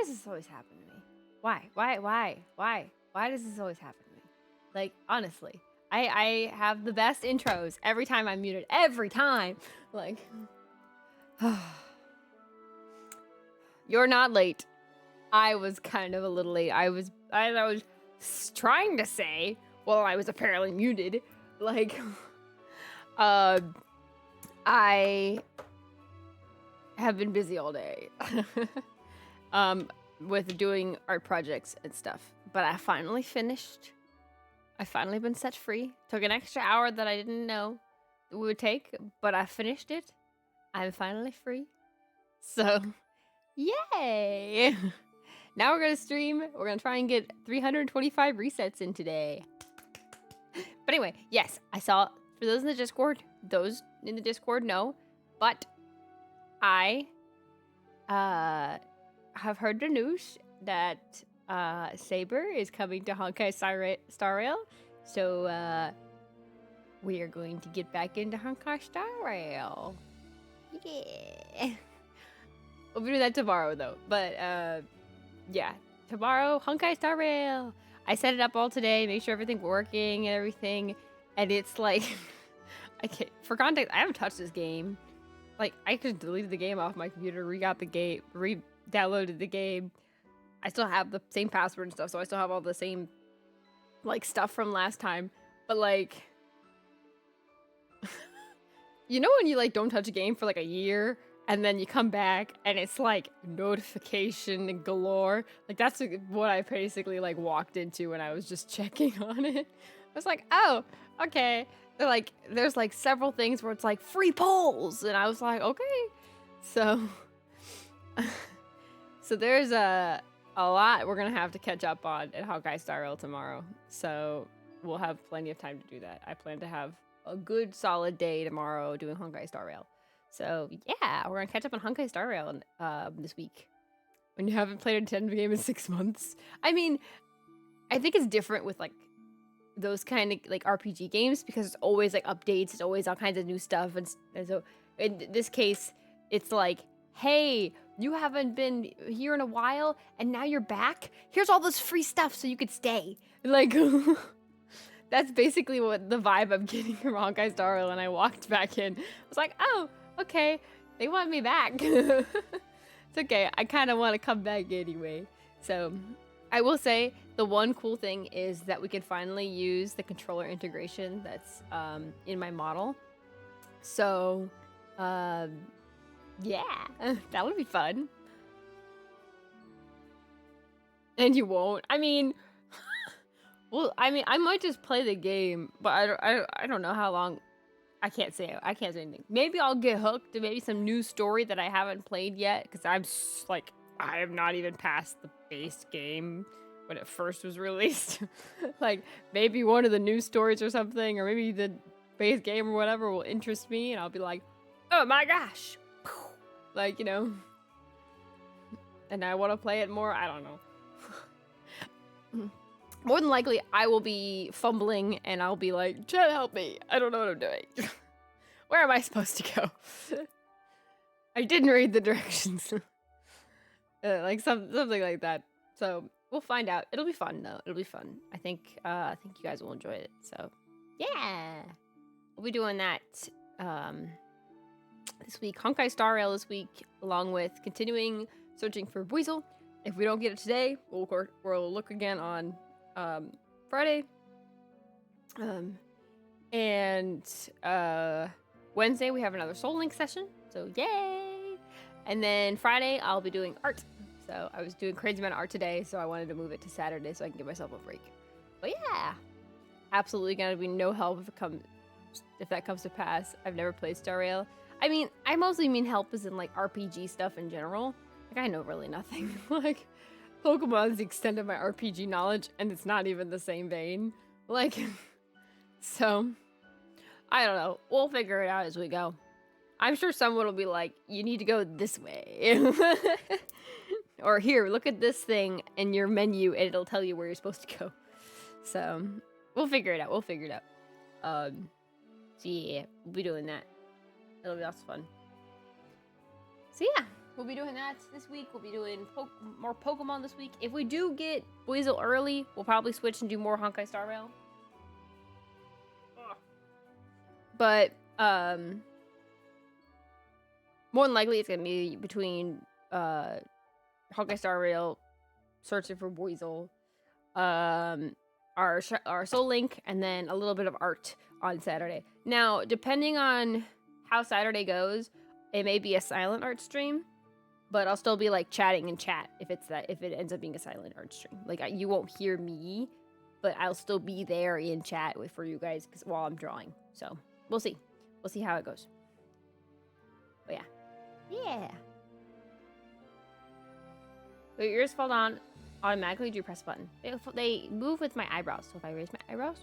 does this always happen to me? Why does this always happen to me? Like, honestly, I have the best intros every time I'm muted. Every time. Like, you're not late. I was kind of a little late. I was trying to say, well, I was apparently muted. Like, I have been busy all day. With doing art projects and stuff. But I finally finished. I finally been set free. Took an extra hour that I didn't know it would take, but I finished it. I'm finally free. So, yay! Now we're gonna stream. We're gonna try and get 325 resets in today. But anyway, yes, I saw, for those in the Discord know, but I have heard the news that Saber is coming to Honkai Star Rail, so we are going to get back into Honkai Star Rail. Yeah. We'll be doing that tomorrow though, but yeah, tomorrow Honkai Star Rail. I set it up all today, make sure everything's working and everything, and it's like, for context, I haven't touched this game. Like, I just deleted the game off my computer, re-downloaded the game. I still have the same password and stuff, so I still have all the same, like, stuff from last time. But, like, you know when you, like, don't touch a game for, like, a year, and then you come back, and it's, like, notification galore? Like, that's what I basically, like, walked into when I was just checking on it. I was like, oh, okay. Like, there's like several things where it's like free polls, and I was like, okay. So there's a lot we're gonna have to catch up on at Honkai Star Rail tomorrow. So we'll have plenty of time to do that. I plan to have a good solid day tomorrow doing Honkai Star Rail. So yeah, we're gonna catch up on Honkai Star Rail this week. When you haven't played a Nintendo game in 6 months. I mean, I think it's different with like those kind of like RPG games because it's always like updates, it's always all kinds of new stuff, and so in this case it's like, hey, you haven't been here in a while and now you're back, here's all this free stuff so you could stay. Like that's basically what the vibe I'm getting from Honkai Star Rail. And I walked back in, I was like, oh, okay, they want me back. It's okay, I kind of want to come back anyway. So I will say the one cool thing is that we can finally use the controller integration that's in my model. So, yeah, that would be fun. And you won't. I mean, well, I mean, I might just play the game, but I don't know how long. I can't say anything. Maybe I'll get hooked to maybe some new story that I haven't played yet, because I'm like, I have not even passed the base game when it first was released. Like, maybe one of the new stories or something, or maybe the base game or whatever will interest me, and I'll be like, oh my gosh, like, you know, and I want to play it more. I don't know. More than likely, I will be fumbling, and I'll be like, Chat, help me, I don't know what I'm doing. Where am I supposed to go? I didn't read the directions. Like something like that. So we'll find out. It'll be fun though. It'll be fun. I think you guys will enjoy it. So yeah, we'll be doing that this week. Honkai Star Rail this week, along with continuing searching for Buizel. If we don't get it today, we'll look again on Friday. And Wednesday we have another Soul Link session. So yay! And then Friday I'll be doing art. So I was doing crazy amount of art today, so I wanted to move it to Saturday so I can give myself a break. But yeah, absolutely gonna be no help if that comes to pass. I've never played Star Rail. I mean, I mostly mean help as in like RPG stuff in general. Like, I know really nothing. Like, Pokemon's the extent of my RPG knowledge, and it's not even the same vein. Like, so I don't know. We'll figure it out as we go. I'm sure someone will be like, you need to go this way. Or here, look at this thing in your menu and it'll tell you where you're supposed to go. So we'll figure it out. So yeah, we'll be doing that. It'll be lots of fun. So yeah, we'll be doing that this week. We'll be doing more Pokemon this week. If we do get Buizel early, we'll probably switch and do more Honkai Star Rail. But more than likely, it's gonna be between Honkai Star Rail, searching for Buizel, our Soul Link, and then a little bit of art on Saturday. Now, depending on how Saturday goes, it may be a silent art stream, but I'll still be like chatting in chat if it ends up being a silent art stream. Like you won't hear me, but I'll still be there in chat for you guys while I'm drawing. So we'll see. We'll see how it goes. But yeah. Your ears fall down automatically. Do you press a button? They move with my eyebrows. So if I raise my eyebrows,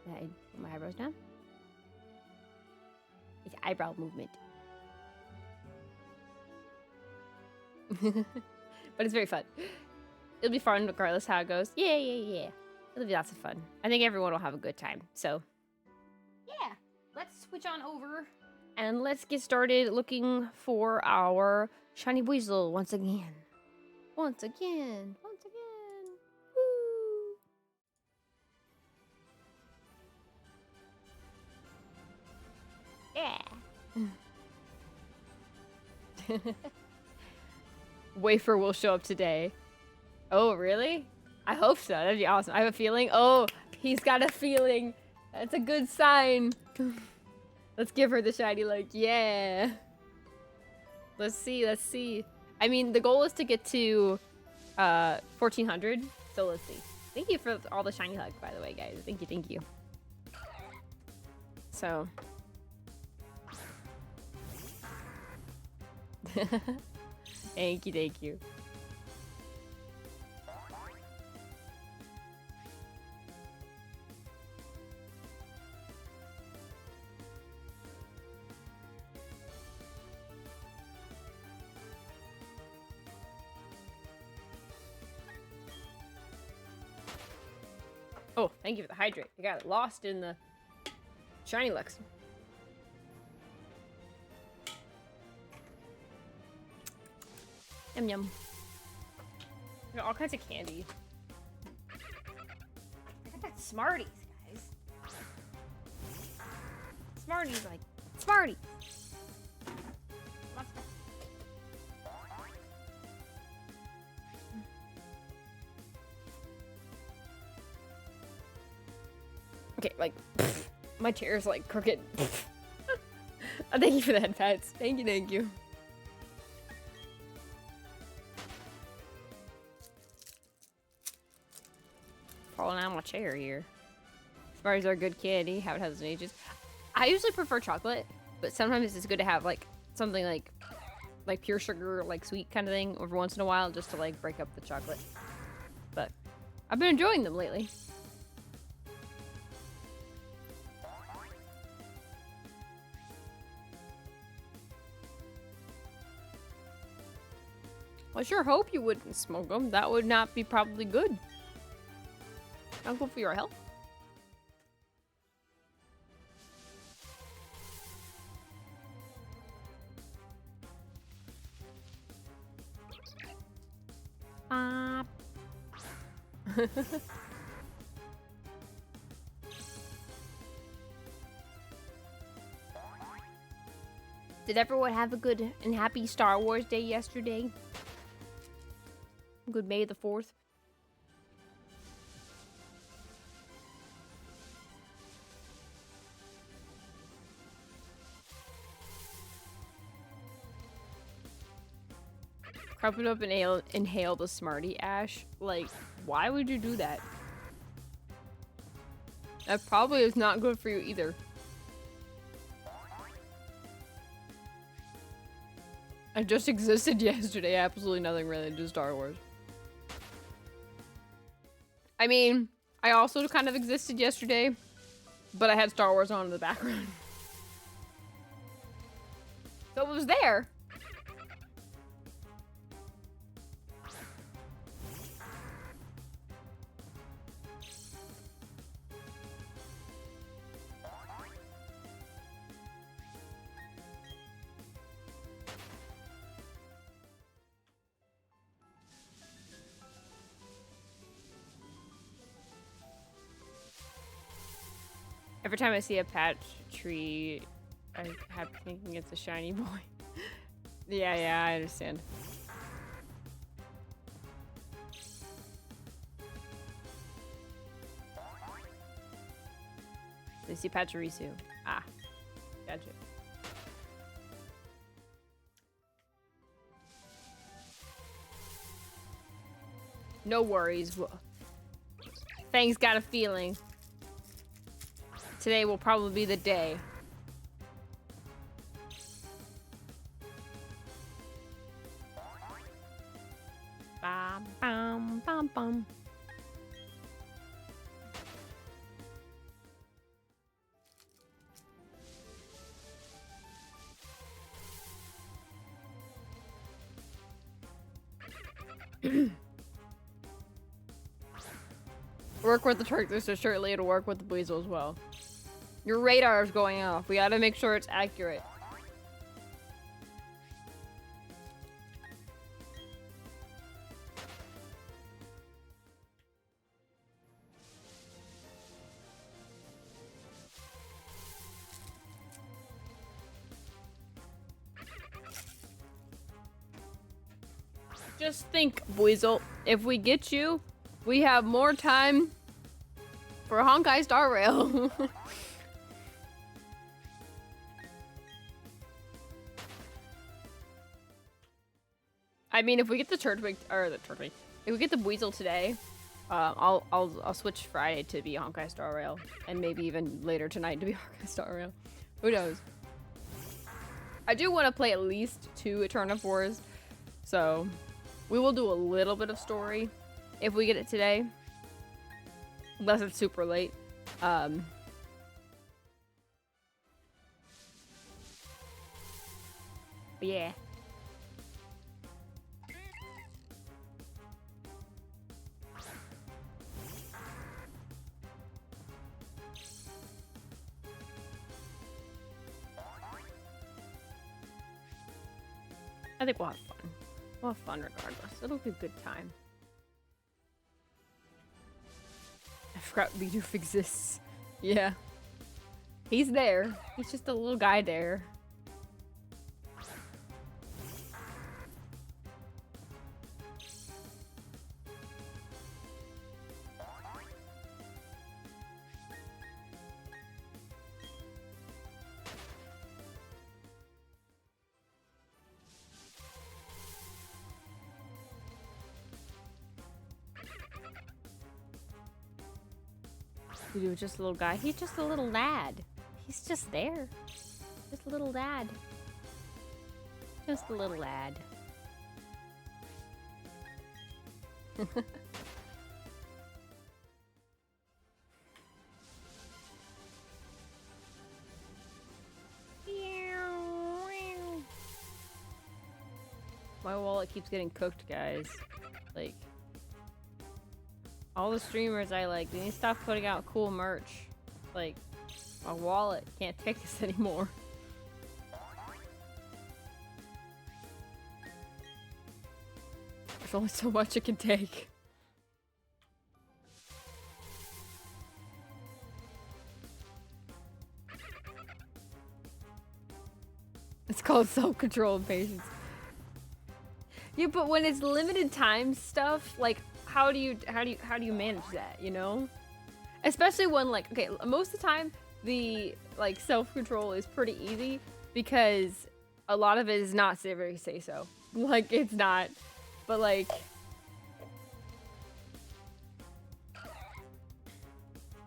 and I put my eyebrows down, it's eyebrow movement. But it's very fun. It'll be fun regardless how it goes. Yeah. It'll be lots of fun. I think everyone will have a good time. So, yeah. Let's switch on over and let's get started looking for our shiny Buizel once again. Once again. Woo! Yeah. Wafer will show up today. Oh, really? I hope so. That'd be awesome. I have a feeling. Oh, he's got a feeling. That's a good sign. Let's give her the shiny like, yeah. Let's see. I mean, the goal is to get to 1400. So let's see. Thank you for all the shiny hugs, by the way, guys. Thank you. So. Thank you. Oh, thank you for the hydrate. I got lost in the shiny Lux. Yum. Got all kinds of candy. I got Smarties, guys. Smarties, like Smarties. Okay, like my chair's like crooked. Thank you for the head pats. Thank you. Falling out of my chair here. Smarties are a good candy. How it has ages. I usually prefer chocolate, but sometimes it's good to have like something like pure sugar, like sweet kind of thing every once in a while, just to like break up the chocolate. But I've been enjoying them lately. I sure hope you wouldn't smoke them. That would not be probably good. Not good for your health. Did everyone have a good and happy Star Wars Day yesterday? Good May the 4th. Crop it up and inhale the Smartie ash. Like, why would you do that? That probably is not good for you either. I just existed yesterday. Absolutely nothing related to Star Wars. I mean, I also kind of existed yesterday, but I had Star Wars on in the background. So it was there. Every time I see a patch tree, I have thinking it's a shiny boy. Yeah, I understand. I see Pachirisu. Ah, gotcha. No worries. Fang's got a feeling. Today will probably be the day. Bam, bam, bam, bam. Work with the Turk, so surely it'll work with the Buizel as well. Your radar is going off. We gotta make sure it's accurate. Just think, Buizel, if we get you, we have more time for Honkai Star Rail. I mean, if we get the Turtwig, if we get the Buizel today, I'll switch Friday to be Honkai Star Rail, and maybe even later tonight to be Honkai Star Rail. Who knows? I do want to play at least 2 Eterna Wars, so we will do a little bit of story if we get it today, unless it's super late. Yeah. I think we'll have fun. We'll have fun regardless. It'll be a good time. I forgot Bidoof exists. Yeah. He's there. He's just a little guy there. Bidoof is just a little guy. He's just a little lad. He's just there. Just a little lad. Just a little lad. My wallet keeps getting cooked, guys. Like, all the streamers I like, they need to stop putting out cool merch. Like, my wallet can't take this anymore. There's only so much it can take. It's called self-control and patience. Yeah, but when it's limited time stuff, like, how do you manage that, you know? Especially when, like, okay, most of the time the like self-control is pretty easy because a lot of it is not very say so. Like, it's not, but like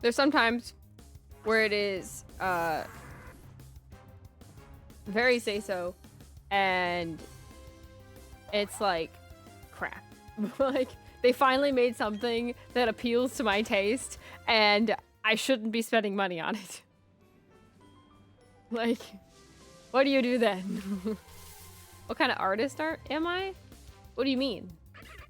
there's sometimes where it is very say so, and it's like crap. Like, they finally made something that appeals to my taste, and I shouldn't be spending money on it. Like, what do you do then? What kind of artist am I? What do you mean?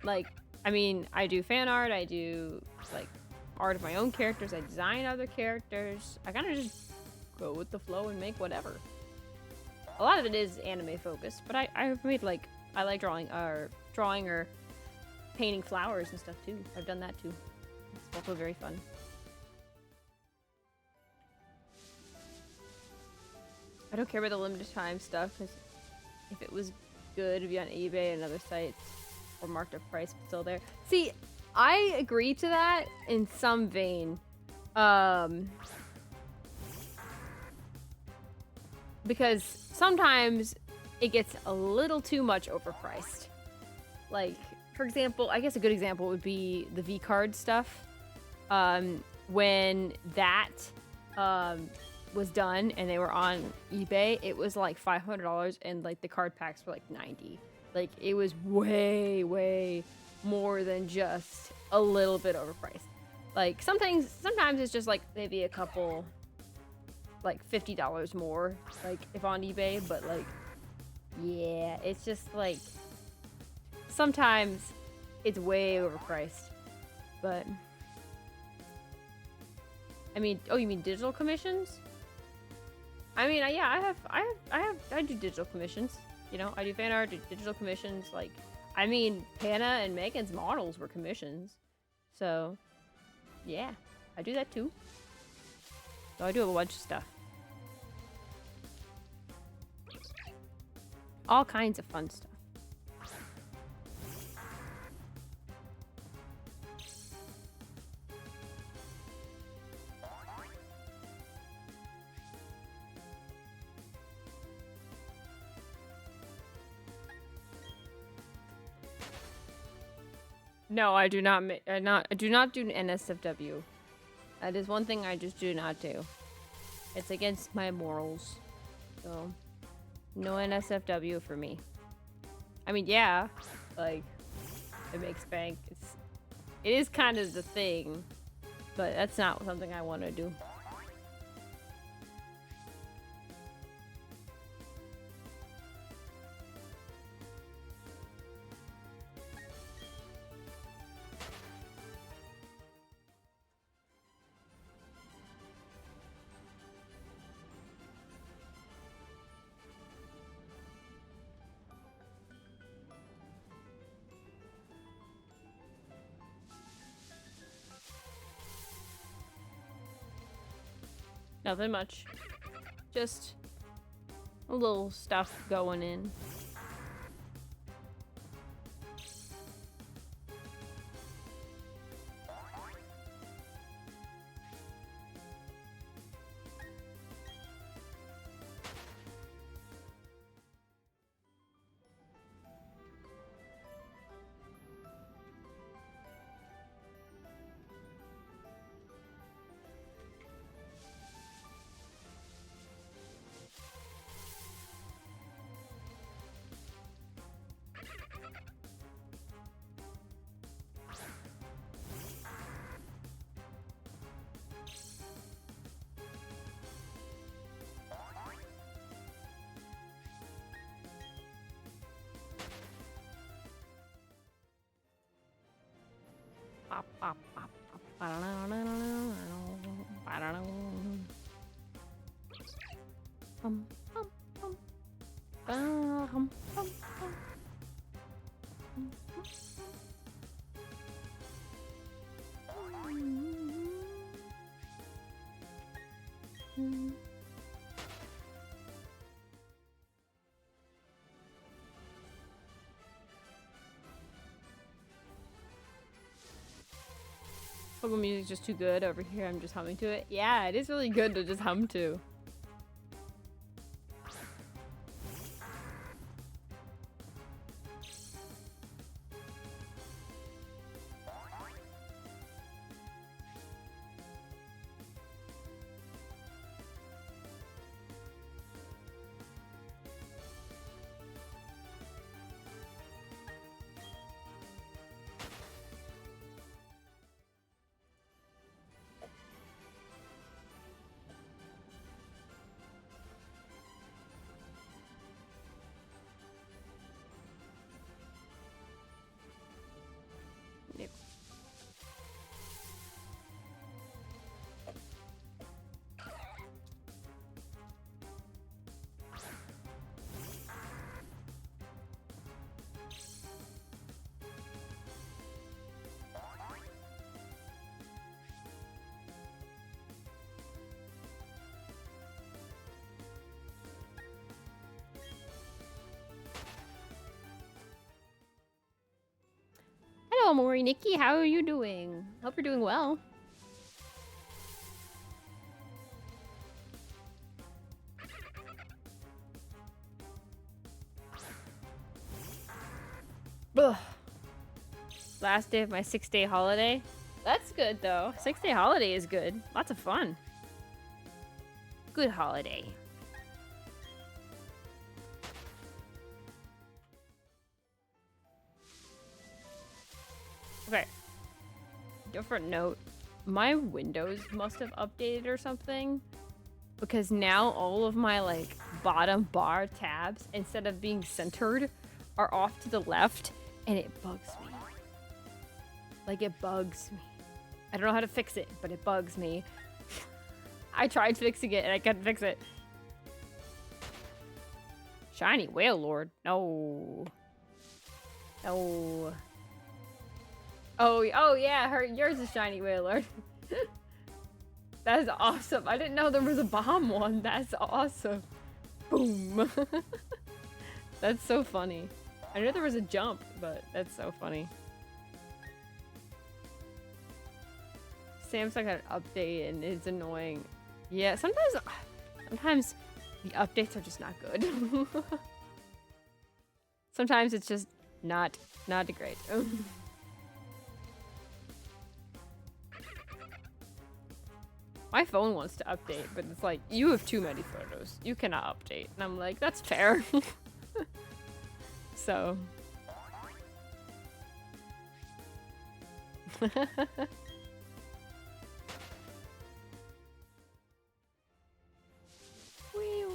Like, I mean, I do fan art, I do, like, art of my own characters, I design other characters. I kind of just go with the flow and make whatever. A lot of it is anime focused, but I've made, like, I like drawing or painting flowers and stuff too. I've done that too. It's also very fun. I don't care about the limited time stuff because if it was good, it'd be on eBay and other sites or marked up price but still there. See, I agree to that in some vein. Because sometimes it gets a little too much overpriced. Like, for example, I guess a good example would be the V-card stuff. When that was done and they were on eBay, it was like $500 and like the card packs were like $90. Like it was way, way more than just a little bit overpriced. Like sometimes it's just like maybe a couple, like $50 more, like if on eBay, but like, yeah, it's just like sometimes it's way overpriced. But I mean, oh, you mean digital commissions? I mean, yeah, I do digital commissions. You know, I do fan art, do digital commissions. Like, I mean, Hannah and Megan's models were commissions. So, yeah, I do that too. So I do a bunch of stuff. All kinds of fun stuff. No, I do not. I do not do NSFW. That is one thing I just do not do. It's against my morals. So, no NSFW for me. I mean, yeah, like it makes bank. It is kind of the thing, but that's not something I want to do. Nothing much. Just a little stuff going in. Pokemon music's just too good over here. I'm just humming to it. Yeah, it is really good to just hum to. Hello, Mori Nikki. How are you doing? Hope you're doing well. Ugh. Last day of my 6-day holiday. That's good though. 6-day holiday is good. Lots of fun. Good holiday. Okay. Different note. My Windows must have updated or something. Because now all of my like bottom bar tabs, instead of being centered, are off to the left. And it bugs me. Like, it bugs me. I don't know how to fix it, but it bugs me. I tried fixing it and I couldn't fix it. Shiny Whale Lord. No. No. Oh yeah, yours is Shiny Whale Lord. That's awesome. I didn't know there was a bomb one. That's awesome. Boom. That's so funny. I knew there was a jump, but that's so funny. Samsung had an update and it's annoying. Yeah, sometimes the updates are just not good. Sometimes it's just not great. My phone wants to update, but it's like, you have too many photos. You cannot update. And I'm like, that's fair. So. Wheel.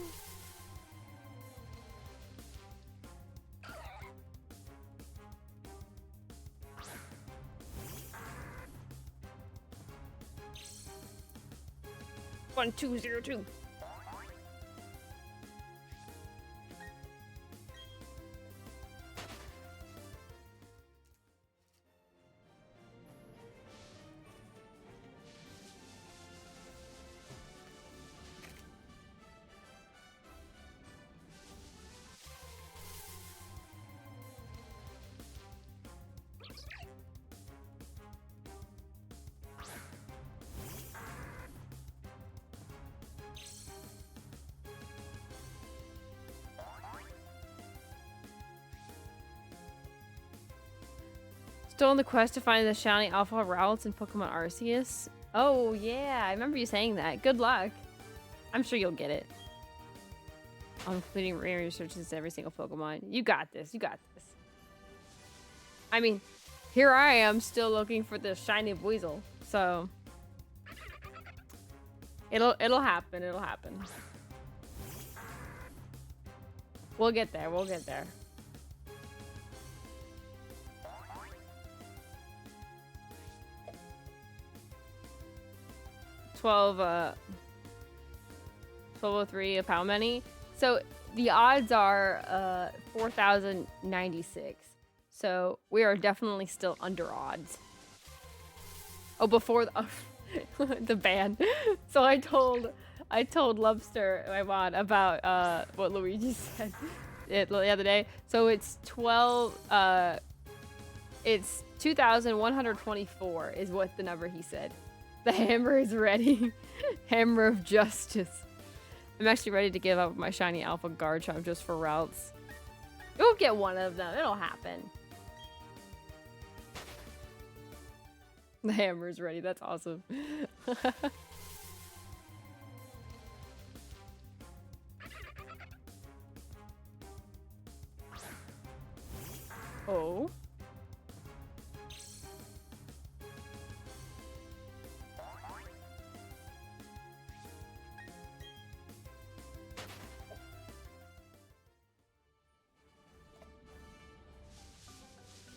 One, 2, 0, 2. Still on the quest to find the shiny alpha routes in Pokemon Arceus. Oh yeah, I remember you saying that. Good luck. I'm sure you'll get it. I'm completing rare researches every single Pokemon. You got this. You got this. I mean, here I am still looking for the shiny Buizel. So it'll happen. It'll happen. We'll get there. We'll get there. 1203 of how many? So the odds are 4,096. So we are definitely still under odds. Oh, before the, the ban. So I told Lobster, my mod, about what Luigi said the other day. So it's 2,124 is what the number he said. The hammer is ready. Hammer of justice. I'm actually ready to give up my shiny alpha Garchomp just for routes. You'll get one of them. It'll happen. The hammer is ready. That's awesome. Oh.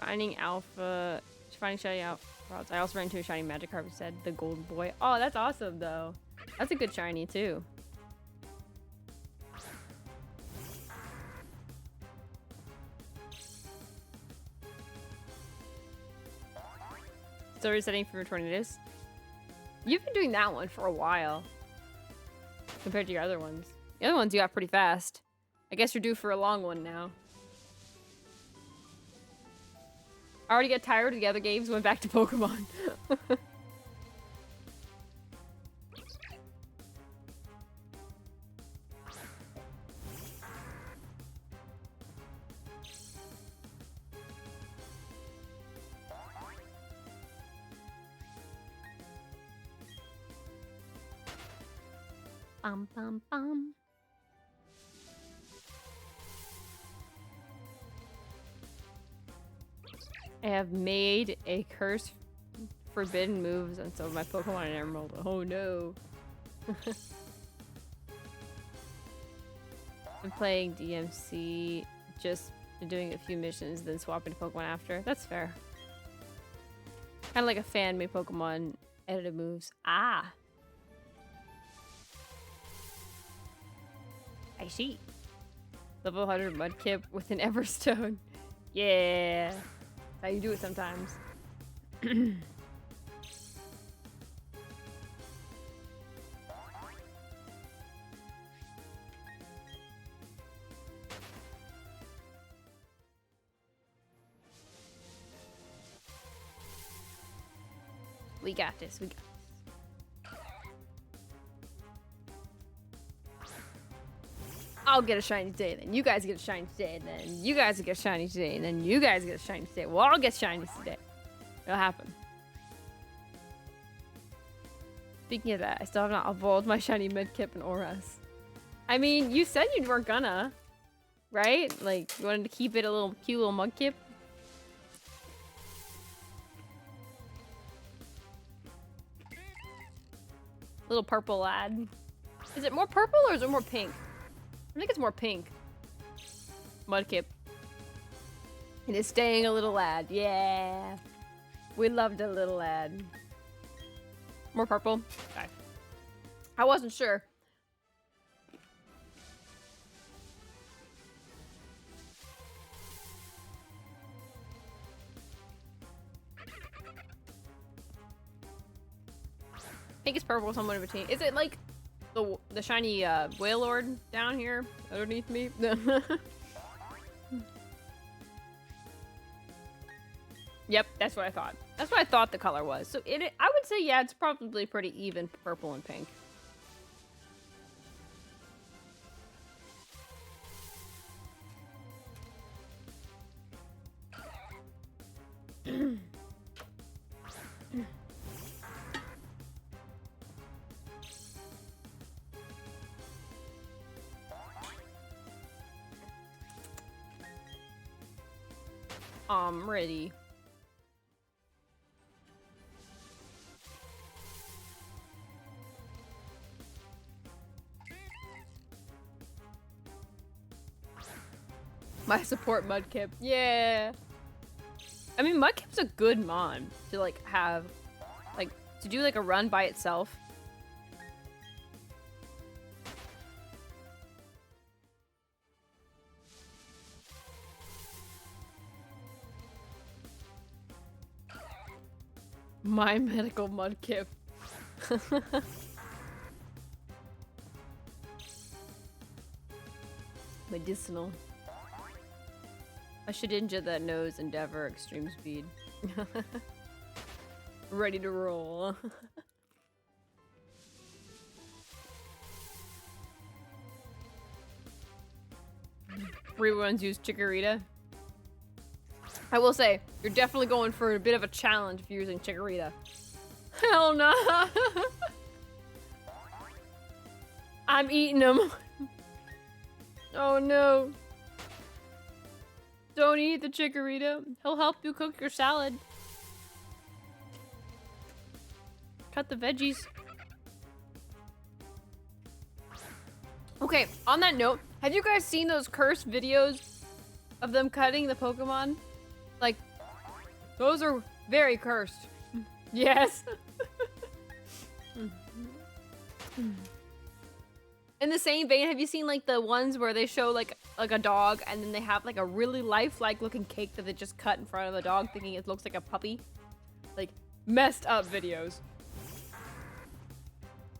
Finding shiny alpha routes. I also ran into a shiny Magikarp instead, the Golden Boy. Oh, that's awesome though. That's a good shiny too. Still resetting for tornadoes. You've been doing that one for a while compared to your other ones. The other ones you got pretty fast. I guess you're due for a long one now. I already got tired of the other games, went back to Pokemon. Bum, bum, bum. I have made a curse forbidden moves on some of my Pokemon in Emerald. Oh no. Been playing DMC, just doing a few missions, then swapping to Pokemon after. That's fair. Kind of like a fan-made Pokemon edited moves. Ah! I see. Level 100 Mudkip with an Everstone. Yeah! That's how you do it sometimes. We got this, we got this. I'll get a shiny today, then you guys get a shiny today, and then you guys get a shiny today, and then you guys get a shiny today. We'll all get shinies today. It'll happen. Speaking of that, I still have not evolved my shiny Mudkip and Auras. I mean, you said you weren't gonna, right? Like, you wanted to keep it a little cute little Mudkip. Little purple lad. Is it more purple or is it more pink? I think it's more pink. Mudkip. It is staying a little lad. Yeah. We loved a little lad. More purple? Okay. I wasn't sure. Pink is purple, somewhat in between. Is it like the shiny Wailord down here underneath me? Yep, that's what I thought. That's what I thought the color was. So I would say, yeah, it's probably pretty even purple and pink. I'm ready. My support Mudkip. Yeah. I mean, Mudkip's a good mon to like have, like, to do like a run by itself. My medical Mudkip. Medicinal. I should ninja that nose Endeavor extreme speed. Ready to roll. Everyone's used Chikorita. I will say, you're definitely going for a bit of a challenge if you're using Chikorita. Hell no! I'm eating him. Oh no. Don't eat the Chikorita. He'll help you cook your salad. Cut the veggies. Okay, on that note, have you guys seen those cursed videos of them cutting the Pokemon? Like, those are very cursed. Yes. In the same vein, have you seen like the ones where they show like a dog and then they have like a really lifelike looking cake that they just cut in front of the dog thinking it looks like a puppy? Like, messed up videos.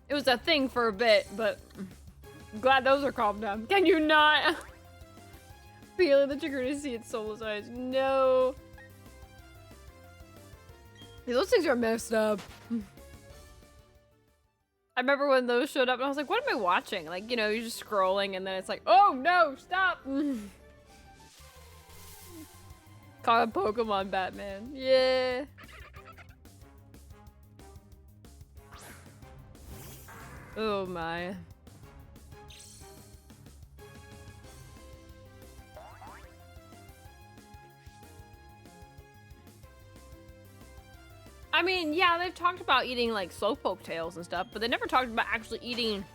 It was a thing for a bit, but I'm glad those are calmed down. Can you not? Feeling that you're gonna see its soul size. No. Hey, those things are messed up. I remember when those showed up and I was like, what am I watching? Like, you know, you're just scrolling and then it's like, oh no, stop! Caught a Pokemon Batman. Yeah. Oh my. I mean, yeah, they've talked about eating like slowpoke tails and stuff, but they never talked about actually eating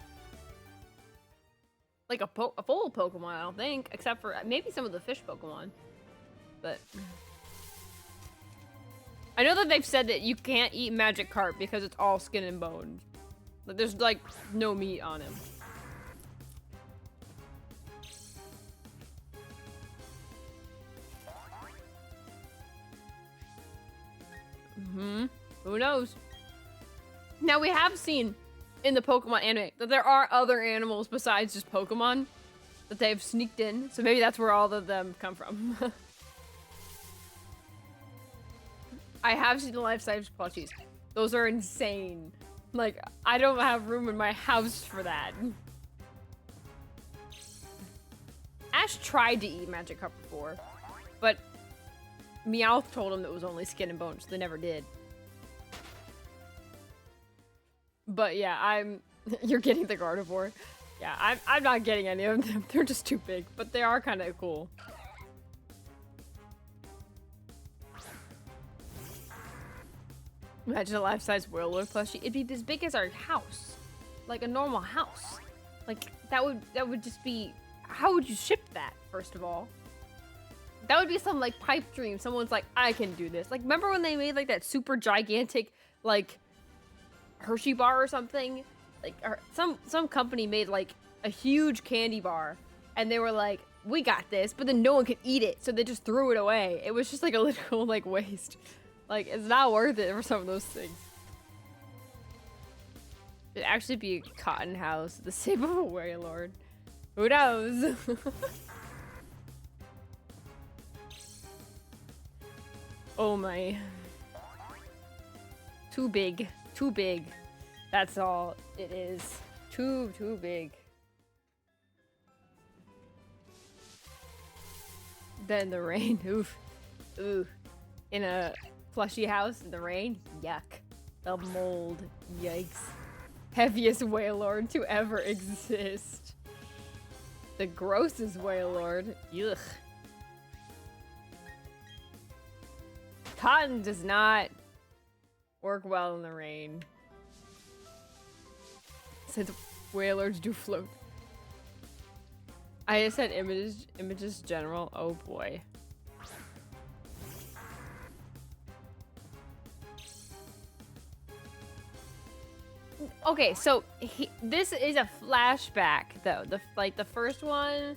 like a full Pokemon, I don't think, except for maybe some of the fish Pokemon. But I know that they've said that you can't eat Magikarp because it's all skin and bones. Like, there's like no meat on him. Who knows? Now we have seen in the Pokemon anime that there are other animals besides just Pokemon that they've sneaked in, so maybe that's where all of them come from. I have seen the life-size plushies. Those are insane. Like, I don't have room in my house for that. Ash tried to eat Magikarp before, but Meowth told him that it was only skin and bones, so they never did. But yeah, you're getting the Gardevoir. Yeah, I'm not getting any of them. They're just too big, but they are kind of cool. Imagine a life-size Wailord plushie. It'd be as big as our house, like a normal house. Like that would just be. How would you ship that? First of all, that would be some like pipe dream. Someone's like, I can do this. Like, remember when they made like that super gigantic like Hershey bar or something? Like, or some company made like a huge candy bar, and they were like, we got this, but then no one could eat it, so they just threw it away. It was just like a literal like waste. Like, it's not worth it for some of those things. It'd actually be a cotton house, the shape of a Wailord. Who knows? Oh my. Too big. Too big. That's all it is. Too big. Then the rain. Oof. Ooh. In a plushy house in the rain? Yuck. The mold. Yikes. Heaviest Wailord to ever exist. The grossest Wailord. Yuck. Cotton does not work well in the rain. Since Wailords do float. I just said images general. Oh boy. Okay, so this is a flashback though. The first one,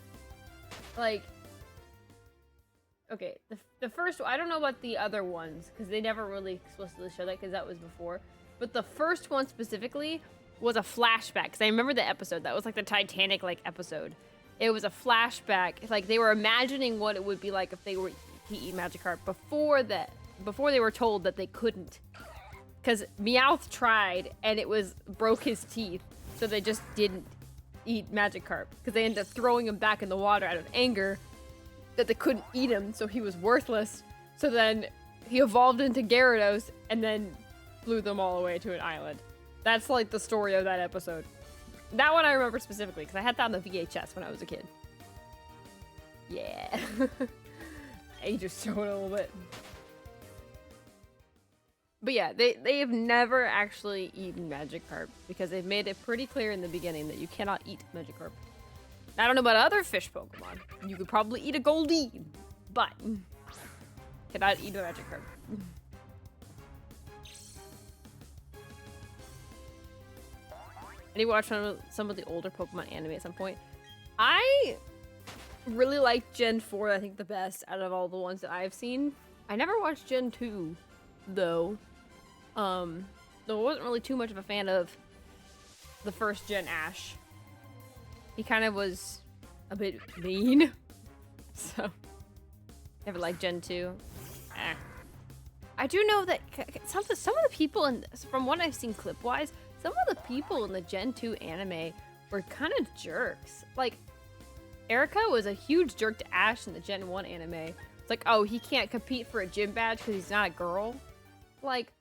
like, okay, the first one, I don't know about the other ones because they never really explicitly show that because that was before. But the first one specifically was a flashback because I remember the episode. That was like the Titanic like episode. It was a flashback. It's like they were imagining what it would be like if they were to eat Magikarp before they were told that they couldn't. Because Meowth tried, and it broke his teeth, so they just didn't eat Magikarp. Because they ended up throwing him back in the water out of anger that they couldn't eat him, so he was worthless. So then he evolved into Gyarados, and then flew them all away to an island. That's like the story of that episode. That one I remember specifically, because I had that on the VHS when I was a kid. Yeah. Age is showing a little bit. But yeah, they have never actually eaten Magikarp because they've made it pretty clear in the beginning that you cannot eat Magikarp. I don't know about other fish Pokemon. You could probably eat a Goldeen, but cannot eat a Magikarp. I need to watch some of the older Pokemon anime at some point. I really like Gen 4, I think the best out of all the ones that I've seen. I never watched Gen 2. Though I wasn't really too much of a fan of the first gen Ash. He kind of was a bit mean. So never liked Gen 2. I do know that some of the people, from what I've seen clip-wise, some of the people in the Gen 2 anime were kind of jerks. Like, Erica was a huge jerk to Ash in the Gen 1 anime. It's like, oh, he can't compete for a gym badge because he's not a girl. Like,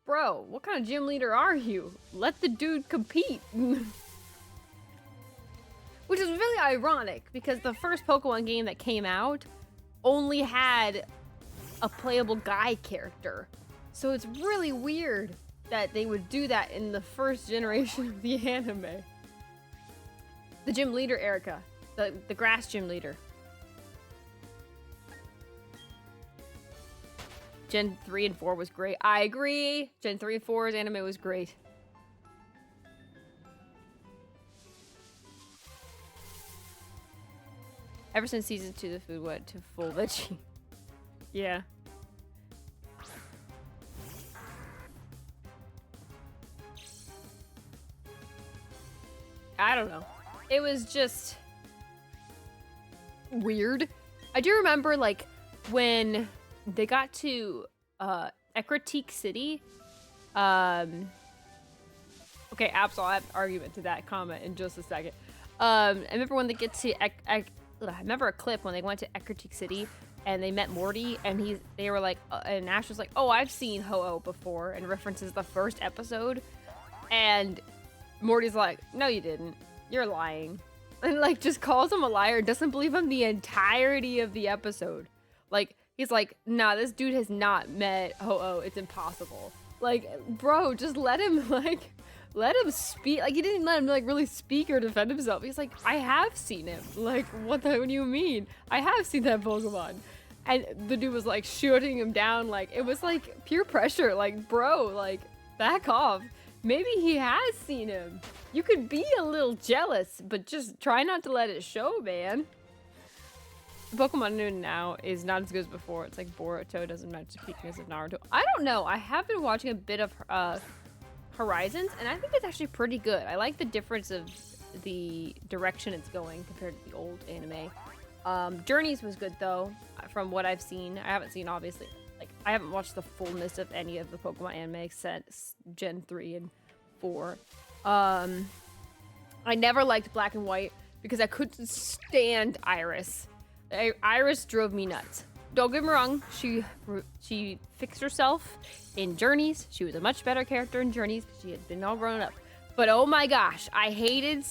bro, what kind of gym leader are you? Let the dude compete. Which is really ironic because the first Pokemon game that came out only had a playable guy character. So it's really weird that they would do that in the first generation of the anime. The gym leader, Erica. The grass gym leader. Gen 3 and 4 was great. I agree. Gen 3 and 4's anime was great. Ever since season 2, the food went to full veggie. Yeah. I don't know. It was just weird. I do remember, like, when they got to Ecruteak City. Okay, Absol, I have an argument to that comment in just a second. I remember when they get to I remember a clip when they went to Ecruteak City and they met Morty, and they were like, and Ash was like, "Oh, I've seen Ho-Oh before," and references the first episode, and Morty's like, "No, you didn't. You're lying," and like just calls him a liar, doesn't believe him the entirety of the episode. Like, he's like, "Nah, this dude has not met Ho-Oh. It's impossible." Like, bro, just let him let him speak. Like, he didn't let him like really speak or defend himself. He's like, I have seen him. Like, what do you mean? I have seen that Pokemon. And the dude was like shooting him down. Like, it was like peer pressure. Like, bro, like, back off. Maybe he has seen him. You could be a little jealous, but just try not to let it show, man. Pokemon now is not as good as before. It's like Boruto doesn't match the peakness of Naruto. I don't know. I have been watching a bit of Horizons, and I think it's actually pretty good. I like the difference of the direction it's going compared to the old anime. Journeys was good though, from what I've seen. I haven't seen, obviously, like, I haven't watched the fullness of any of the Pokemon anime since Gen 3 and 4. I never liked Black and White because I couldn't stand Iris. Iris drove me nuts. Don't get me wrong, she fixed herself in Journeys. She was a much better character in Journeys because she had been all grown up. But oh my gosh, I hated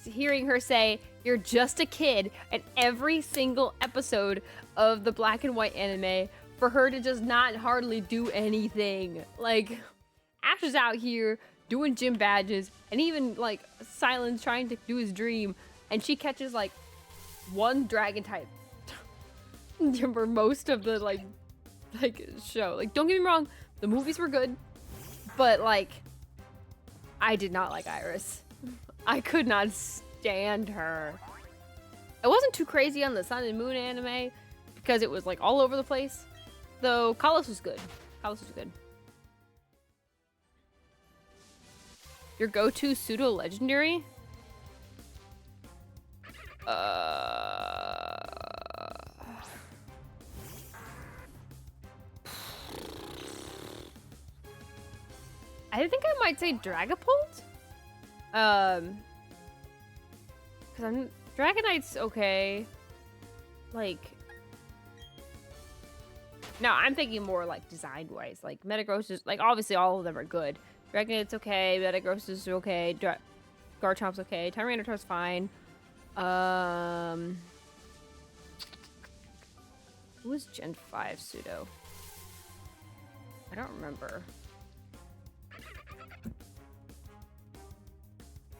hearing her say, "You're just a kid," in every single episode of the Black and White anime, for her to just not hardly do anything. Like, Ash is out here doing gym badges, and even like Silence trying to do his dream, and she catches like one dragon type for most of the like show. Like, don't get me wrong, the movies were good, but like, I did not like Iris. I could not stand her. I wasn't too crazy on the Sun and Moon anime because it was like all over the place. Though Kalos was good. Kalos was good. Your go-to pseudo legendary? I think I might say Dragapult. Because Dragonite's okay. Like, no, I'm thinking more like design-wise. Like, Metagross is, like, obviously all of them are good. Dragonite's okay, Metagross is okay, Garchomp's okay, Tyranitar's fine. Who was Gen 5 pseudo? I don't remember.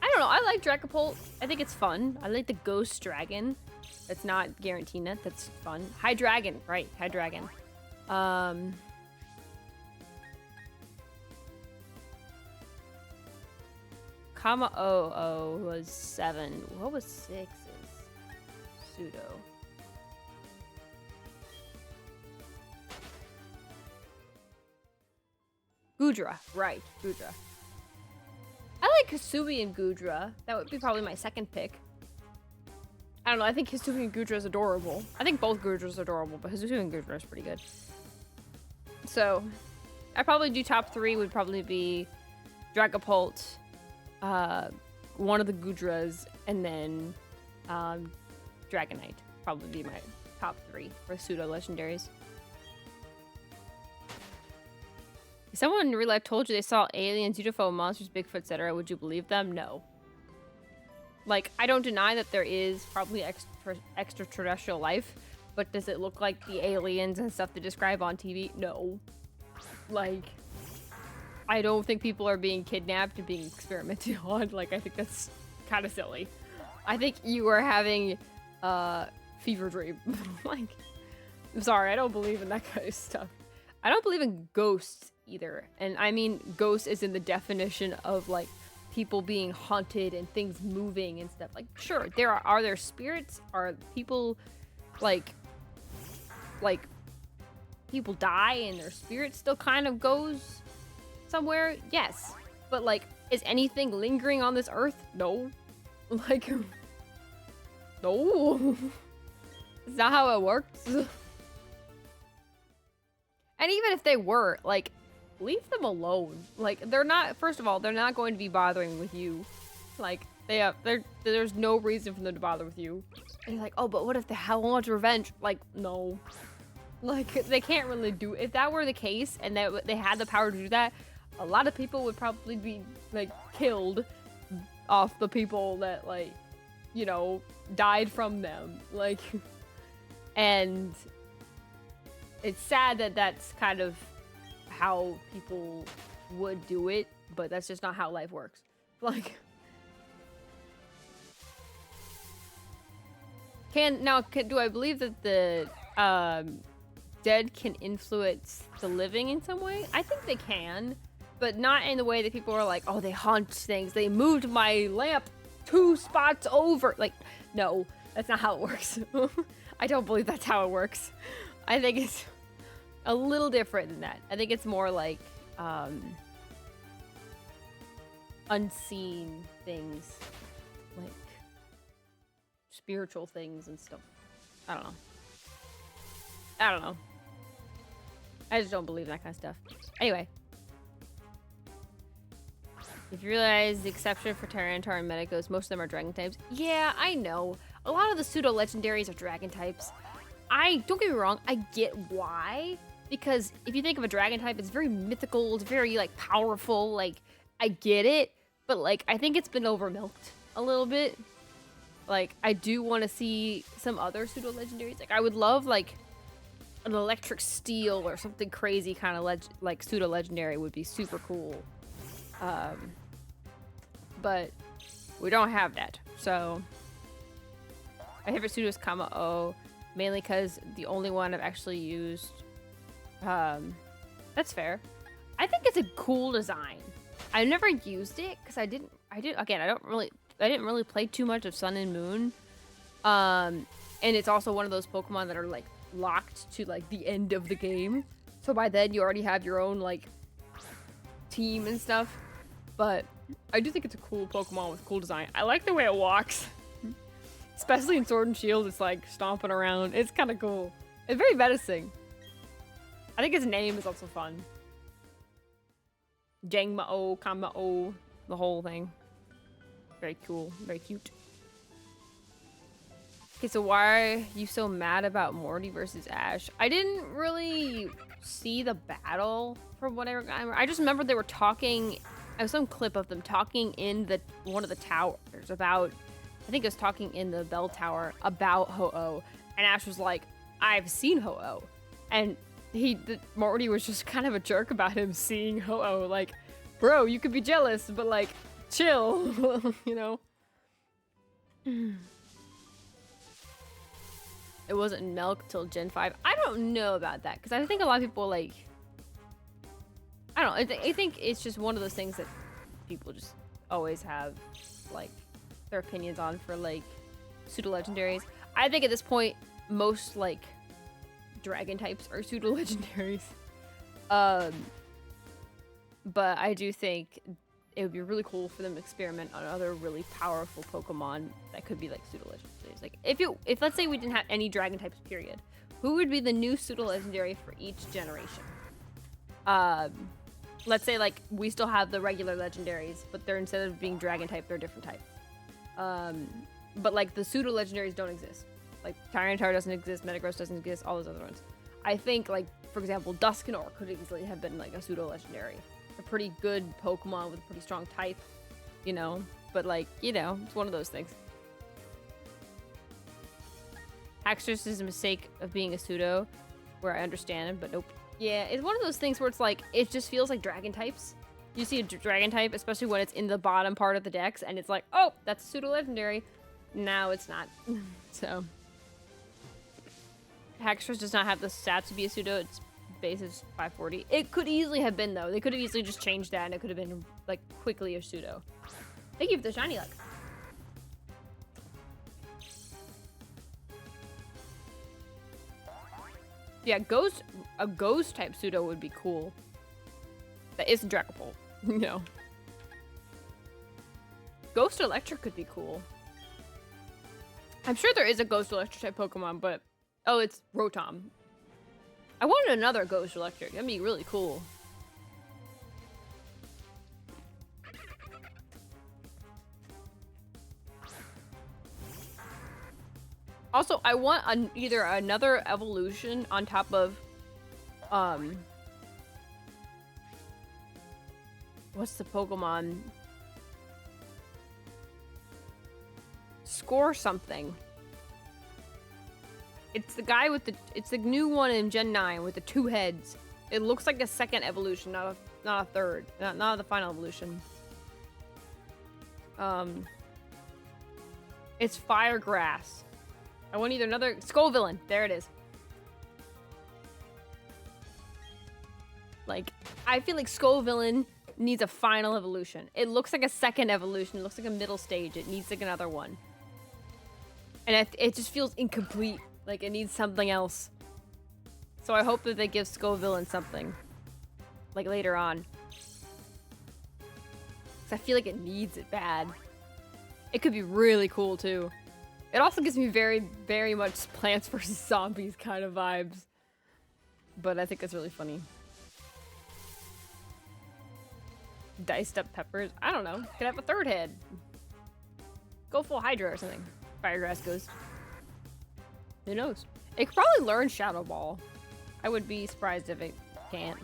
I don't know, I like Dragapult. I think it's fun. I like the Ghost Dragon. That's not Garantina, that's fun. Hydreigon, right, Hydreigon. Kama-Oh was 7. What was 6's pseudo? Goodra, right, Goodra. I like Kasumi and Goodra. That would be probably my second pick. I don't know, I think Kasumi and Goodra is adorable. I think both Goodras are adorable, but Kasumi and Goodra is pretty good. So I'd probably do top 3 would probably be Dragapult, one of the Gudras, and then Dragonite. Probably be my top 3 for pseudo legendaries. If someone in real life told you they saw aliens, UFO, monsters, Bigfoot, etc., would you believe them? No. Like, I don't deny that there is probably extraterrestrial life, but does it look like the aliens and stuff they describe on TV? No. Like, I don't think people are being kidnapped and being experimented on. Like, I think that's kind of silly. I think you are having a fever dream. Like, I'm sorry, I don't believe in that kind of stuff. I don't believe in ghosts either. And I mean, ghosts is in the definition of, like, people being haunted and things moving and stuff. Like, sure, are there spirits? Are people, like people die and their spirit still kind of goes somewhere? Yes. But, like, is anything lingering on this earth? No. Like, no. It's not how it works. And even if they were, like, leave them alone. Like, they're not, first of all, they're not going to be bothering with you. Like, there's no reason for them to bother with you. And you're like, oh, but what if they want revenge? Like, no. Like, they can't really do it. If that were the case and that they had the power to do that, a lot of people would probably be, like, killed off the people that, like, you know, died from them. Like, and it's sad that that's kind of how people would do it, but that's just not how life works. Like, do I believe that the dead can influence the living in some way? I think they can, but not in the way that people are like, oh, they haunt things. They moved my lamp 2 spots over. Like, no, that's not how it works. I don't believe that's how it works. I think it's a little different than that. I think it's more like unseen things, like spiritual things and stuff. I don't know. I just don't believe in that kind of stuff. Anyway. If you realize the exception for Tyranitar and Medicos, most of them are dragon types. Yeah, I know. A lot of the pseudo legendaries are dragon types. Don't get me wrong, I get why. Because if you think of a dragon type, it's very mythical, it's very, like, powerful. Like, I get it, but, like, I think it's been overmilked a little bit. Like, I do want to see some other pseudo legendaries. Like, I would love, like, an electric steel or something crazy kind of like pseudo legendary would be super cool. But we don't have that. So my favorite pseudo is Kama-O, mainly because the only one I've actually used. That's fair. I think it's a cool design. I've never used it because I didn't really play too much of Sun and Moon. And it's also one of those Pokemon that are, like, locked to, like, the end of the game. So by then you already have your own, like, team and stuff. But I do think it's a cool Pokemon with cool design. I like the way it walks. Especially in Sword and Shield, it's like stomping around. It's kind of cool. It's very menacing. I think his name is also fun. Jangma-O, Kama-O, the whole thing. Very cool, very cute. Okay, so why are you so mad about Morty versus Ash? I didn't really see the battle from what I just remember they were talking. I have some clip of them talking in one of the towers about, I think it was talking in the bell tower about Ho-Oh, and Ash was like, I've seen Ho-Oh, and Morty was just kind of a jerk about him seeing Ho-Oh, like, bro, you could be jealous, but, like, chill, you know? It wasn't milk till Gen 5. I don't know about that, because I think a lot of people, like, I don't know, I think it's just one of those things that people just always have, like, their opinions on for, like, pseudo-legendaries. I think at this point, most, like, dragon types are pseudo-legendaries. But I do think it would be really cool for them to experiment on other really powerful Pokemon that could be, like, pseudo-legendaries. Like, if let's say we didn't have any dragon types, period, who would be the new pseudo-legendary for each generation? let's say like we still have the regular legendaries, but they're instead of being dragon type, they're a different type. But like the pseudo legendaries don't exist. Like Tyranitar doesn't exist, Metagross doesn't exist, all those other ones. I think like, for example, Dusknoir could easily have been like a pseudo legendary. A pretty good Pokemon with a pretty strong type, you know? But like, you know, it's one of those things. Haxorus is a mistake of being a pseudo, where I understand it, but nope. Yeah, it's one of those things where it's like, it just feels like dragon types. You see a dragon type, especially when it's in the bottom part of the dex, and it's like, oh, that's a pseudo legendary. Now it's not. So Haxorus does not have the stats to be a pseudo. Its base is 540. It could easily have been, though. They could have easily just changed that, and it could have been like quickly a pseudo. Thank you for the shiny luck. Yeah, a ghost type pseudo would be cool. That isn't Dragapult, you know. Ghost Electric could be cool. I'm sure there is a Ghost Electric type Pokemon, but oh, it's Rotom. I wanted another Ghost Electric. That'd be really cool. Also, I want either another evolution on top of, what's the Pokemon? Score something. It's the guy with it's the new one in Gen 9 with the 2 heads. It looks like a second evolution, not a third. Not the final evolution. It's Firegrass. I want either another Skullvillain. There it is. Like, I feel like Skullvillain needs a final evolution. It looks like a second evolution. It looks like a middle stage. It needs like another one. And it just feels incomplete. Like it needs something else. So I hope that they give Skullvillain something. Like later on. Because I feel like it needs it bad. It could be really cool too. It also gives me very, very much Plants vs. Zombies kind of vibes. But I think it's really funny. Diced up peppers? I don't know. Could have a third head. Go full Hydra or something. Firegrass Ghost. Who knows? It could probably learn Shadow Ball. I would be surprised if it can't.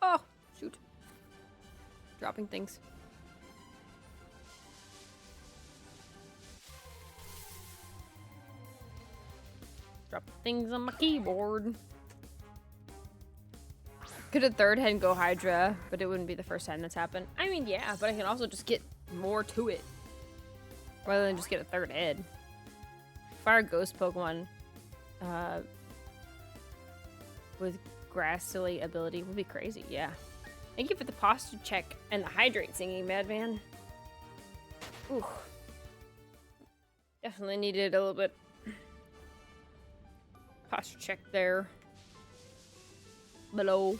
Oh, shoot. Dropping things. Drop things on my keyboard. Could a third head go Hydra, but it wouldn't be the first time that's happened. I mean, yeah, but I can also just get more to it. Rather than just get a third head. Fire Ghost Pokemon with Grassily ability would be crazy, yeah. Thank you for the posture check and the hydrate singing, Madman. Ooh. Definitely needed a little bit posture check there. Below.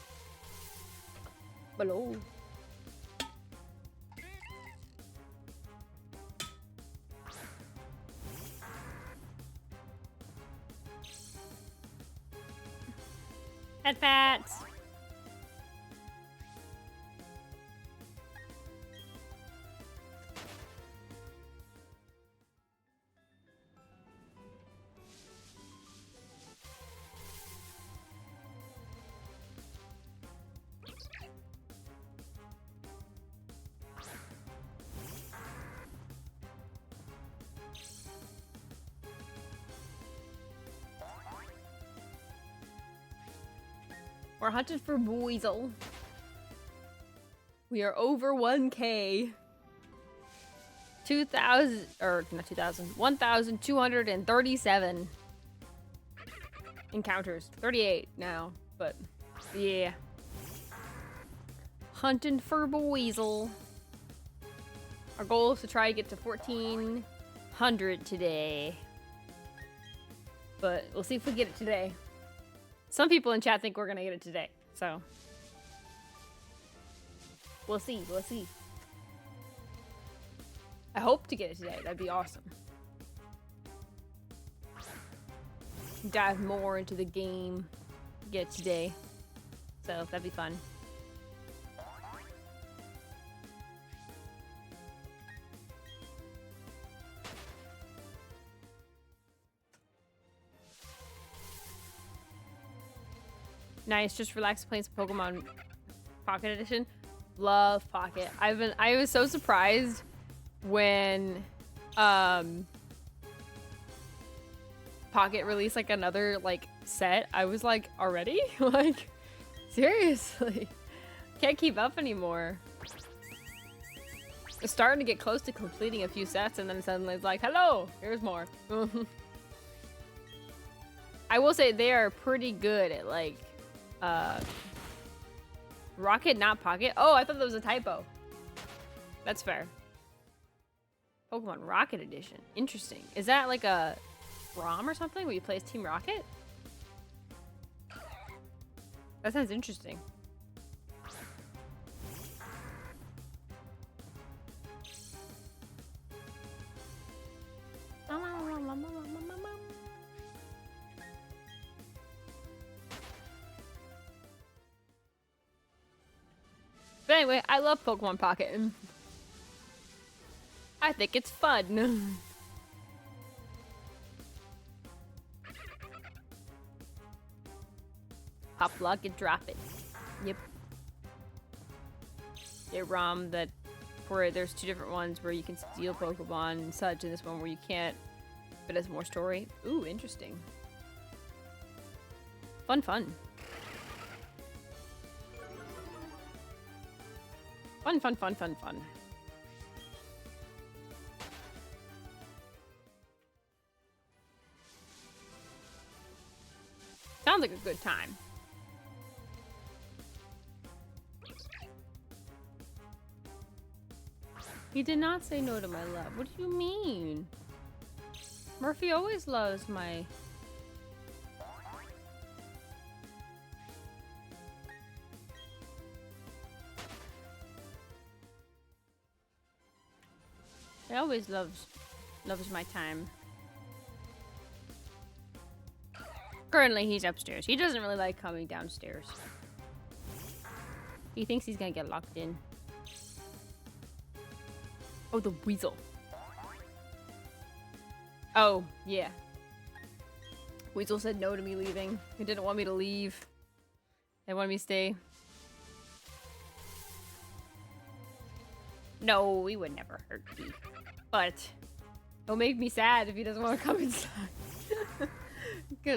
Headpats. We're hunting for Buizel. We are over 1K. 2,000, or not 2,000, 1,237 encounters. 38 now, but yeah. Hunting for Buizel. Our goal is to try to get to 1,400 today. But we'll see if we get it today. Some people in chat think we're gonna get it today, so we'll see. I hope to get it today. That'd be awesome. dive more into the game yet today. So that'd be fun. Nice, just relax playing some Pokemon Pocket Edition. Love Pocket. I was so surprised when Pocket released like another like set. I was like, already? Like, seriously? Can't keep up anymore. It's starting to get close to completing a few sets and then suddenly it's like, hello, here's more. I will say they are pretty good at like Rocket, not Pocket. Oh, I thought that was a typo. That's fair. Pokemon Rocket Edition. Interesting. Is that like a ROM or something where you play as Team Rocket? That sounds interesting. But anyway, I love Pokemon Pocket. I think it's fun. Pop lock and drop it. Yep. A ROM that where there's two different ones where you can steal Pokemon and such, and this one where you can't, but has more story. Ooh, interesting. Fun, fun. Fun, fun, fun, fun, fun. Sounds like a good time. He did not say no to my love. What do you mean? Murphy always loves my... He always loves my time. Currently, he's upstairs. He doesn't really like coming downstairs. He thinks he's gonna get locked in. Oh, the Buizel. Oh, yeah. Buizel said no to me leaving. He didn't want me to leave. They wanted me to stay. No, he would never hurt me. But don't make me sad if he doesn't want to come inside.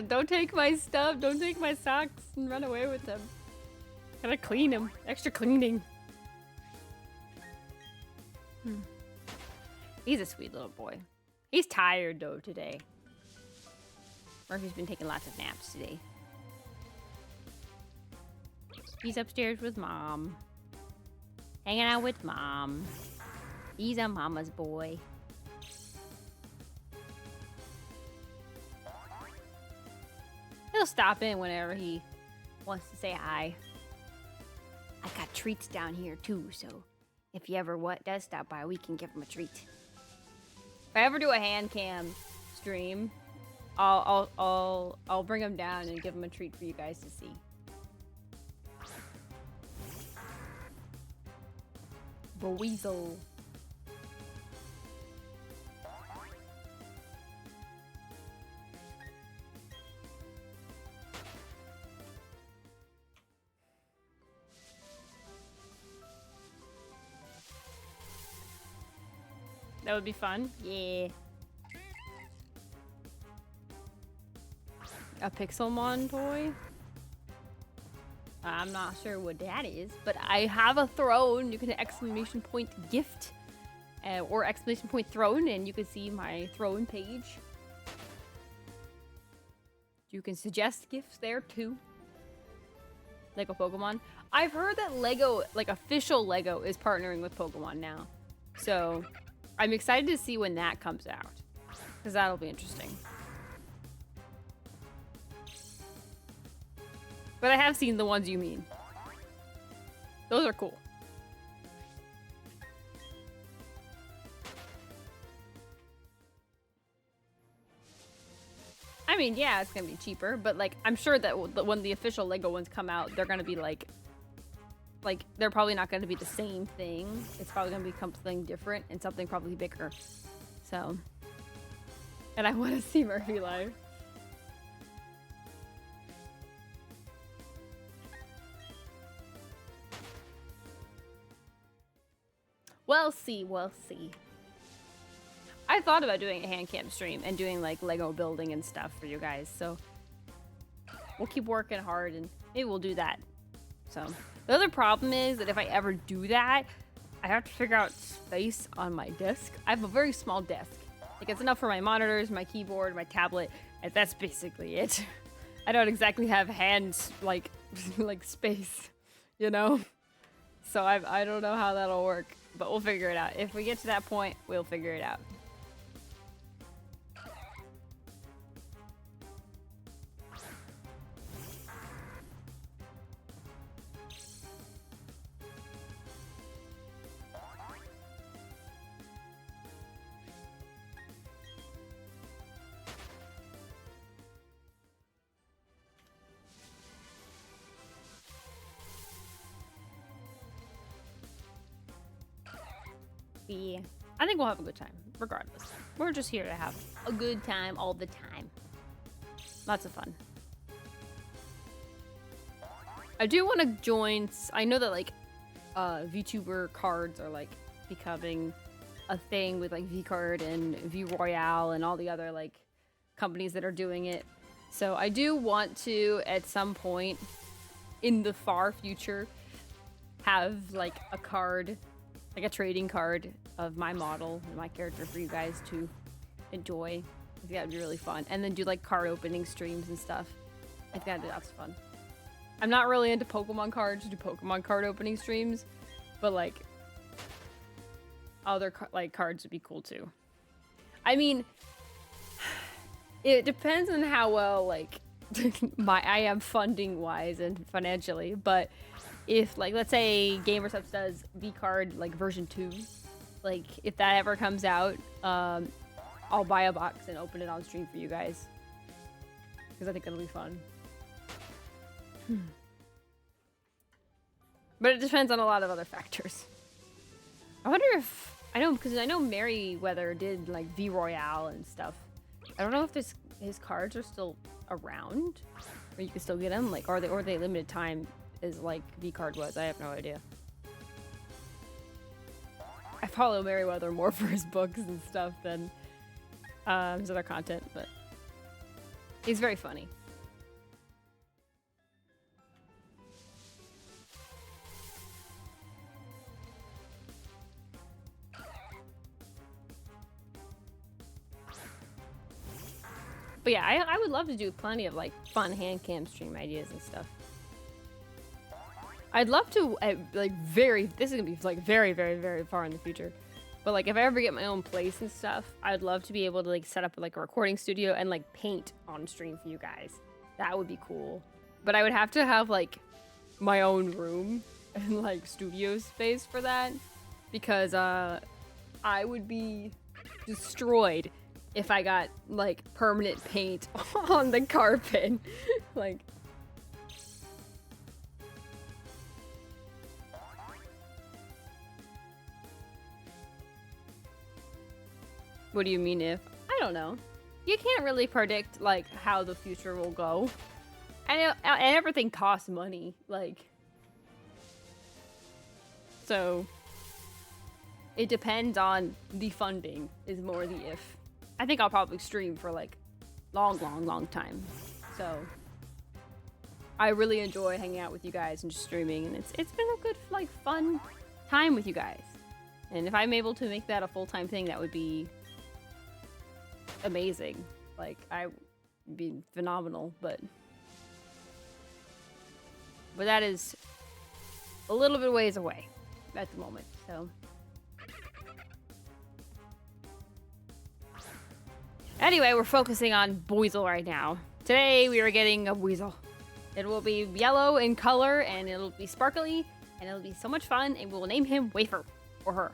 Don't take my stuff. Don't take my socks and run away with them. Gotta clean him. Extra cleaning. He's a sweet little boy. He's tired though today. Murphy's been taking lots of naps today. He's upstairs with Mom. Hanging out with Mom. He's a mama's boy. He'll stop in whenever he wants to say hi. I got treats down here too, so if he ever does stop by, we can give him a treat. If I ever do a hand cam stream, I'll bring him down and give him a treat for you guys to see. Buizel. That would be fun. Yeah. A Pixelmon toy? I'm not sure what that is, but I have a throne. You can exclamation point gift or exclamation point throne, and you can see my throne page. You can suggest gifts there too. Lego Pokemon. I've heard that Lego, like official Lego, is partnering with Pokemon now. So I'm excited to see when that comes out, because that'll be interesting. But I have seen the ones you mean. Those are cool. I mean, yeah, it's gonna be cheaper, but like, I'm sure that when the official Lego ones come out, they're gonna be like they're probably not gonna be the same thing. It's probably gonna be something different and something probably bigger. So, and I want to see Murphy live. We'll see, we'll see. I thought about doing a hand cam stream and doing like Lego building and stuff for you guys, so we'll keep working hard and maybe we'll do that. So the other problem is that if I ever do that, I have to figure out space on my desk. I have a very small desk. Like, it's enough for my monitors, my keyboard, my tablet, and that's basically it. I don't exactly have hands like space, you know? So I don't know how that'll work, but we'll figure it out. If we get to that point, we'll figure it out. Yeah, I think we'll have a good time, regardless. We're just here to have a good time all the time. Lots of fun. I do want to join. I know that like VTuber cards are like becoming a thing with like VCard and V Royale and all the other like companies that are doing it. So I do want to, at some point in the far future, have like a card, like a trading card of my model and my character for you guys to enjoy. I think that would be really fun. And then do like card opening streams and stuff. I think that'd be lots of fun. I'm not really into Pokemon cards, do Pokemon card opening streams, but like other like cards would be cool too. I mean, it depends on how well like I am funding wise and financially, but if like let's say Gamersubs does V card like version 2, like if that ever comes out, I'll buy a box and open it on stream for you guys because I think it'll be fun. But it depends on a lot of other factors. I wonder if because I know Merryweather did like V Royale and stuff. I don't know if his cards are still around, or you can still get them. Like, or they limited time as like V card was. I have no idea. I follow Merryweather more for his books and stuff than his other content, but he's very funny. But yeah, I would love to do plenty of like fun hand cam stream ideas and stuff. I'd love to like this is gonna be like very, very, very far in the future. But like if I ever get my own place and stuff, I'd love to be able to like set up like a recording studio and like paint on stream for you guys. That would be cool. But I would have to have like my own room and like studio space for that, because I would be destroyed if I got like permanent paint on the carpet. Like, what do you mean if? I don't know. You can't really predict like how the future will go. And everything costs money, like, so it depends on the funding is more the if. I think I'll probably stream for like long time. So I really enjoy hanging out with you guys and just streaming, and it's been a good like fun time with you guys. And if I'm able to make that a full-time thing, that would be amazing. Like, I would be phenomenal, but that is a little bit ways away at the moment, so. Anyway, we're focusing on Buizel right now. Today, we are getting a Buizel. It will be yellow in color, and it'll be sparkly, and it'll be so much fun, and we'll name him Wafer, or her.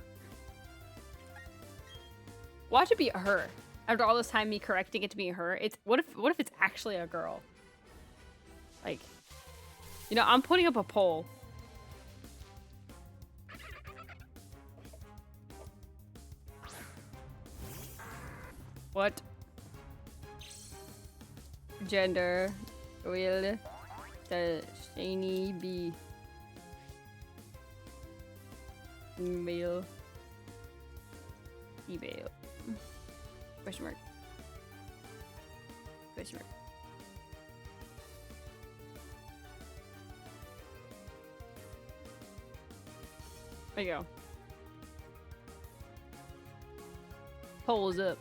Watch it be a her. After all this time, me correcting it to being her, it's what if it's actually a girl? Like, you know, I'm putting up a poll. What gender will the shiny be? Male, female? Question mark. Question mark. There you go. Poll is up.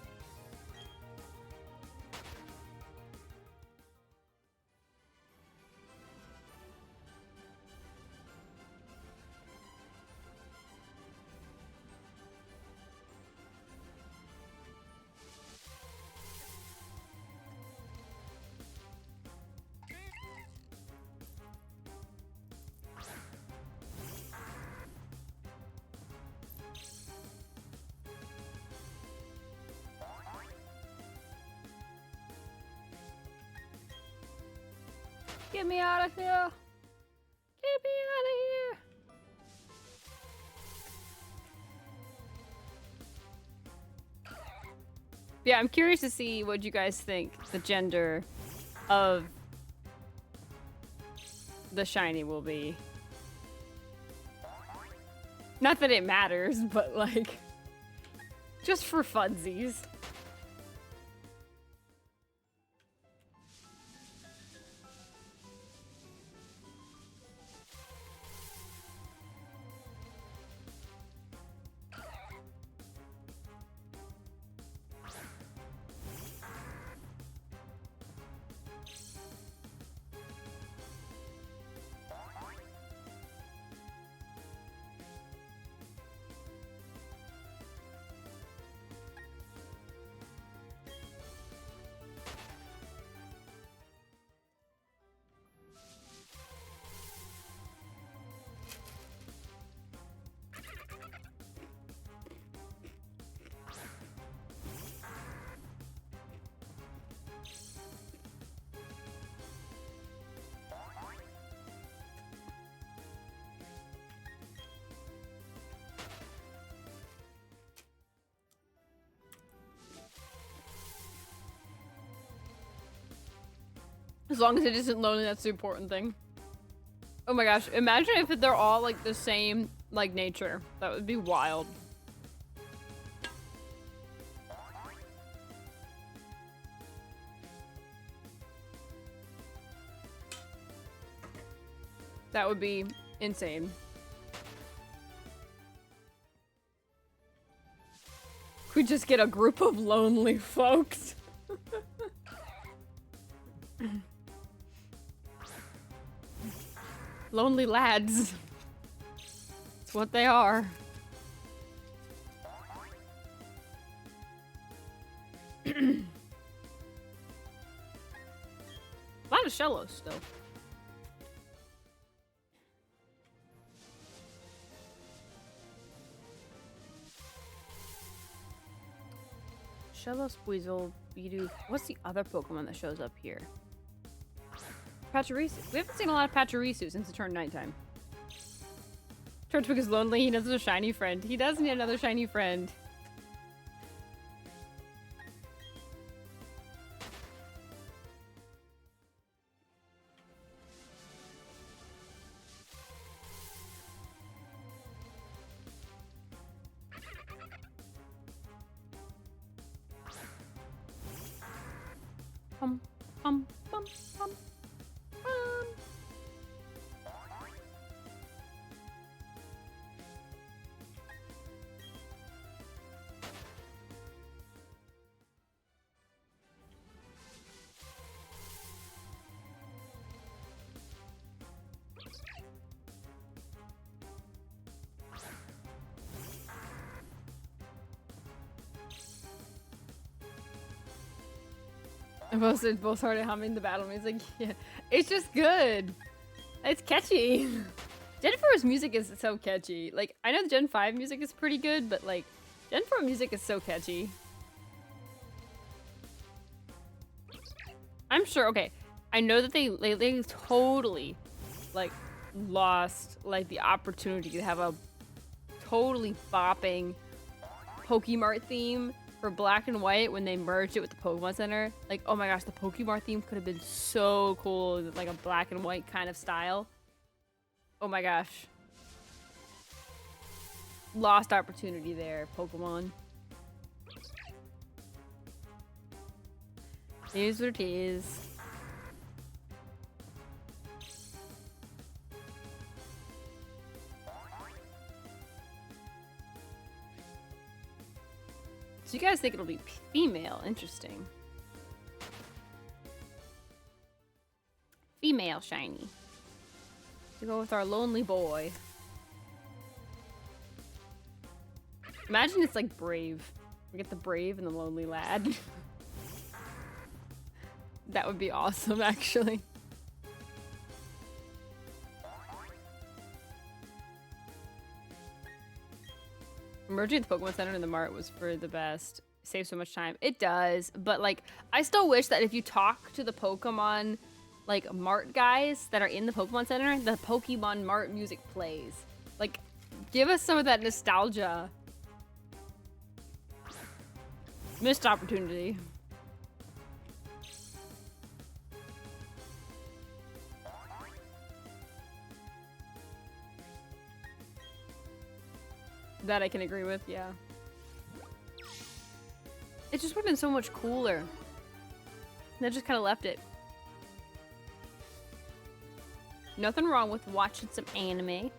Get me out of here! Get me out of here! Yeah, I'm curious to see what you guys think the gender of the shiny will be. Not that it matters, but like, just for funsies. As long as it isn't lonely, that's the important thing. Oh my gosh, imagine if they're all like the same, like, nature. That would be wild. That would be insane. We just get a group of lonely folks. Lonely lads. It's what they are. A lot of shellos still. Shellos, Buizel, Buizel. What's the other Pokemon that shows up here? Pachirisu. We haven't seen a lot of Pachirisu since it turned nighttime. Turtwig is lonely. He needs a shiny friend. He does need another shiny friend. Bum, bum, bum, bum. Both started humming the battle music. Yeah, it's just good. It's catchy. Gen 4's music is so catchy. Like, I know the Gen 5 music is pretty good, but like, Gen 4 music is so catchy. I'm sure. Okay, I know that they totally like lost like the opportunity to have a totally bopping Pokemart theme for Black and White when they merged it with the Pokemon Center. Like, oh my gosh, the Pokemart theme could have been so cool, like a Black and White kind of style. Oh my gosh. Lost opportunity there, Pokemon. Here's what it is. So you guys think it'll be female? Interesting. Female shiny. To go with our lonely boy. Imagine it's like Brave. We get the Brave and the Lonely Lad. That would be awesome, actually. Merging the Pokemon Center and the Mart was for the best. Saves so much time. It does, but like, I still wish that if you talk to the Pokemon, like, Mart guys that are in the Pokemon Center, the Pokemon Mart music plays. Like, give us some of that nostalgia. Missed opportunity. That I can agree with, yeah. It just would have been so much cooler. They just kind of left it. Nothing wrong with watching some anime.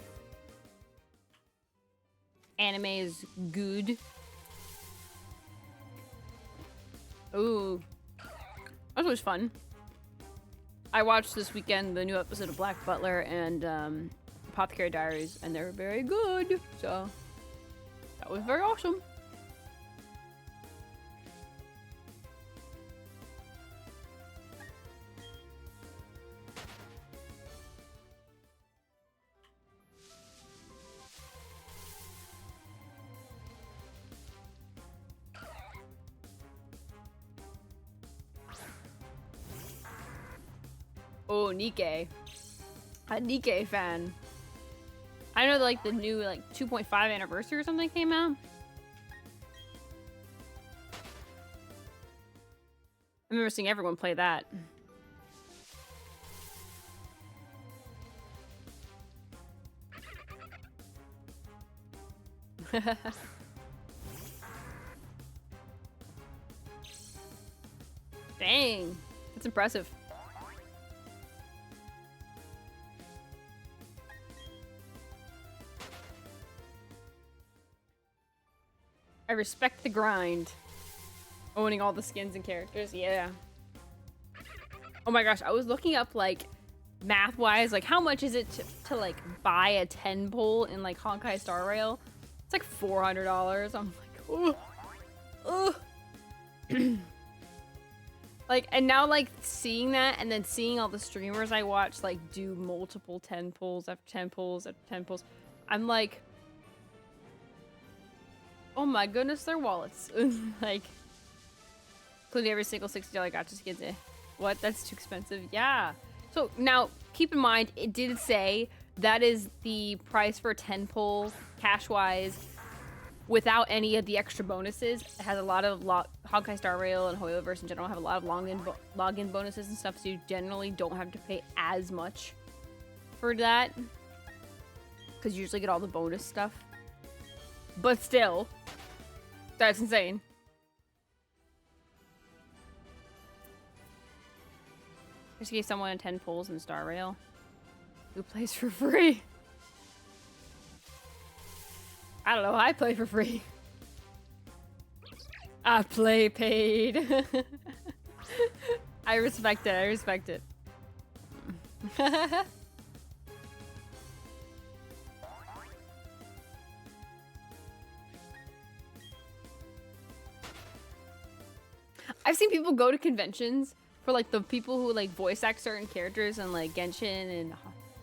Anime is good. Ooh. That was fun. I watched this weekend the new episode of Black Butler and Apothecary Diaries, and they're very good. So, that was very awesome. Oh, Nikkei. A Nikkei fan. I know like the new like 2.5 anniversary or something came out. I remember seeing everyone play that. Dang, that's impressive. I respect the grind. Owning all the skins and characters, yeah. Oh my gosh, I was looking up like math-wise, like how much is it to like buy a 10 pull in like Honkai Star Rail? It's like $400. I'm like, oh. Like, and now like seeing that and then seeing all the streamers I watch like do multiple 10 pulls after 10 pulls after 10 pulls, I'm like, oh my goodness, their wallets. Like, including every single $60 gacha skins. What? That's too expensive. Yeah. So now, keep in mind, it did say that is the price for a 10 pull, cash-wise, without any of the extra bonuses. It has a lot of Honkai Star Rail and Hoyoverse in general have a lot of login bonuses and stuff, so you generally don't have to pay as much for that, because you usually get all the bonus stuff. But still, that's insane. I just gave someone 10 pulls in Star Rail who plays for free. I don't know, I play for free. I play paid. I respect it, I respect it. I've seen people go to conventions for like the people who like voice act certain characters and like Genshin and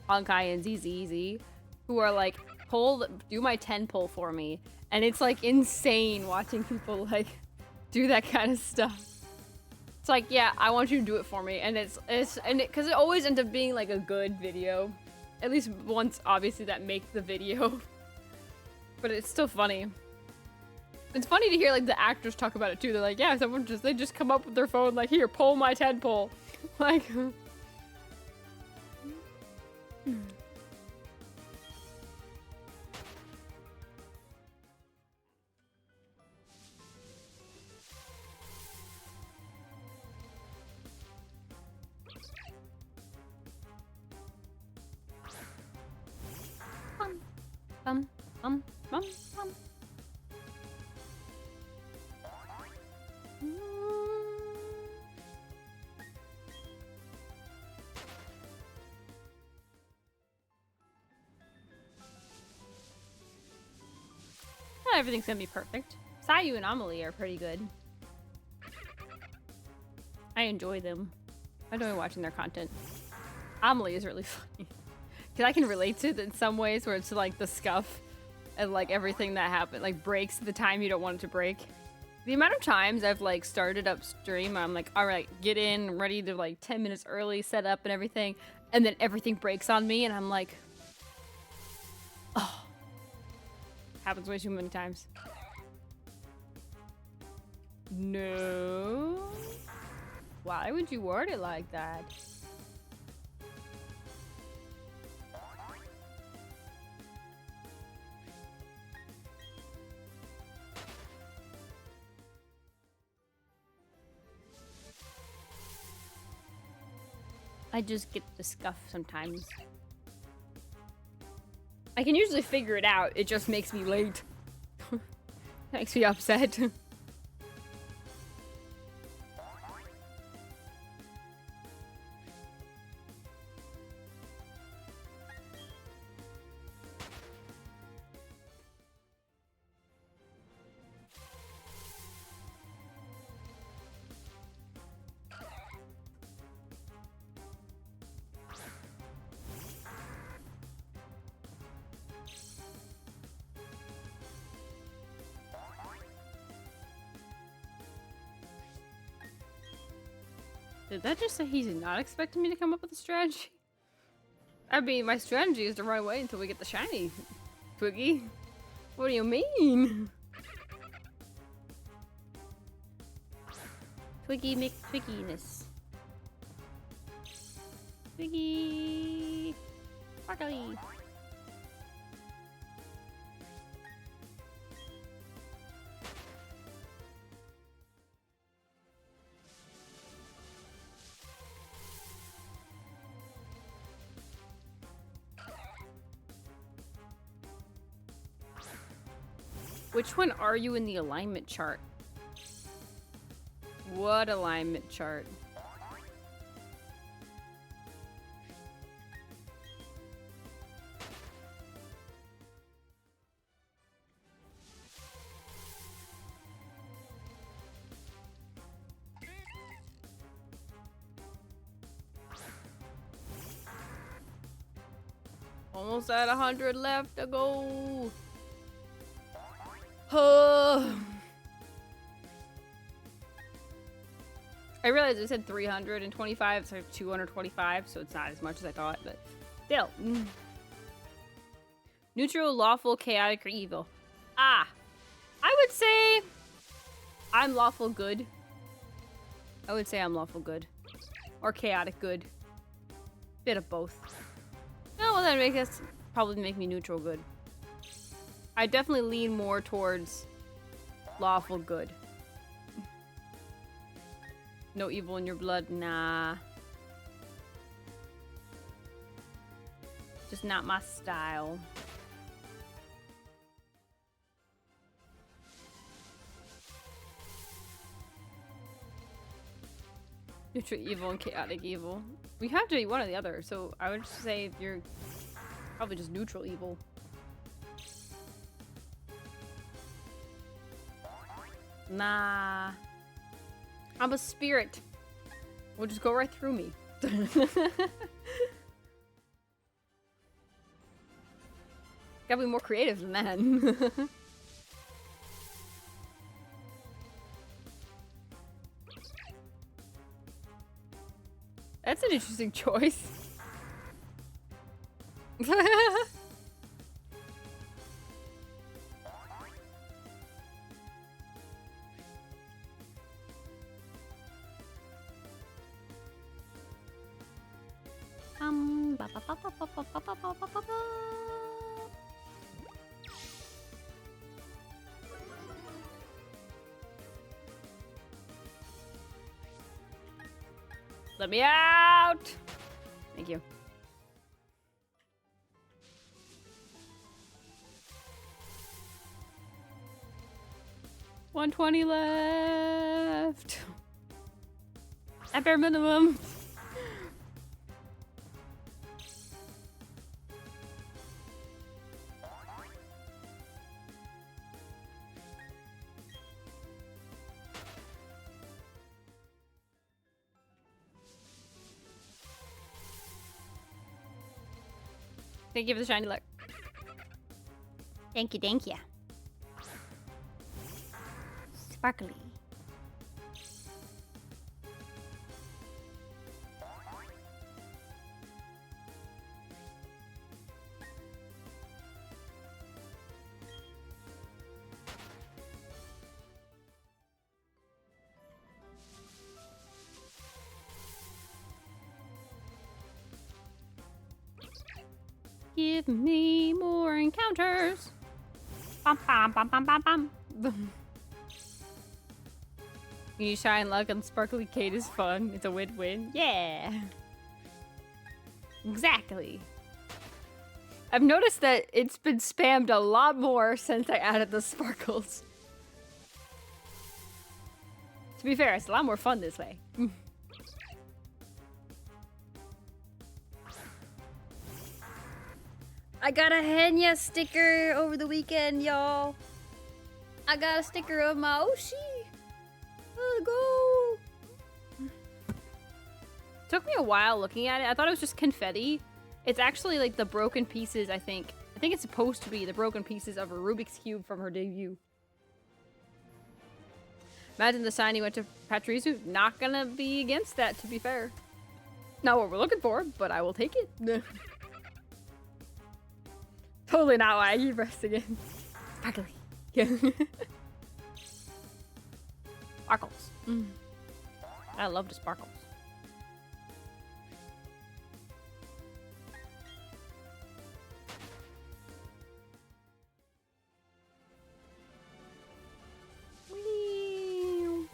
Honkai and ZZZ, who are like, do my 10 pull for me. And it's like insane watching people like do that kind of stuff. It's like, yeah, I want you to do it for me, and because it always ends up being like a good video, at least once, obviously, that make the video, but it's still funny. It's funny to hear like the actors talk about it too. They're like, yeah, they just come up with their phone like, here, pull my tadpole, like. Bum, bum, bum, bum. Not everything's gonna be perfect. Sayu and Amelie are pretty good. I enjoy them. I enjoy watching their content. Amelie is really funny. Because I can relate to it in some ways where it's like the scuff and like everything that happened, like breaks the time you don't want it to break. The amount of times I've like started up stream, I'm like, all right, get in, ready to like 10 minutes early, set up and everything. And then everything breaks on me and I'm like, oh. Happens way too many times. No. Why would you word it like that? I just get the scuff sometimes. I can usually figure it out, it just makes me late. Makes me upset. Did that just say he's not expecting me to come up with a strategy? I mean, my strategy is to run away until we get the shiny, Twiggy. What do you mean? Twiggy McTwigginess. Twiggy. Sparkly. Which one are you in the alignment chart? What alignment chart? Almost at 100 left to go. I realized it said 325, so 225, so it's not as much as I thought, but still. Neutral, lawful, chaotic, or evil. I would say I'm lawful good. I would say I'm lawful good. Or chaotic good. Bit of both. No, well that probably make me neutral good. I definitely lean more towards lawful good. No evil in your blood, nah. Just not my style. Neutral evil and chaotic evil. We have to be one or the other, so I would say you're probably just neutral evil. Nah. I'm a spirit. Will just go right through me. Gotta be more creative than that. That's an interesting choice. Ba, ba, ba, ba, ba, ba, ba, ba, ba, ba, ba. Let me out! Thank you. $120 left. At bare minimum. Thank you for the shiny luck. Thank you, thank you. Sparkly. Give me more encounters. Bum, bum, bum, bum, bum, bum. You shine luck on Sparkly Kate is fun. It's a win-win. Yeah. Exactly. I've noticed that it's been spammed a lot more since I added the sparkles. To be fair, it's a lot more fun this way. I got a Henya sticker over the weekend, y'all. I got a sticker of my Oshi. Let's go. Took me a while looking at it. I thought it was just confetti. It's actually like the broken pieces, I think. I think it's supposed to be the broken pieces of a Rubik's Cube from her debut. Imagine the sign he went to Patrizu. Not gonna be against that, to be fair. Not what we're looking for, but I will take it. Totally not why I keep pressing it. Sparkly. Sparkles. I love the sparkles. Whee.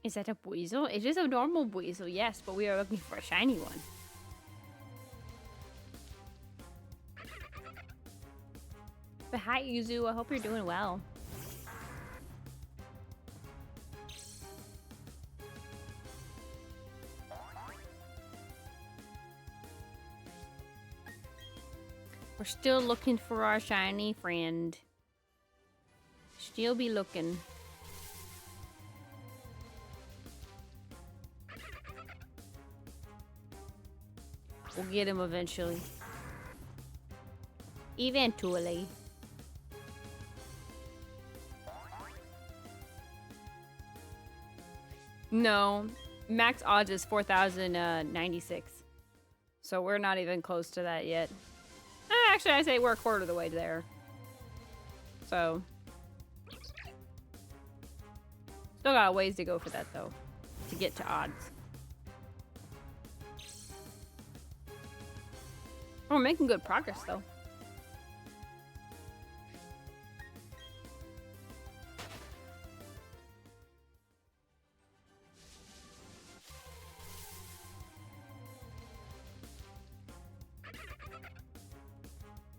Is that a Buizel? It is a normal Buizel, yes, but we are looking for a shiny one. But hi, Yuzu. I hope you're doing well. We're still looking for our shiny friend. Still be looking. We'll get him eventually. Eventually. No. Max odds is 4,096. So we're not even close to that yet. Actually, I say we're a quarter of the way there. So. Still got a ways to go for that, though. To get to odds. We're making good progress, though.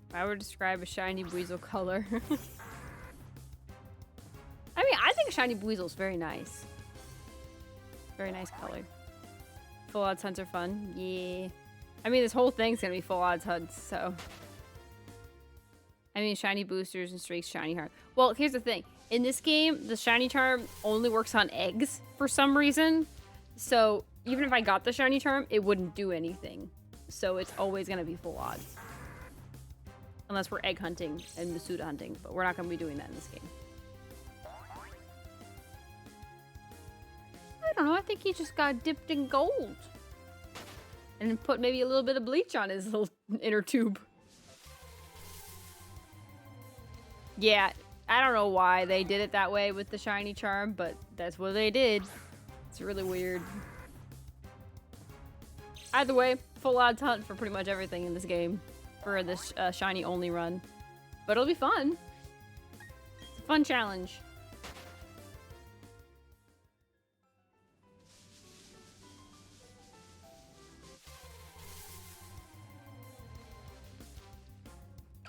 If I would describe a shiny Buizel color. I mean, I think shiny Buizel is very nice. Very nice color. Full odds hunts are fun. Yeah. I mean, this whole thing's gonna be full odds hunts, so. I mean, shiny boosters and streaks, shiny heart. Well, here's the thing. In this game, the shiny charm only works on eggs for some reason. So even if I got the shiny charm, it wouldn't do anything. So it's always gonna be full odds. Unless we're egg hunting and Masuda hunting, but we're not gonna be doing that in this game. I don't know, I think he just got dipped in gold. And then put maybe a little bit of bleach on his little inner tube. Yeah, I don't know why they did it that way with the shiny charm, but that's what they did. It's really weird. Either way, full odds hunt for pretty much everything in this game for this shiny only run. But it'll be fun. It's a fun challenge.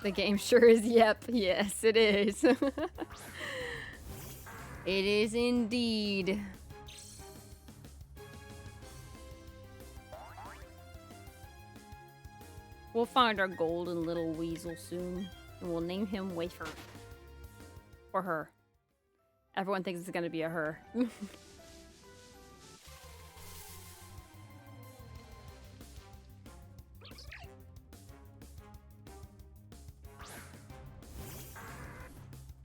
The game sure is, yep. Yes, it is. It is indeed. We'll find our golden little weasel soon, and we'll name him Wafer. Or her. Everyone thinks it's gonna be a her.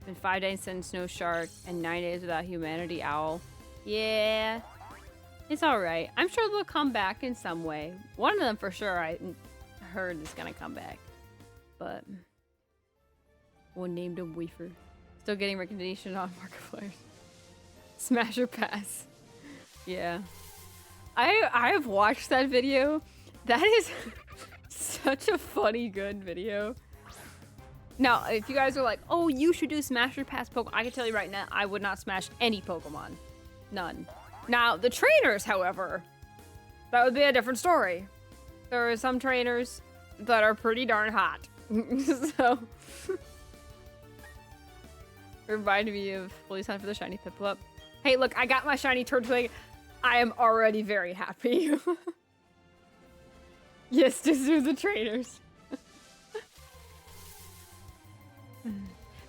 Been 5 days since Snow Shark and 9 days without Humanity Owl. Yeah, it's alright. I'm sure they'll come back in some way. One of them for sure I heard is gonna come back. But one named him Weaver. Still getting recognition on Markiplier. Smasher Pass. Yeah. I have watched that video. That is such a funny, good video. Now, if you guys are like, oh, you should do Smash or Pass Pokemon, I can tell you right now, I would not smash any Pokemon. None. Now, the trainers, however, that would be a different story. There are some trainers that are pretty darn hot. So, it reminded me of fully time for the shiny Piplup. Hey, look, I got my shiny Turtwig. I am already very happy. Yes, just do the trainers.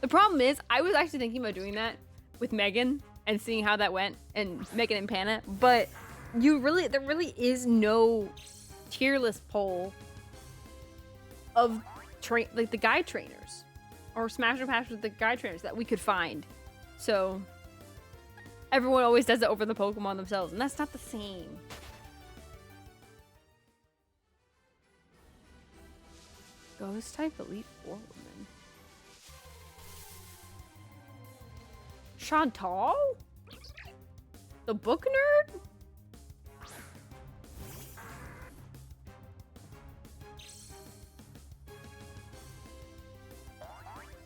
The problem is, I was actually thinking about doing that with Megan and seeing how that went, and Megan and Panna, but there really is no tier list poll of like the guide trainers or Smash or Pass with the guide trainers that we could find. So everyone always does it over the Pokemon themselves, and that's not the same. Ghost type Elite Four woman. Chantal? The book nerd?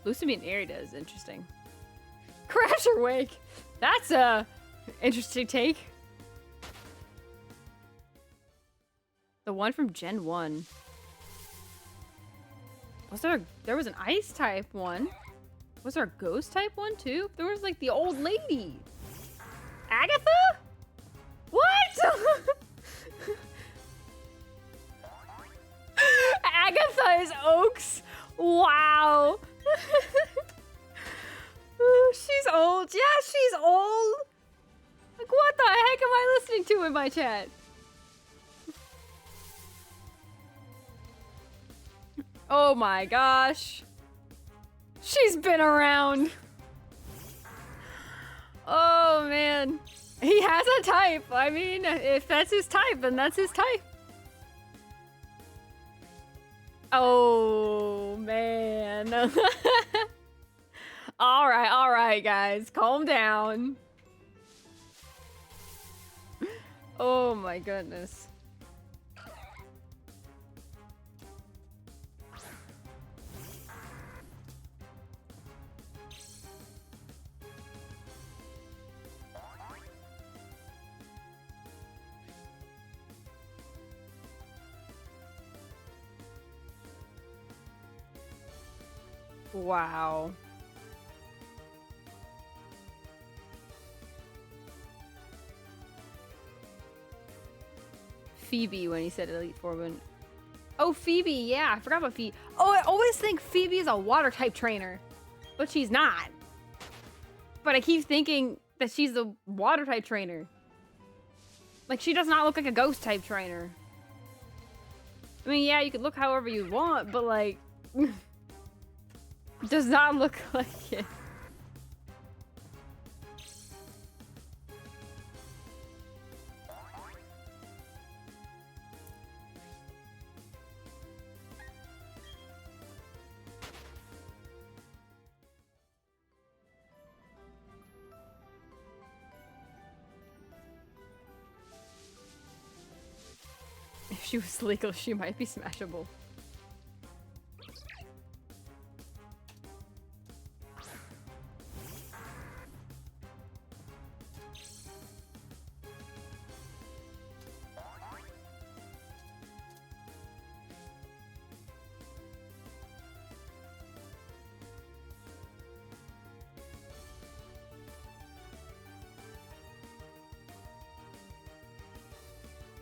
Lucy being Arida is interesting. Crasher Wake! That's a interesting take. The one from Gen 1. There was an ice type one. Was there a ghost type one too? There was like the old lady. Agatha? What? Agatha is Oaks. Wow. She's old. Yeah, she's old. Like, what the heck am I listening to in my chat? Oh my gosh. She's been around. Oh man. He has a type. I mean, if that's his type, then that's his type. Oh man. All right, guys. Calm down. Oh my goodness. Wow. Phoebe when he said Elite Four. Oh, Phoebe, yeah, I forgot about Phoebe. Oh, I always think Phoebe is a water type trainer, but she's not. But I keep thinking that she's the water type trainer. Like, she does not look like a ghost type trainer. I mean, yeah, you could look however you want, but like, does not look like it. If she was legal, she might be smashable.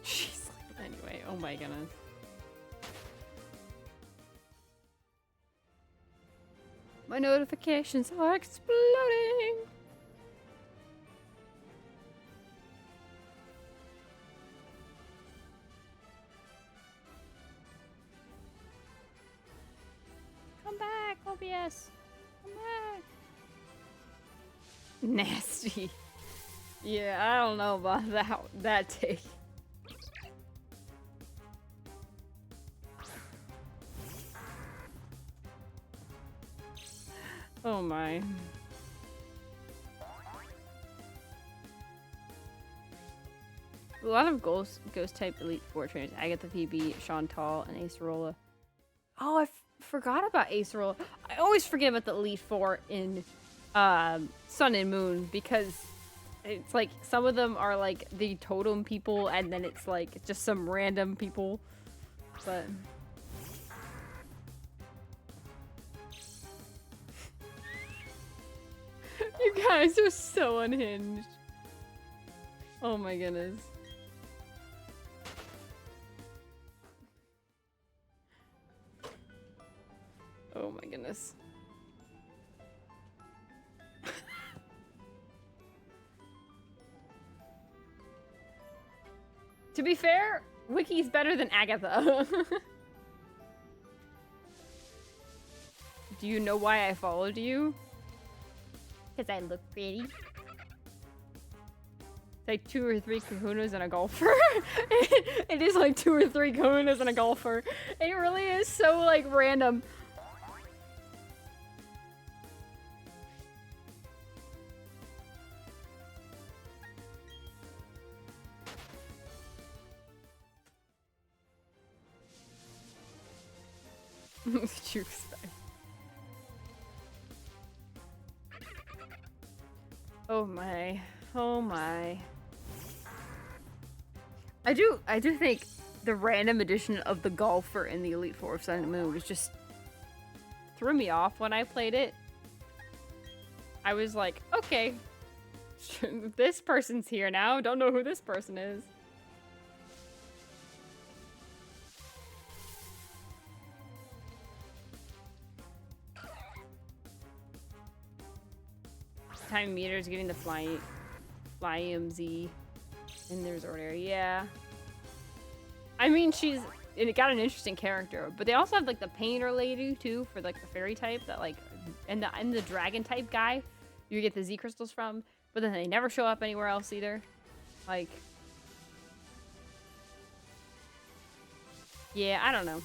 She's like, anyway, oh my goodness. My notifications are exploding. Come back, OBS. Come back. Nasty. Yeah, I don't know about that take. Oh my. A lot of ghost type Elite Four trainers: Agatha, Phoebe, Chantal, and Acerola. Oh, I forgot about Acerola. I always forget about the Elite Four in Sun and Moon, because it's like some of them are like the totem people, and then it's like just some random people. But you guys are so unhinged. Oh my goodness. Oh my goodness. To be fair, Wiki's better than Agatha. Do you know why I followed you? Because I look pretty. It's like 2 or 3 kahunas and a golfer. It is like 2 or 3 kahunas and a golfer. It really is so like random. What you expect? Oh my. Oh my. I do think the random addition of the golfer in the Elite Four of Sun and Moon was just threw me off when I played it. I was like, okay, this person's here now. Don't know who this person is. Time meter is getting the fly MZ in the resort area. Yeah. I mean, it got an interesting character, but they also have like the painter lady too for like the fairy type that like, and the dragon type guy you get the Z crystals from, but then they never show up anywhere else either. Like, yeah, I don't know.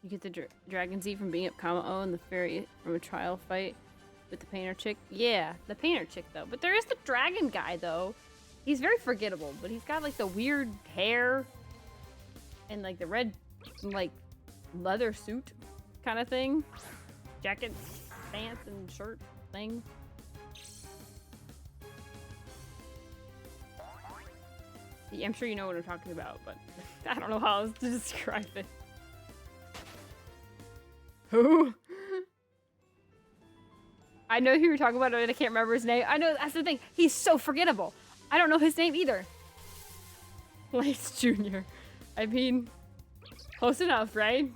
You get the Dragon Z from being up Kamo and the fairy from a trial fight with the painter chick. Yeah, the painter chick though. But there is the dragon guy though. He's very forgettable, but he's got like the weird hair and like the red like leather suit kind of thing. Jacket, pants, and shirt thing. Yeah, I'm sure you know what I'm talking about, but I don't know how else to describe it. Who? I know who you're talking about, and I can't remember his name. I know, that's the thing. He's so forgettable. I don't know his name either. Lace Jr. I mean, close enough, right?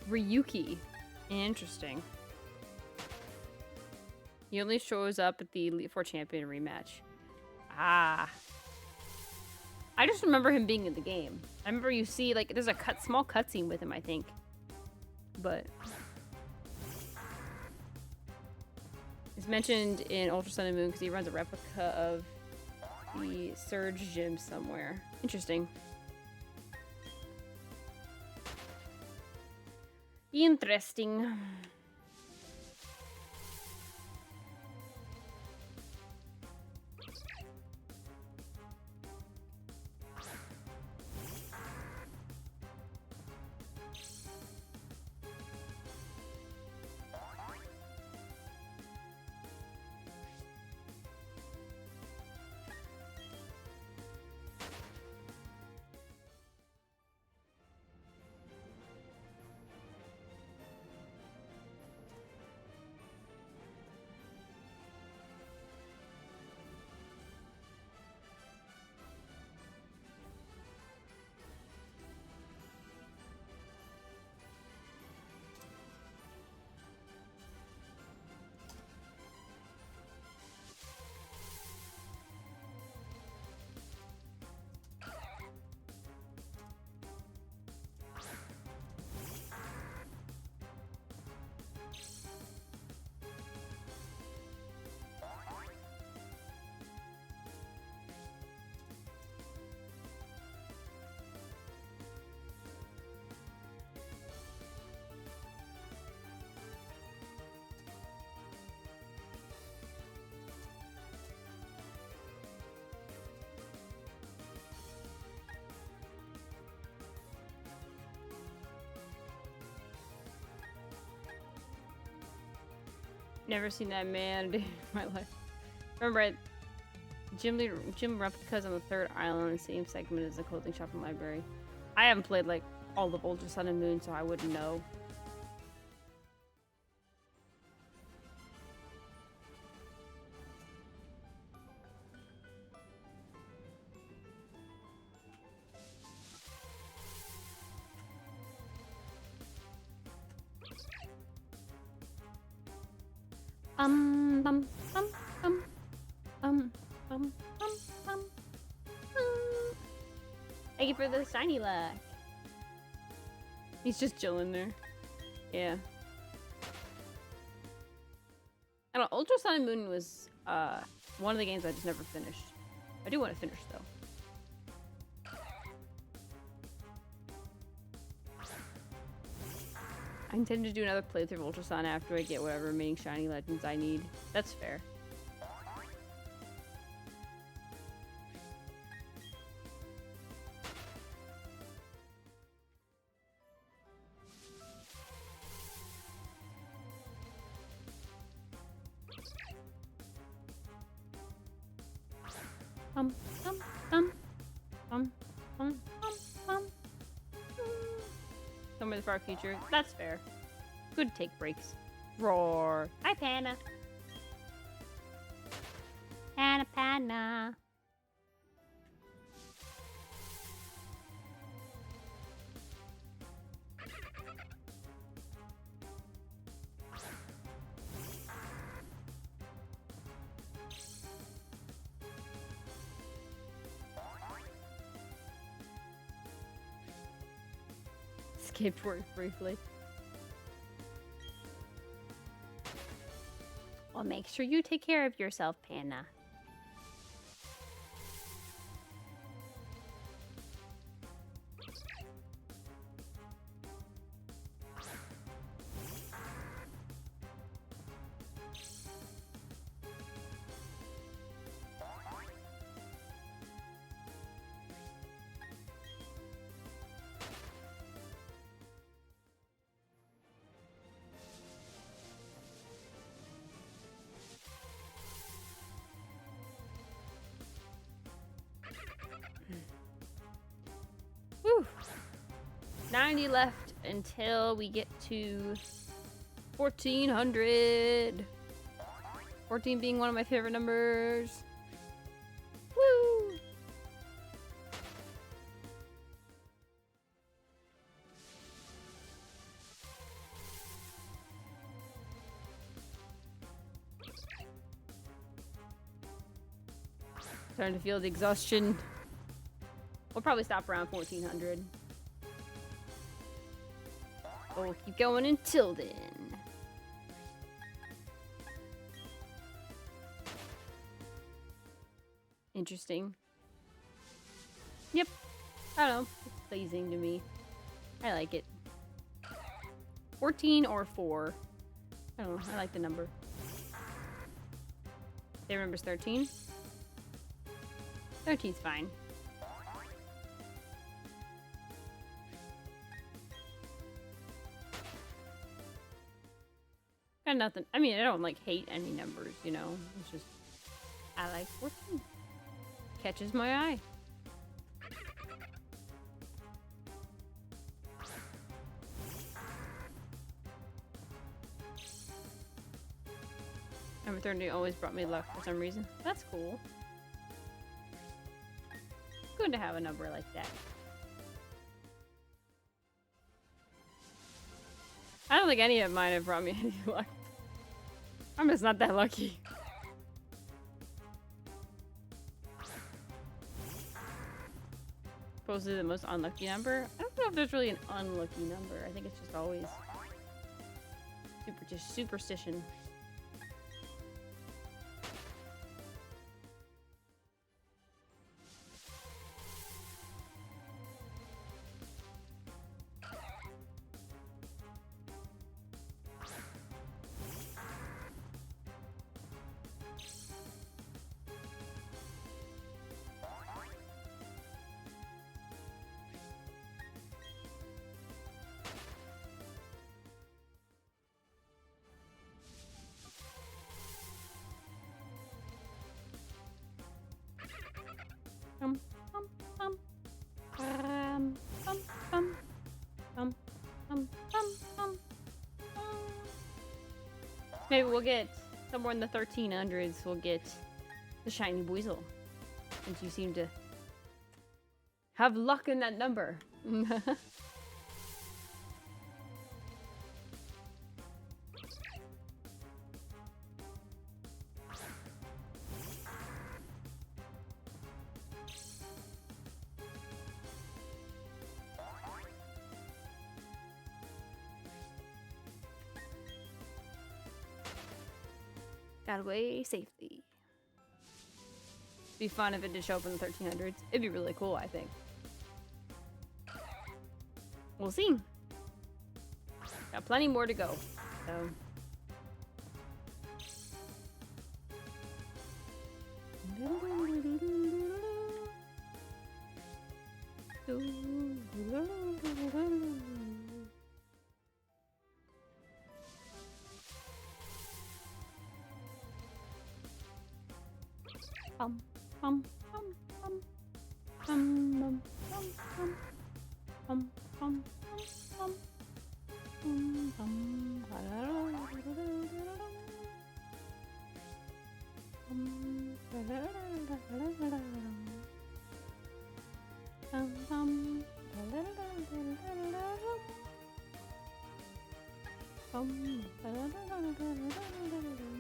Ryuki. Interesting. He only shows up at the Elite Four Champion rematch. Ah. I just remember him being in the game. I remember you see, like, there's a small cutscene with him, I think. But it's mentioned in Ultra Sun and Moon because he runs a replica of the Surge Gym somewhere. Interesting. Interesting. Never seen that man a day in my life. Remember, gym replicas on the third island, the same segment as the clothing shop and library. I haven't played like all of Ultra Sun and Moon, so I wouldn't know. Bum bum bum bum bum bum bum bum. Thank you for the shiny luck. He's just chilling there. Yeah. I don't know, Ultra Sun and Moon was one of the games I just never finished. I do want to finish though. I intend to do another playthrough of Ultra Sun after I get whatever remaining shiny legends I need. That's fair. Bum bum bum bum bum bum bum. Somewhere in the far future. That's fair. Good take breaks. Roar. Hi, Panna. Panna, Panna. escaped work briefly. Well, make sure you take care of yourself, Panda. Whew. 90 left until we get to 1400. 14 being one of my favorite numbers. Woo! Starting to feel the exhaustion. We'll probably stop around 1400. But we'll keep going until then. Interesting. Yep. I don't know. It's pleasing to me. I like it. 14 or 4. I don't know. I like the number. They remembers 13? 13's fine. Got nothing. I mean, I don't like hate any numbers, you know. It's just I like 14. Catches my eye. Number 30 always brought me luck for some reason. That's cool. Good to have a number like that. I don't think any of mine have brought me any luck. I'm just not that lucky. Supposedly the most unlucky number? I don't know if there's really an unlucky number. I think it's just always superstition. Maybe we'll get somewhere in the 1300s. We'll get the shiny Buizel, since you seem to have luck in that number. Got away safely. Be fun if it did show up in the 1300s. It'd be really cool, I think. We'll see. Got plenty more to go. So. Bum, bum, bum, bum, bum, bum, bum, bum, bum,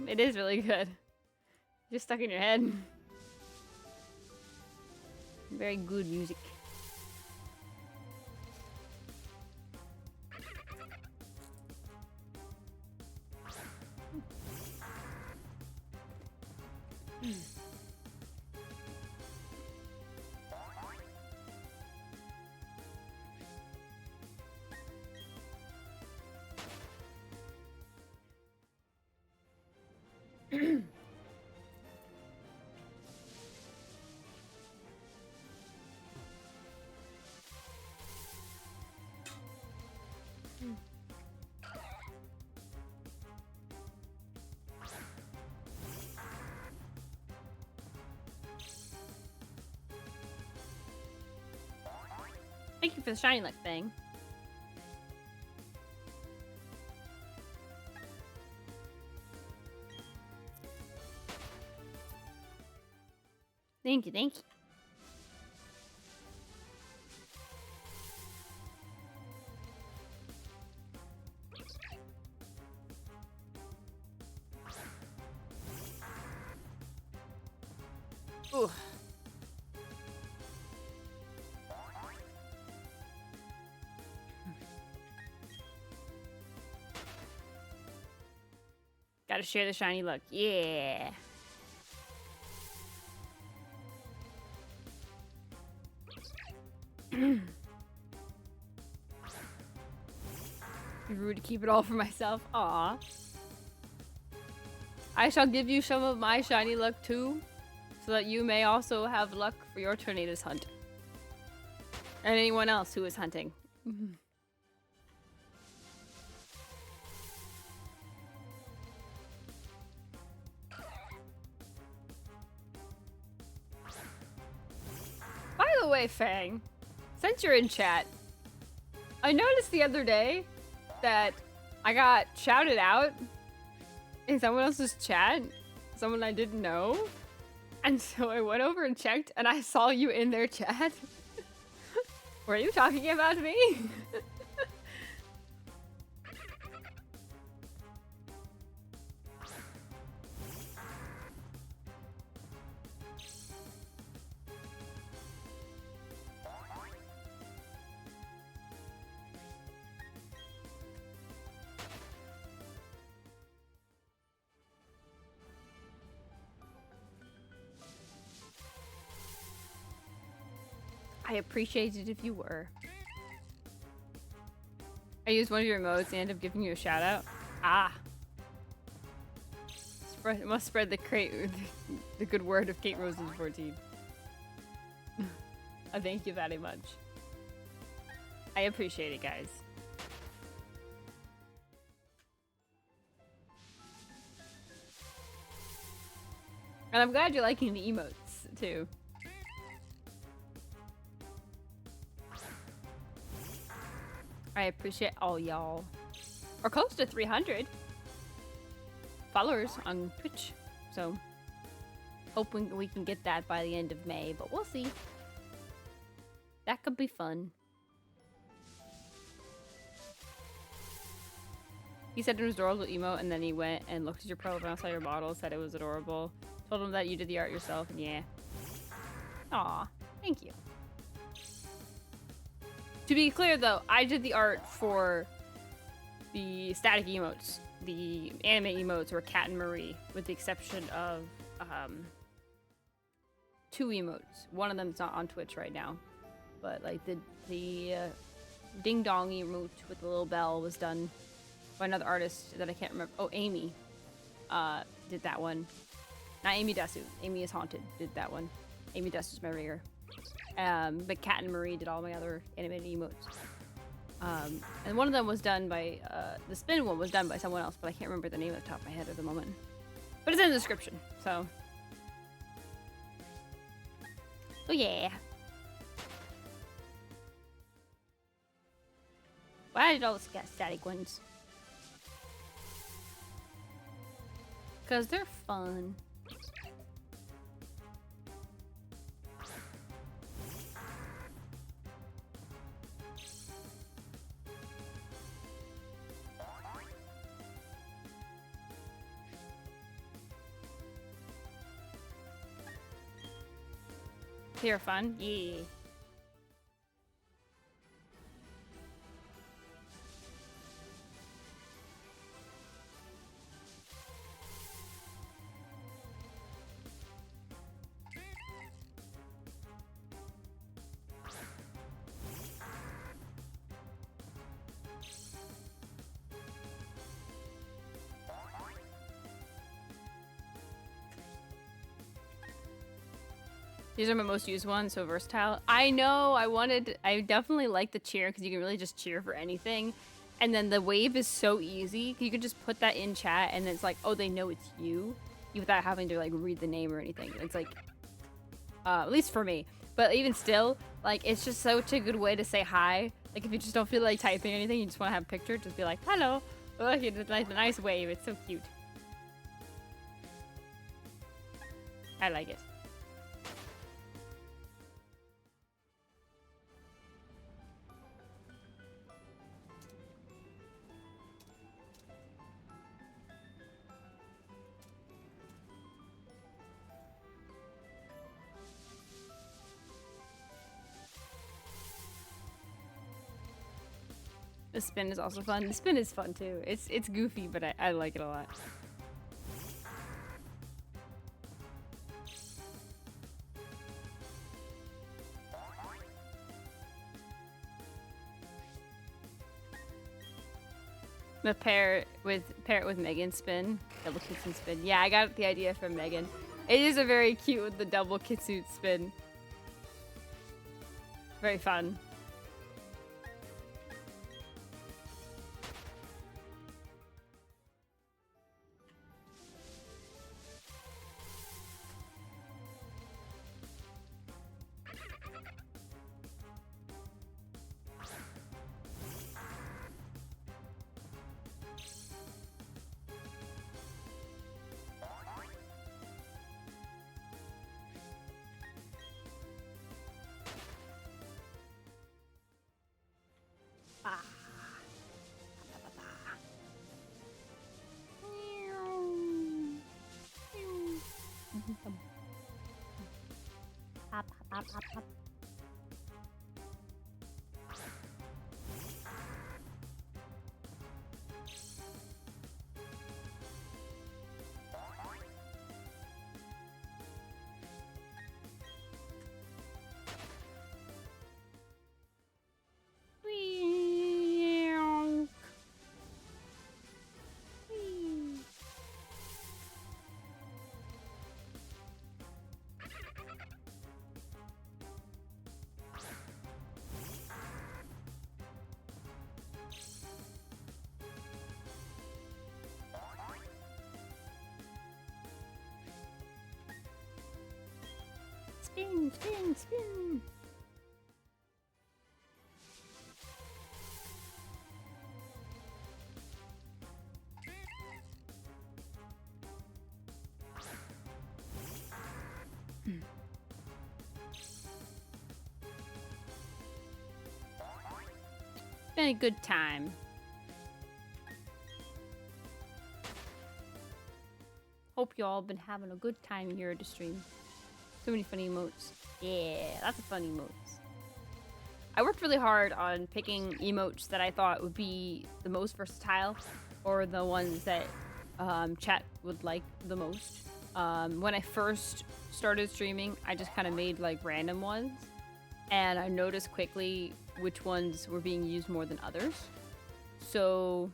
It is really good. Just stuck in your head. Very good music. Thank you for the shiny luck thing. Thank you, thank you. Ooh. Gotta share the shiny luck. Yeah. Be rude to keep it all for myself. Aw. I shall give you some of my shiny luck too, so that you may also have luck for your tornadoes hunt. And anyone else who is hunting. By the way, Fang, since you're in chat, I noticed the other day that I got shouted out in someone else's chat, someone I didn't know. And so I went over and checked, and I saw you in their chat. Were you talking about me? I appreciate it if you were. I used one of your emotes and ended up giving you a shout out. Ah. Must spread the good word of Kate Rose is 14. I thank you very much. I appreciate it, guys. And I'm glad you're liking the emotes, too. I appreciate all y'all. We're close to 300 followers on Twitch, so hoping we can get that by the end of May, but we'll see. That could be fun. He said it was adorable emote, and then he went and looked at your profile, saw your model, said it was adorable. Told him that you did the art yourself, and yeah. Aw, thank you. To be clear, though, I did the art for the static emotes. The anime emotes were Cat and Marie, with the exception of 2 emotes. One of them's not on Twitch right now, but like the ding dong emote with the little bell was done by another artist that I can't remember. Oh, Amy did that one. Not Amy Desu. Amy is Haunted did that one. Amy Desu's my ringer. But Cat and Marie did all my other animated emotes. And one of them was done by, the spin one was done by someone else, but I can't remember the name at the top of my head at the moment. But it's in the description, so. Oh yeah. Why did all those get static ones? Because they're fun. They're fun? Yeah. These are my most used ones, so versatile. I know, I definitely like the cheer because you can really just cheer for anything. And then the wave is so easy. You can just put that in chat and it's like, oh, they know it's you without having to like read the name or anything. It's like, at least for me. But even still, like, it's just such a good way to say hi. Like, if you just don't feel like typing anything, you just want to have a picture, just be like, hello. Look, it's a nice wave. It's so cute. I like it. The spin is also fun. The spin is fun too. It's goofy, but I like it a lot. The pair it with Megan spin. Double kitsune spin. Yeah, I got the idea from Megan. It is a very cute with the double kitsune spin. Very fun. Spin, spin, spin. Been a good time. Hope you all been having a good time here at the stream. So many funny emotes. Yeah, lots of funny emotes. I worked really hard on picking emotes that I thought would be the most versatile or the ones that chat would like the most. When I first started streaming, I just kind of made like random ones and I noticed quickly which ones were being used more than others. So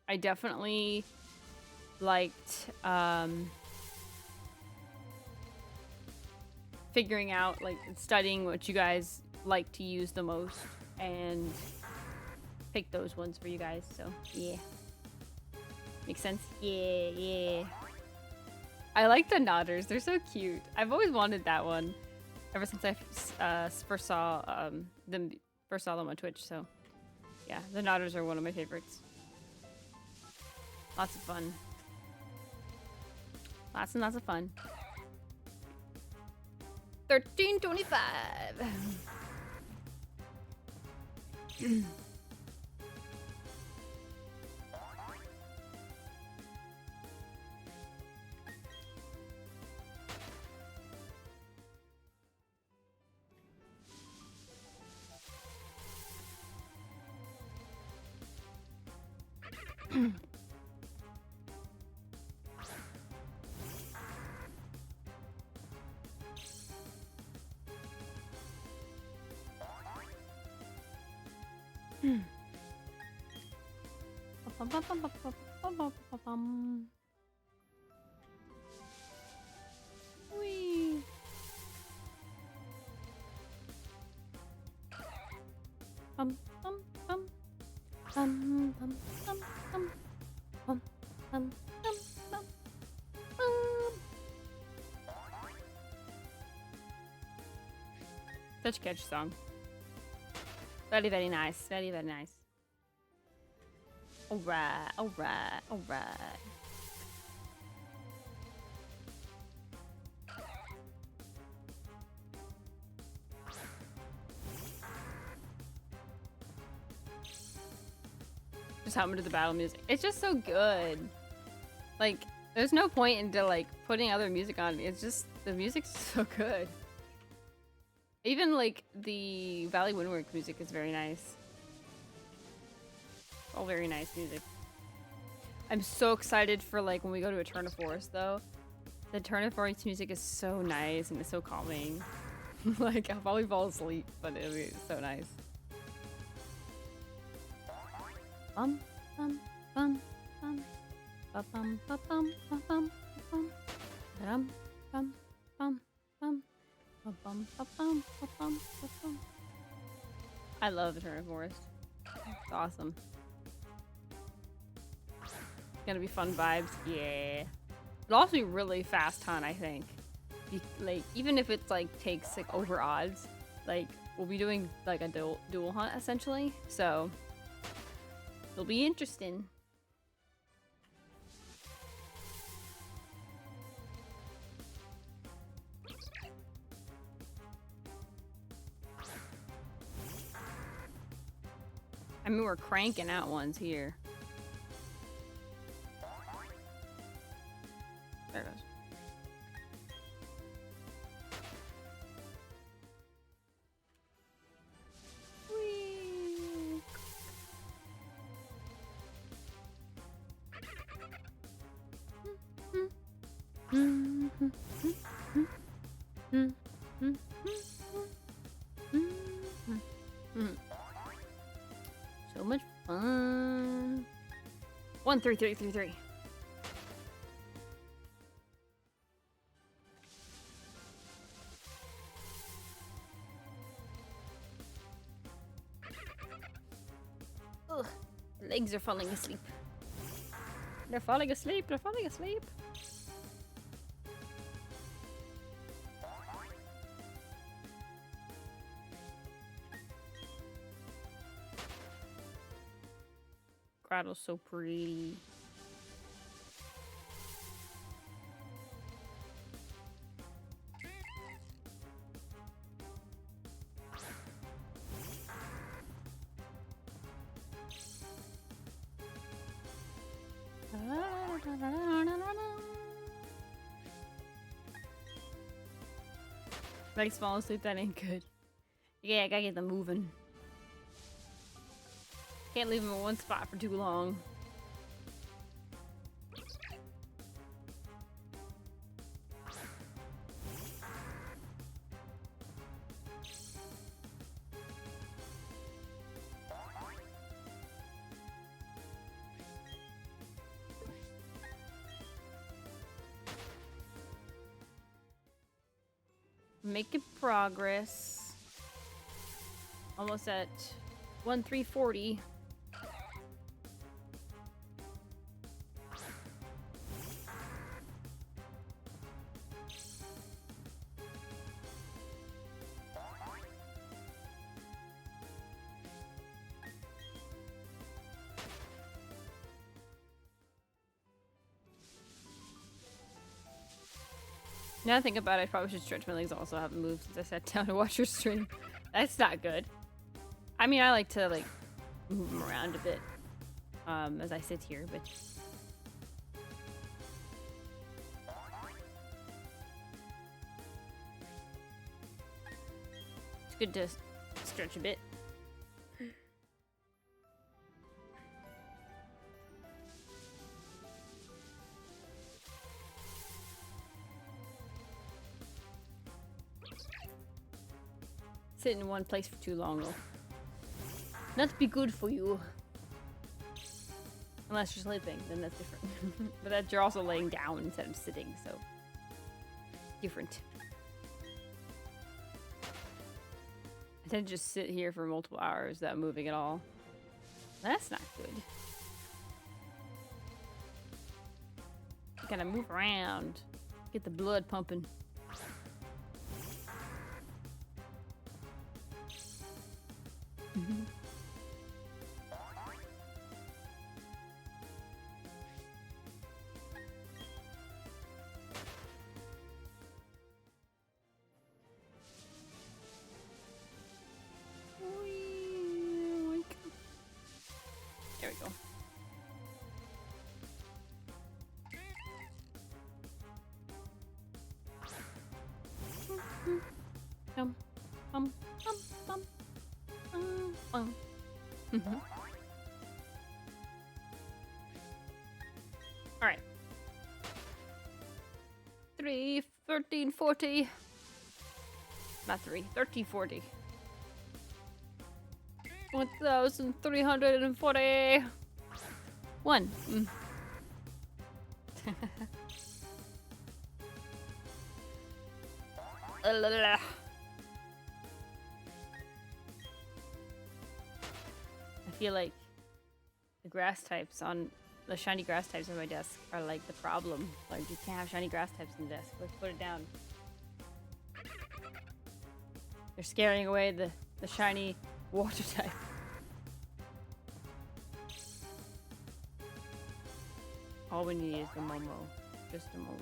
I definitely liked figuring out, like, studying what you guys like to use the most and pick those ones for you guys. So yeah, makes sense. Yeah. I like the nodders. They're so cute. I've always wanted that one ever since I first saw them on Twitch. So yeah, the nodders are one of my favorites. Lots of fun. Lots and lots of fun. 1325. Whee. Bum, bum, bum, bum, bum, bum, bum, bum, bum. Such a catchy song. Very, very nice. Very, very nice. Alright, alright, alright. Just hop into the battle music. It's just so good. Like, there's no point into like putting other music on. It's just the music's so good. Even like the Valley Windwork music is very nice. All very nice music. I'm so excited for like when we go to Eterna Forest though. The Eterna Forest music is so nice and it's so calming. Like I'll probably fall asleep, but it'll be so nice. Bum bum bum bum bum bum bum bum bum bum bum bum bum bum bum bum bum bum bum. I love Eterna Forest. It's awesome. It's gonna be fun vibes. Yeah. It'll also be really fast hunt, I think. Like even if it's like takes like over odds, like we'll be doing like a dual hunt essentially. So it'll be interesting. I mean, we're cranking out ones here. There it goes. Whee! So much fun. 13333. Ugh, legs are falling asleep. They're falling asleep. They're falling asleep. Grattle's so pretty. Legs fall asleep, that ain't good. Yeah, I gotta get them moving. Can't leave them in one spot for too long. Making progress. Almost at 1340. Now I think about it, I probably should stretch my legs. Also haven't moved since I sat down to watch your stream. That's not good. I mean, I like to like move them around a bit as I sit here, but it's good to stretch a bit. Sitting in one place for too long will not be good for you. Unless you're sleeping, then that's different. But that you're also laying down instead of sitting, so different. I tend to just sit here for multiple hours without moving at all. That's not good. Gotta move around. Get the blood pumping. There we go. All right. 1340. Not 1340. 1340. One. I feel like the grass types on the shiny grass types on my desk are like the problem. Like you can't have shiny grass types on the desk. Let's put it down. They're scaring away the shiny water type. All we need is the Momo. Just a Momo.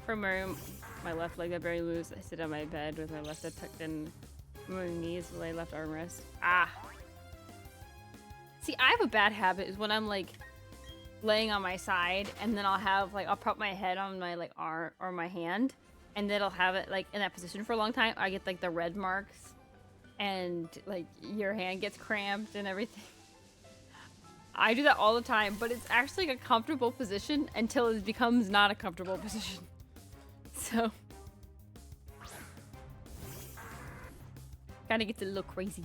For my left leg I barely lose. I sit on my bed with my left head tucked in my knees with my left armrest. Ah! See, I have a bad habit is when I'm like laying on my side and then I'll prop my head on my like arm or my hand and then I'll have it like in that position for a long time. I get like the red marks and like your hand gets cramped and everything. I do that all the time, but it's actually like a comfortable position until it becomes not a comfortable position. So kind of gets a little crazy.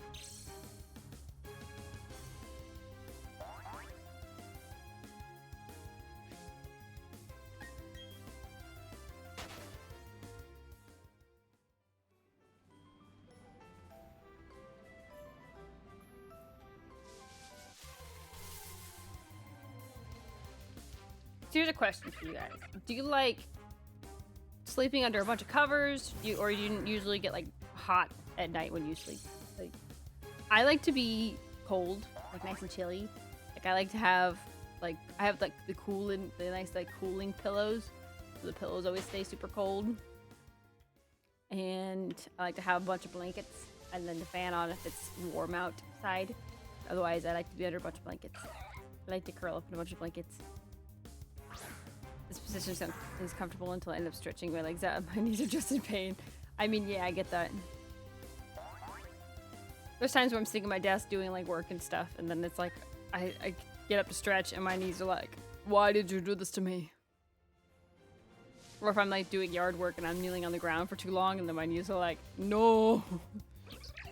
So here's a question for you guys. Do you like sleeping under a bunch of covers? Or you usually get like hot at night when you sleep? Like, I like to be cold, like nice and chilly. Like I like to have like the nice like cooling pillows. So the pillows always stay super cold. And I like to have a bunch of blankets and then the fan on if it's warm outside. Otherwise, I like to be under a bunch of blankets. I like to curl up in a bunch of blankets. This position is comfortable until I end up stretching my legs out. My knees are just in pain. I mean, yeah, I get that. There's times where I'm sitting at my desk doing like work and stuff, and then it's like I get up to stretch, and my knees are like, "Why did you do this to me?" Or if I'm like doing yard work and I'm kneeling on the ground for too long, and then my knees are like, "No,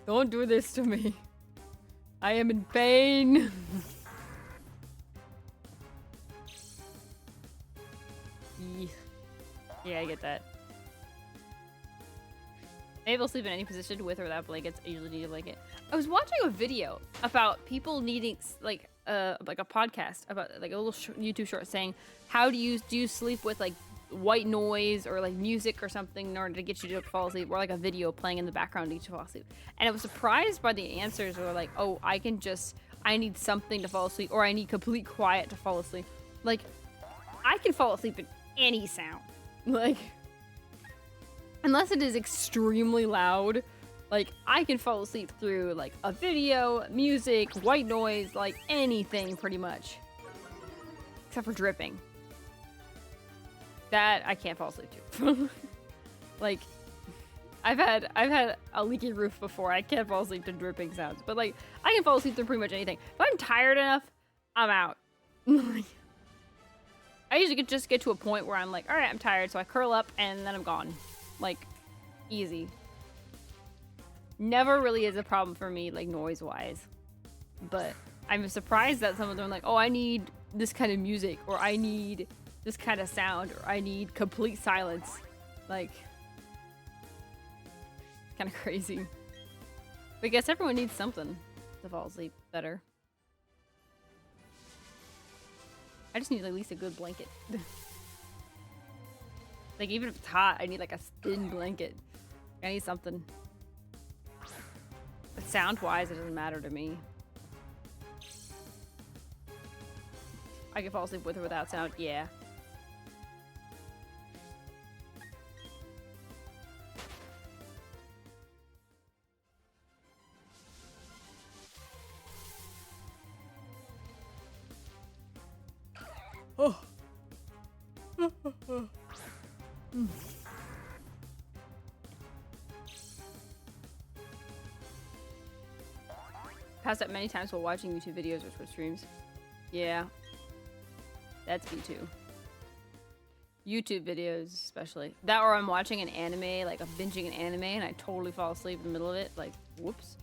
don't do this to me. I am in pain." Yeah, I get that. I'm able to sleep in any position with or without blankets. I usually need a blanket. I was watching a video about people needing like a podcast about like a little YouTube short saying how do you sleep with like white noise or like music or something in order to get you to fall asleep, or like a video playing in the background to get you to fall asleep. And I was surprised by the answers. They were like, oh, I need something to fall asleep, or I need complete quiet to fall asleep. Like, I can fall asleep in any sound. Like, unless it is extremely loud, like I can fall asleep through like a video, music, white noise, like anything pretty much. Except for dripping. That I can't fall asleep to. Like, I've had a leaky roof before. I can't fall asleep to dripping sounds. But like, I can fall asleep to pretty much anything. If I'm tired enough, I'm out. I usually just get to a point where I'm like, all right, I'm tired, so I curl up and then I'm gone. Like, easy. Never really is a problem for me, like noise-wise. But I'm surprised that some of them are like, oh, I need this kind of music, or I need this kind of sound, or I need complete silence. Like, kind of crazy. But I guess everyone needs something to fall asleep better. I just need at least a good blanket. Like, even if it's hot, I need like a thin blanket. I need something. But sound-wise, it doesn't matter to me. I can fall asleep with or without sound, yeah. Oh. Passed out many times while watching YouTube videos or Twitch streams. Yeah. That's me too. YouTube videos, especially. That or I'm watching an anime, like I'm binging an anime, and I totally fall asleep in the middle of it. Like, whoops.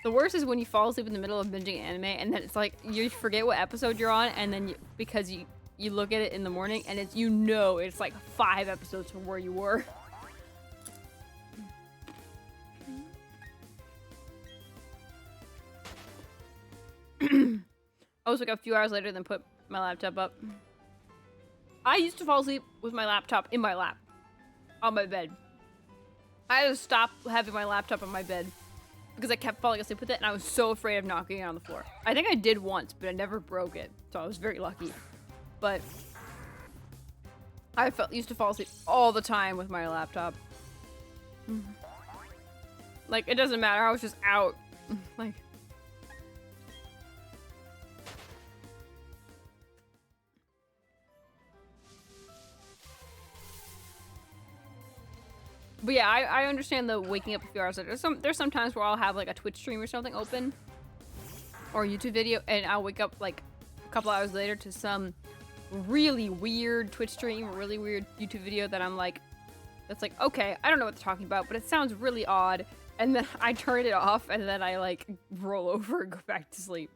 The worst is when you fall asleep in the middle of binging anime, and then it's like, you forget what episode you're on, and then because you look at it in the morning, and it's, you know, it's like 5 episodes from where you were. I was like a few hours later, then put my laptop up. I used to fall asleep with my laptop in my lap, on my bed. I had to stop having my laptop on my bed because I kept falling asleep with it, and I was so afraid of knocking it on the floor. I think I did once, but I never broke it, so I was very lucky. But I used to fall asleep all the time with my laptop. Like, it doesn't matter, I was just out. Like, but yeah, I understand the waking up a few hours later. There's some times where I'll have like a Twitch stream or something open, or a YouTube video, and I'll wake up like a couple hours later to some really weird Twitch stream, really weird YouTube video that I'm like, that's like, okay, I don't know what they're talking about, but it sounds really odd, and then I turn it off, and then I like roll over and go back to sleep.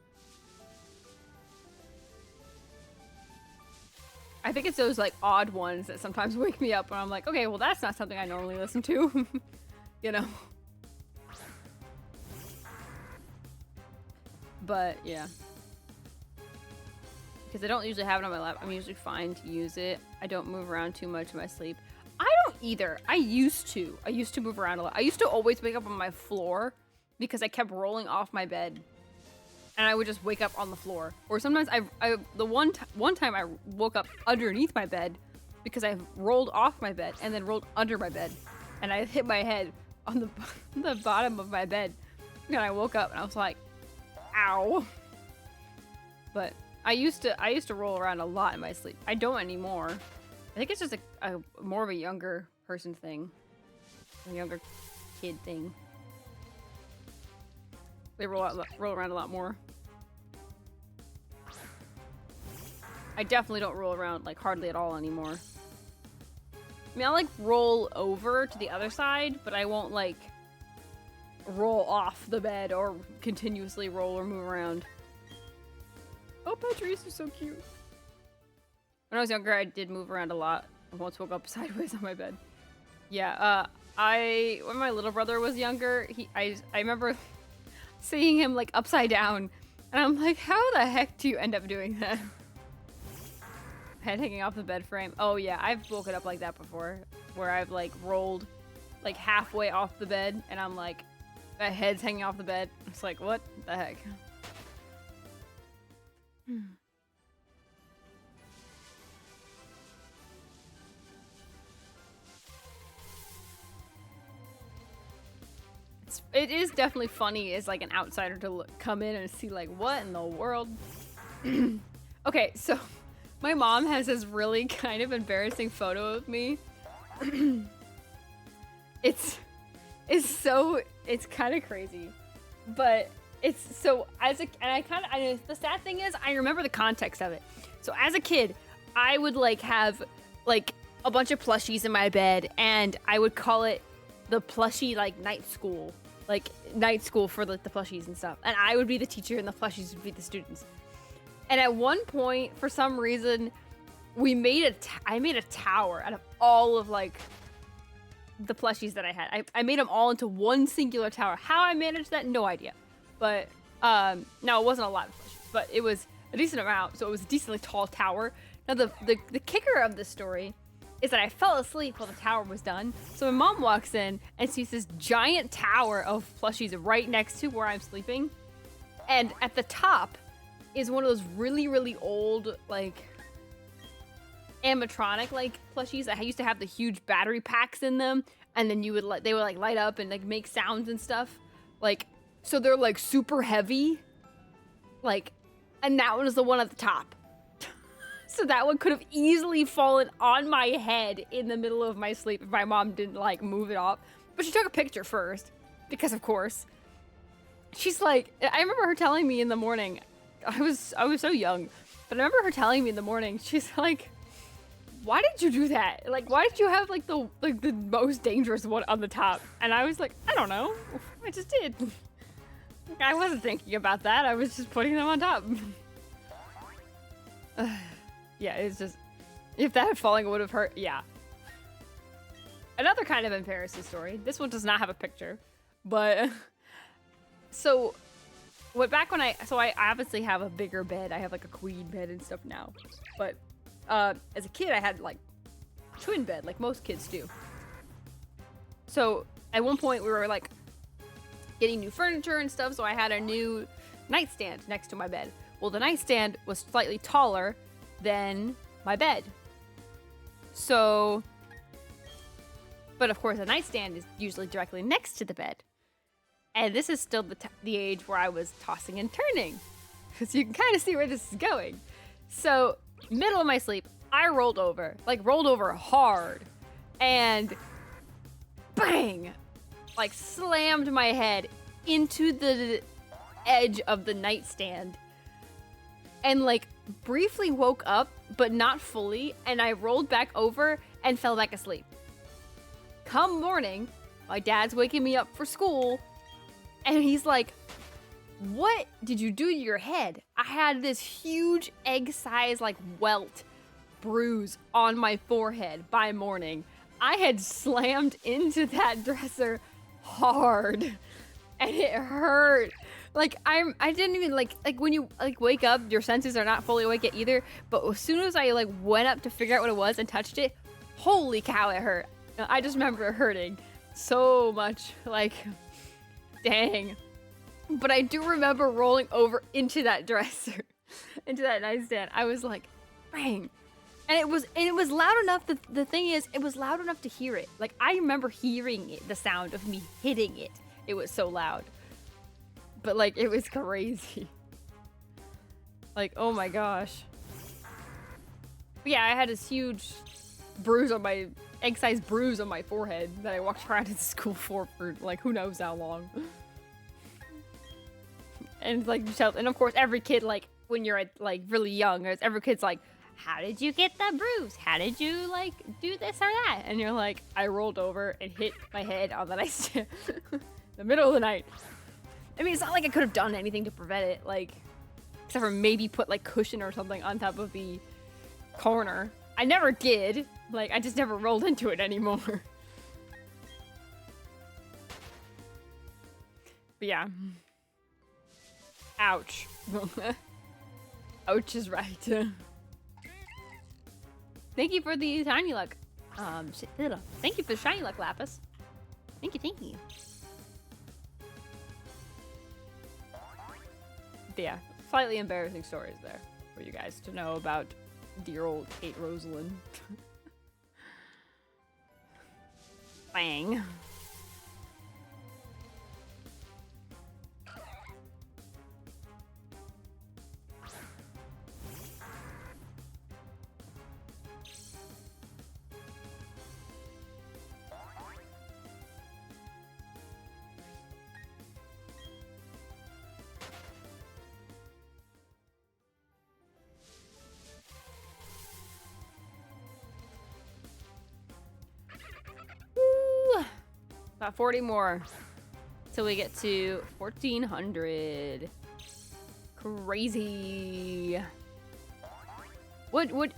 I think it's those like odd ones that sometimes wake me up when I'm like, okay, well that's not something I normally listen to. You know? But yeah. Because I don't usually have it on my lap. I'm usually fine to use it. I don't move around too much in my sleep. I don't either. I used to move around a lot. I used to always wake up on my floor because I kept rolling off my bed. And I would just wake up on the floor. Or sometimes the one time I woke up underneath my bed because I rolled off my bed and then rolled under my bed. And I hit my head on the bottom of my bed. And I woke up and I was like, ow. But I used to roll around a lot in my sleep. I don't anymore. I think it's just a more of a younger person thing. A younger kid thing. They roll around a lot more. I definitely don't roll around like hardly at all anymore. I mean, I'll like roll over to the other side, but I won't like roll off the bed or continuously roll or move around. Oh, Patrice is so cute. When I was younger, I did move around a lot. I once woke up sideways on my bed. Yeah, when my little brother was younger, I remember seeing him like upside down, and I'm like, how the heck do you end up doing that? Head hanging off the bed frame. Oh yeah, I've woken up like that before, where I've like rolled like halfway off the bed, and I'm like, my head's hanging off the bed. It's like, what the heck? It is definitely funny as like an outsider to come in and see like, what in the world? Okay, so my mom has this really kind of embarrassing photo of me. It's kind of crazy, but it's so the sad thing is I remember the context of it. So as a kid, I would like have like a bunch of plushies in my bed, and I would call it the plushie like night school. like night school for like the plushies and stuff. And I would be the teacher and the plushies would be the students. And at one point, for some reason, I made a tower out of all of like the plushies that I had. I made them all into one singular tower. How I managed that, no idea. But no, it wasn't a lot of plushies, but it was a decent amount. So it was a decently tall tower. Now the kicker of this story is that I fell asleep while the tower was done. So my mom walks in and sees this giant tower of plushies right next to where I'm sleeping. And at the top is one of those really, really old, like, animatronic, like, plushies that used to have the huge battery packs in them. And then they would, like, light up and, like, make sounds and stuff. Like, so they're, like, super heavy. Like, and that one was the one at the top. So that one could have easily fallen on my head in the middle of my sleep if my mom didn't, like, move it off. But she took a picture first, because of course. She's like, I remember her telling me in the morning, I was so young, but I remember her telling me in the morning, she's like, why did you do that? Like, why did you have, like, the most dangerous one on the top? And I was like, I don't know. I just did. I wasn't thinking about that. I was just putting them on top. Yeah, it's just, if that falling would have hurt, yeah. Another kind of embarrassing story. This one does not have a picture, but so I obviously have a bigger bed. I have like a queen bed and stuff now, but as a kid I had like twin bed, like most kids do. So at one point we were like getting new furniture and stuff, so I had a new nightstand next to my bed. Well, the nightstand was slightly taller than my bed. So, but of course a nightstand is usually directly next to the bed. And this is still the age where I was tossing and turning. Because you can kind of see where this is going. So, middle of my sleep, I rolled over hard. And bang! Like slammed my head into the edge of the nightstand. And like briefly woke up, but not fully, and I rolled back over and fell back asleep. Come morning, my dad's waking me up for school, and he's like, what did you do to your head? I had this huge egg-sized, like, welt bruise on my forehead by morning. I had slammed into that dresser hard, and it hurt. Like, I didn't even, like when you, like, wake up, your senses are not fully awake yet either, but as soon as I, like, went up to figure out what it was and touched it, holy cow, it hurt. I just remember it hurting so much, like, dang. But I do remember rolling over into that dresser, into that nightstand. I was like, bang. And it was loud enough, the thing is, it was loud enough to hear it. Like, I remember hearing it, the sound of me hitting it. It was so loud. But, like, it was crazy. Like, oh my gosh. But yeah, I had this huge bruise on my, egg-sized bruise on my forehead that I walked around in school for, like, who knows how long. And, like, and of course, every kid, like, when you're, like, really young, every kid's like, how did you get that bruise? How did you, like, do this or that? And you're like, I rolled over and hit my head on the nightstand in the middle of the night. I mean, it's not like I could have done anything to prevent it, like, except for maybe put, like, cushion or something on top of the corner. I never did. Like, I just never rolled into it anymore. But yeah. Ouch. Ouch is right. Thank you for the shiny luck. Thank you for the shiny luck, Lapis. Thank you. But yeah, slightly embarrassing stories there for you guys to know about dear old Kate Rosalind. Bang. About 40 more till we get to 1400. Crazy. What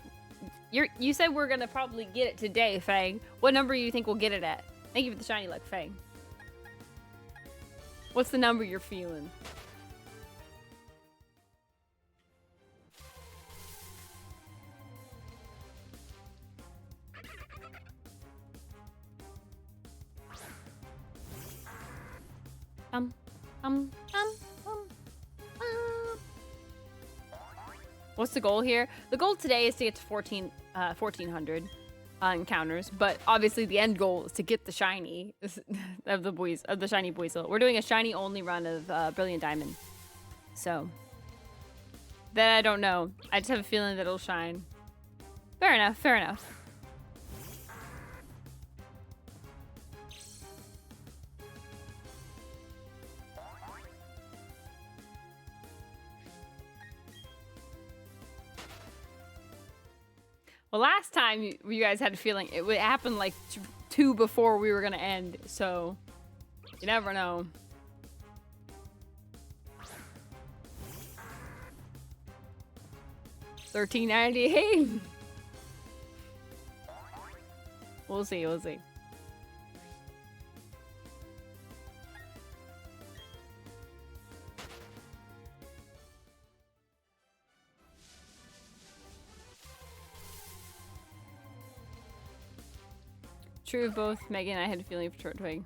you said we're gonna probably get it today, Fang. What number do you think we'll get it at? Thank you for the shiny luck, Fang. What's the number you're feeling? Um. What's the goal here? The goal today is to get to 1400 encounters, but obviously the end goal is to get the shiny of the shiny Buizel. We're doing a shiny only run of Brilliant Diamond, so that I don't know. I just have a feeling that it'll shine. Fair enough. Fair enough. Well, last time you guys had a feeling it would happen like two before we were gonna end, so you never know. $13.98. We'll see. We'll see. True of both. Megan and I had a feeling for Turtwig.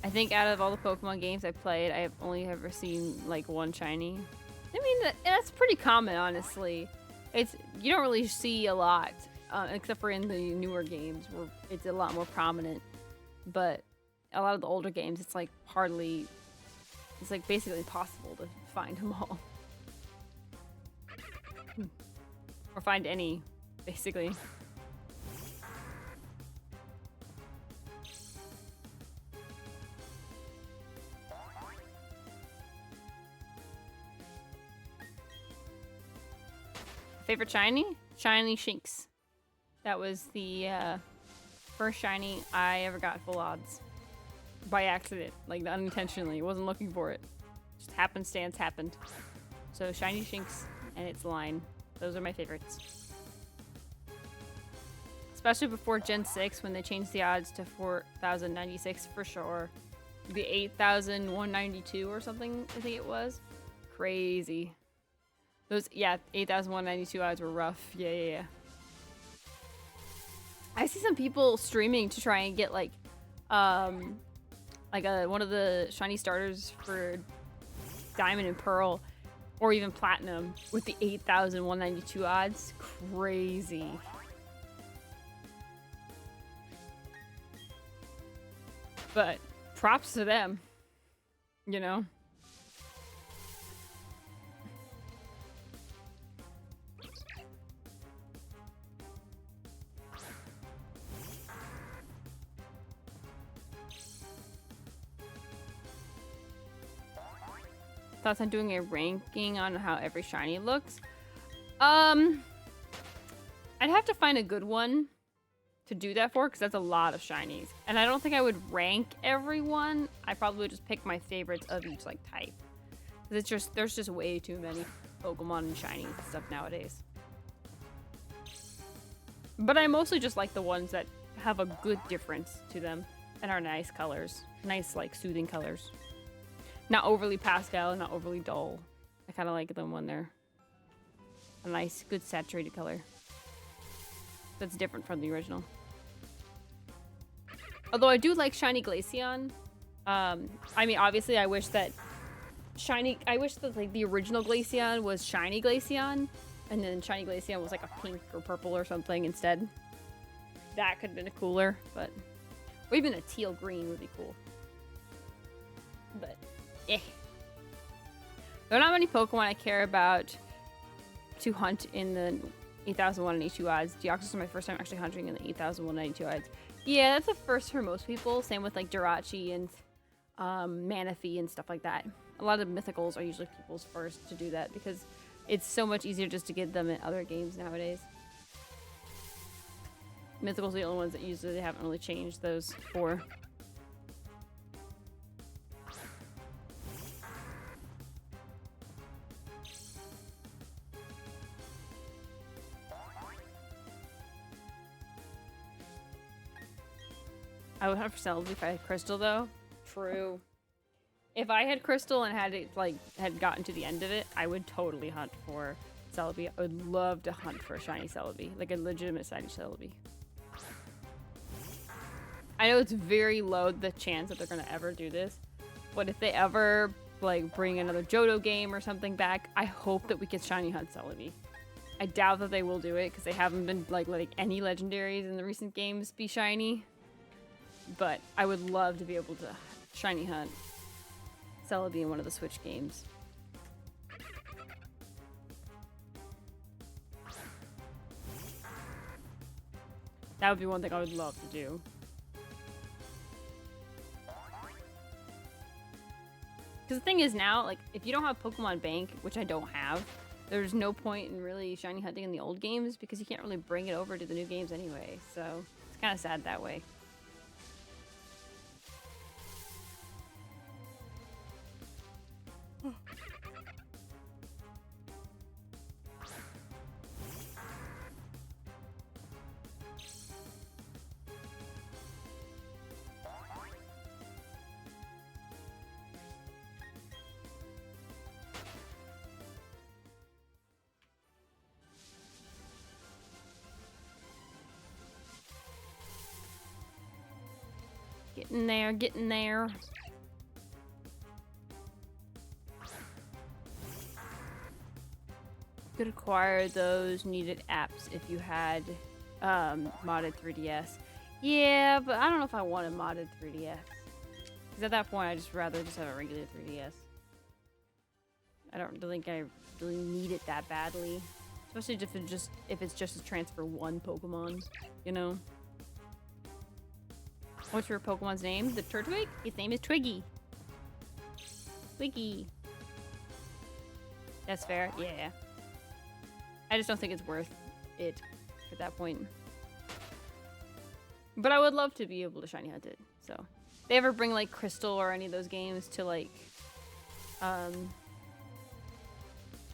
I think out of all the Pokemon games I've played, I have only ever seen like one shiny. I mean, that's pretty common, honestly. You don't really see a lot, except for in the newer games where it's a lot more prominent. But a lot of the older games, it's like it's like basically impossible to find them all. Or find any, basically. Favorite shiny? Shiny Shinx. That was the first shiny I ever got full odds. By accident. Like, unintentionally. Wasn't looking for it. Just happenstance happened. So, Shiny Shinx and its line. Those are my favorites. Especially before Gen 6 when they changed the odds to 4,096 for sure. The 8,192 or something, I think it was. Crazy. Those, yeah, 8,192 odds were rough. Yeah. I see some people streaming to try and get like one of the shiny starters for Diamond and Pearl, or even Platinum with the 8,192 odds. Crazy. But props to them, you know. Thoughts on doing a ranking on how every shiny looks? I'd have to find a good one to do that for, because that's a lot of shinies. And I don't think I would rank everyone. I probably would just pick my favorites of each like type. Because there's just way too many Pokemon and shinies and stuff nowadays. But I mostly just like the ones that have a good difference to them and are nice colors. Nice, like, soothing colors. Not overly pastel, not overly dull. I kind of like them when they're a nice, good saturated color. That's different from the original. Although I do like Shiny Glaceon. I mean, obviously, I wish that like the original Glaceon was Shiny Glaceon, and then Shiny Glaceon was like a pink or purple or something instead. That could have been cooler, but or even a teal green would be cool. But eh. There are not many Pokemon I care about to hunt in the 8,182 odds. Deoxys is my first time actually hunting in the 8,192 odds. Yeah, that's a first for most people. Same with like Jirachi and Manaphy and stuff like that. A lot of mythicals are usually people's first to do that because it's so much easier just to get them in other games nowadays. Mythicals are the only ones that usually haven't really changed those for. I would hunt for Celebi if I had Crystal, though. True. If I had Crystal and had it, like, had gotten to the end of it, I would totally hunt for Celebi. I would love to hunt for a shiny Celebi. Like, a legitimate shiny Celebi. I know it's very low, the chance that they're gonna ever do this. But if they ever, like, bring another Johto game or something back, I hope that we get shiny hunt Celebi. I doubt that they will do it, because they haven't been, like, letting any legendaries in the recent games be shiny. But I would love to be able to shiny hunt Celebi in one of the Switch games. That would be one thing I would love to do. Because the thing is now, like, if you don't have Pokemon Bank, which I don't have, there's no point in really shiny hunting in the old games because you can't really bring it over to the new games anyway. So it's kind of sad that way. Getting there, getting there. You could acquire those needed apps if you had modded 3DS. Yeah, but I don't know if I want a modded 3DS. Because at that point, I'd just rather just have a regular 3DS. I don't think I really need it that badly. Especially if it's just to transfer one Pokemon, you know? What's your Pokemon's name? The Turtwig? His name is Twiggy. Twiggy. That's fair. Yeah. I just don't think it's worth it at that point. But I would love to be able to shiny hunt it. So, if they ever bring like Crystal or any of those games to like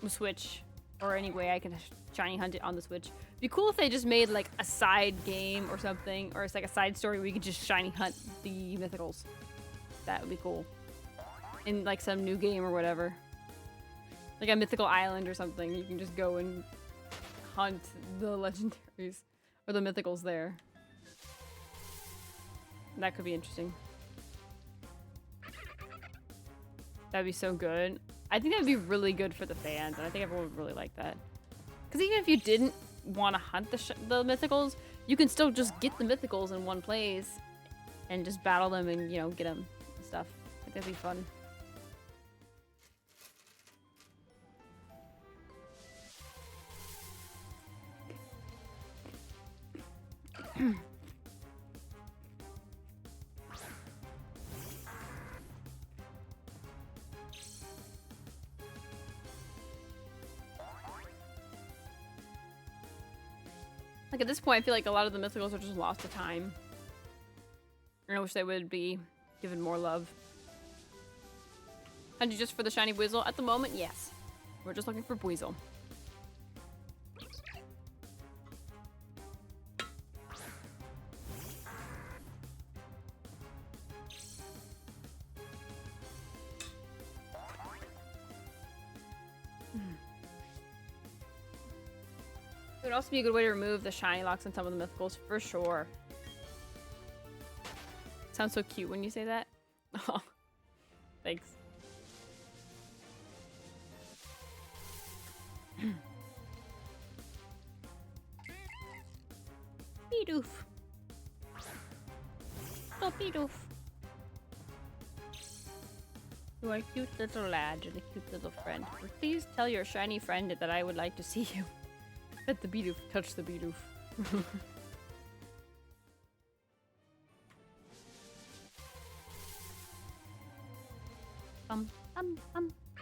Switch or any way I can shiny hunt it on the Switch. It'd be cool if they just made like a side game or something, or it's like a side story where you could just shiny hunt the mythicals. That would be cool. In like some new game or whatever. Like a mythical island or something. You can just go and hunt the legendaries or the mythicals there. That could be interesting. That'd be so good. I think that'd be really good for the fans, and I think everyone would really like that. Because even if you didn't want to hunt the mythicals, you can still just get the mythicals in one place and just battle them and, you know, get them and stuff. I think that'd be fun. Like, at this point, I feel like a lot of the mythicals are just lost to time. And I wish they would be given more love. Hunting just for the shiny Buizel? At the moment, yes. We're just looking for Buizel. It would also be a good way to remove the shiny locks on some of the mythicals, for sure. Sounds so cute when you say that. Oh, thanks. Bidoof. Oh, Bidoof. You are a cute little lad and a cute little friend. Please tell your shiny friend that I would like to see you. Pet the Bidoof. Touch the Bidoof.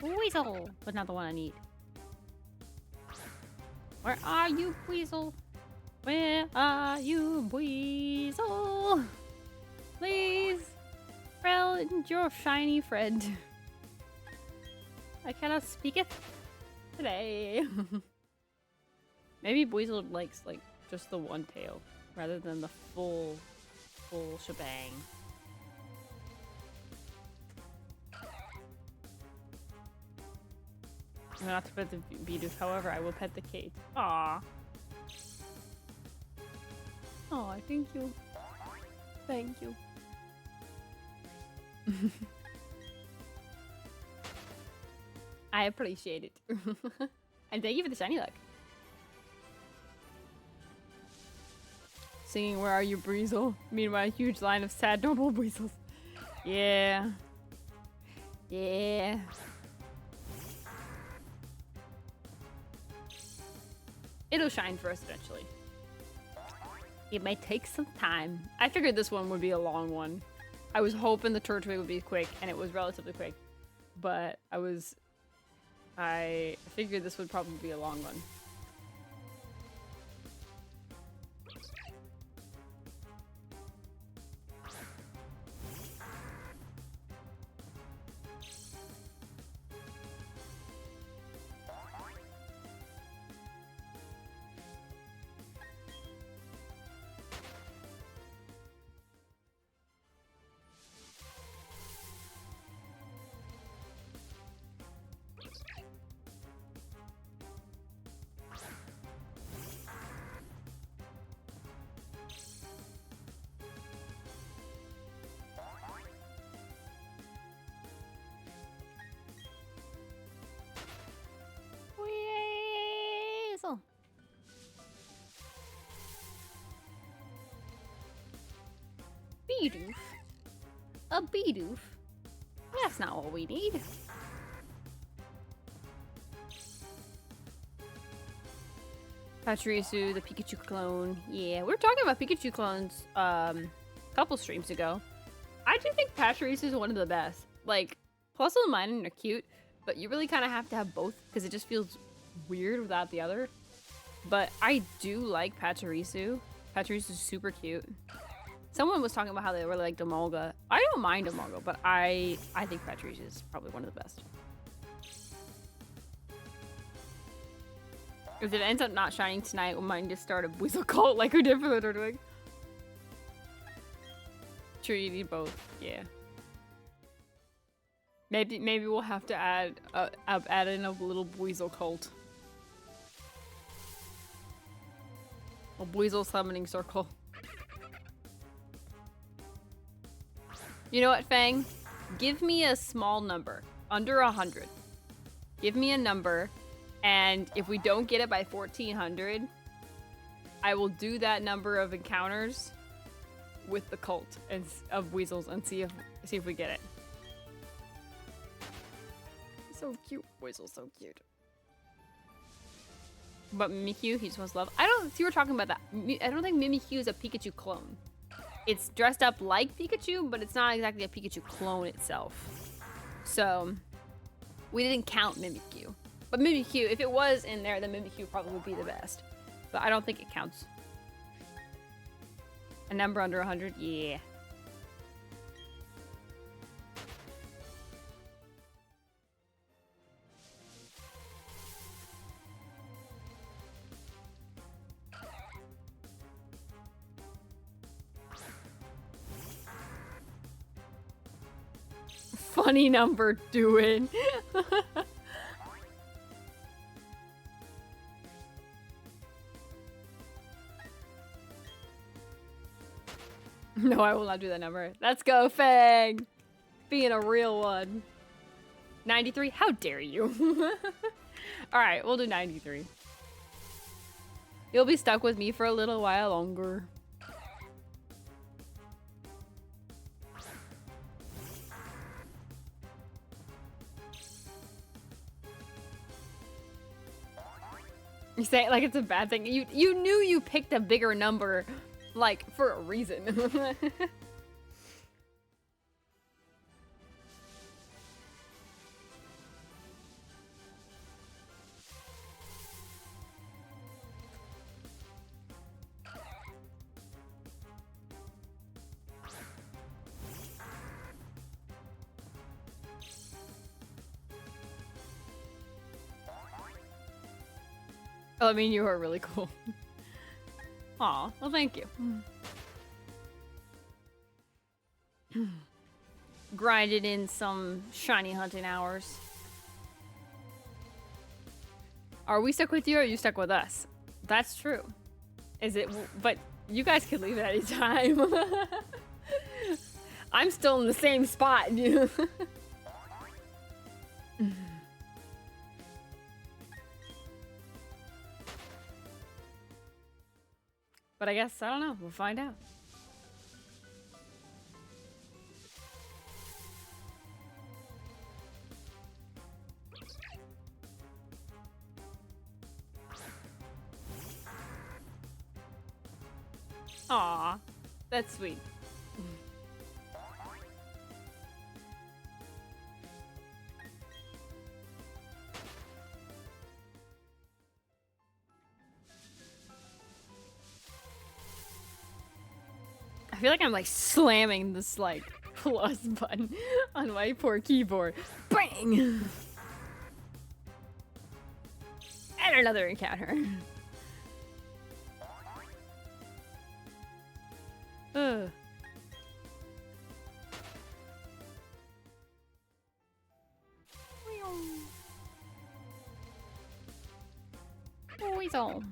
Buizel! But not the one I need. Where are you, Buizel? Where are you, Buizel? Please! Friend, your shiny friend. I cannot speak it today. Maybe Buizel likes, like, just the one tail rather than the full full shebang. I'm not to pet the Bidoof, however, I will pet the Kate. Aww. Aw, thank you. Thank you. I appreciate it. And thank you for the shiny luck. Singing Where Are You, Buizel? Meanwhile, a huge line of sad normal Buizels. Yeah. Yeah. It'll shine for us eventually. It may take some time. I figured this one would be a long one. I was hoping the Turtwig would be quick, and it was relatively quick. But I figured this would probably be a long one. Weasel. Bidoof? A Bidoof? That's not what we need. Pachirisu, the Pikachu clone. Yeah, we were talking about Pikachu clones a couple streams ago. I do think Pachirisu is one of the best. Like, Plusle and Minun are cute, but you really kind of have to have both because it just feels weird without the other. But I do like Pachirisu. Pachirisu is super cute. Someone was talking about how they really liked Emolga. I don't mind Emolga, but I think Pachirisu is probably one of the best. If it ends up not shining tonight, we might just start a Buizel cult like we did for the Turtwig. Sure, you need both. Yeah. Maybe we'll have to add in a little Buizel cult. A Buizel summoning circle. You know what, Fang? Give me a small number, under 100. Give me a number, and if we don't get it by 1400, I will do that number of encounters with the cult and of Buizels and see if we get it. So cute, Buizel's so cute. But Mimikyu, he just wants love. I don't see we're talking about that. I don't think Mimikyu is a Pikachu clone. It's dressed up like Pikachu, but it's not exactly a Pikachu clone itself. So, we didn't count Mimikyu. But Mimikyu, if it was in there, then Mimikyu probably would be the best. But I don't think it counts. A number under 100? Yeah. Funny number doing. No, I will not do that number. Let's go, Fang! Being a real one. 93? How dare you? Alright, we'll do 93. You'll be stuck with me for a little while longer. You say it like it's a bad thing. You knew you picked a bigger number, like, for a reason. Oh, I mean, you are really cool. Aw, well, thank you. grinded in some shiny hunting hours. Are we stuck with you or are you stuck with us? That's true. Is it? But you guys can leave at any time. I'm still in the same spot. But I guess, I don't know. We'll find out. Aw, that's sweet. I feel like I'm like slamming this like plus button on my poor keyboard. Bang! And another encounter. Ugh. Buizel.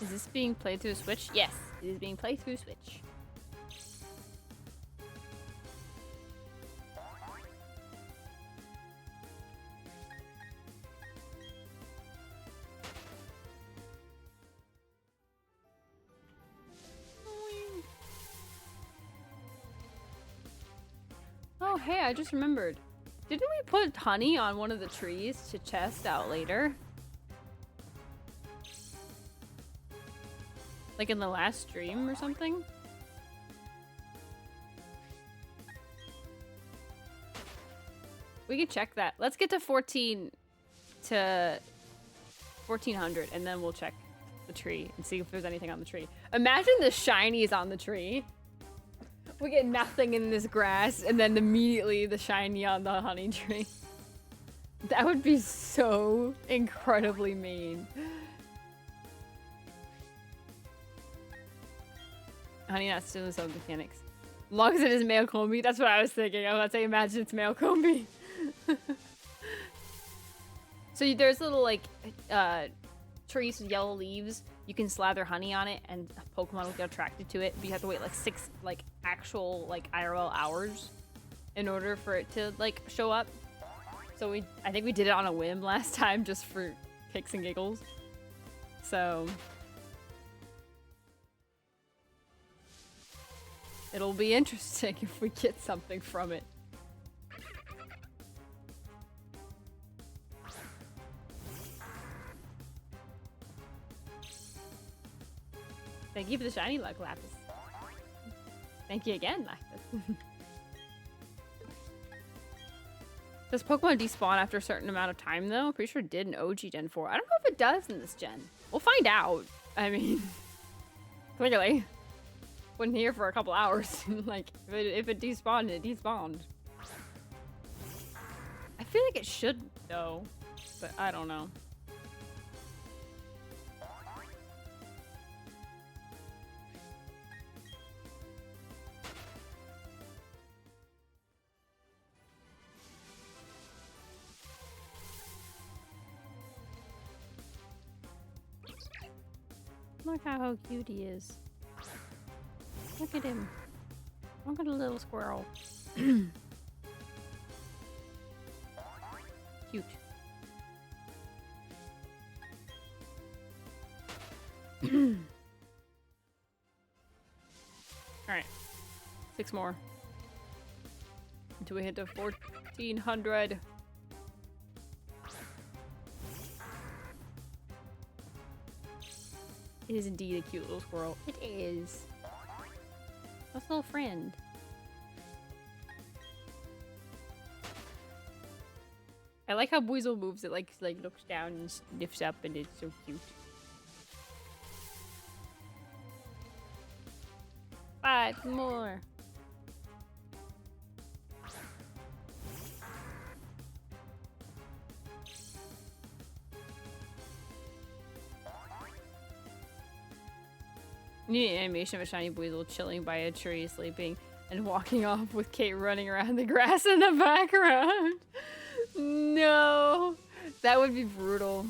Is this being played through Switch? Yes, it is being played through Switch. Oh, hey, I just remembered. Didn't we put honey on one of the trees to test out later? Like in the last stream or something? We can check that. Let's get to 1400 and then we'll check the tree and see if there's anything on the tree. Imagine the shinies on the tree. We get nothing in this grass and then immediately the shiny on the honey tree. That would be so incredibly mean. Honey Nut still has own mechanics. As long as it is male combi, that's what I was thinking. I was about to say, imagine it's male combi. So there's little like trees with yellow leaves. You can slather honey on it, and Pokemon will get attracted to it. But you have to wait like 6 like actual like IRL hours in order for it to like show up. So I think we did it on a whim last time, just for kicks and giggles. So. It'll be interesting if we get something from it. Thank you for the shiny luck, Lapis. Thank you again, Lapis. Does Pokemon despawn after a certain amount of time, though? Pretty sure it did in OG Gen 4. I don't know if it does in this gen. We'll find out. I mean, clearly. Wasn't here for a couple hours. Like, if it despawned, it despawned. I feel like it should, though. But I don't know. Look how cute he is. Look at him. Look at the little squirrel. Cute. Alright. 6 more. Until we hit to 1400. It is indeed a cute little squirrel. It is. That's a little friend. I like how Buizel moves. It like looks down and sniffs up, and it's so cute. 5 more. Need an animation of a shiny Buizel chilling by a tree, sleeping, and walking off with Kate running around the grass in the background. No, that would be brutal.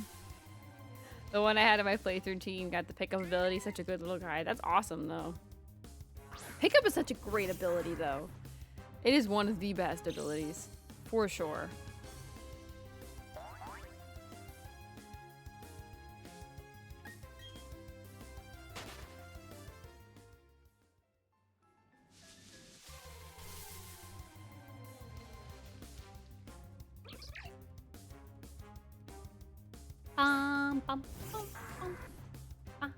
The one I had in my playthrough team got the pickup ability, such a good little guy. That's awesome, though. Pickup is such a great ability, though. It is one of the best abilities, for sure. Bum, bum, bum, bum, bum,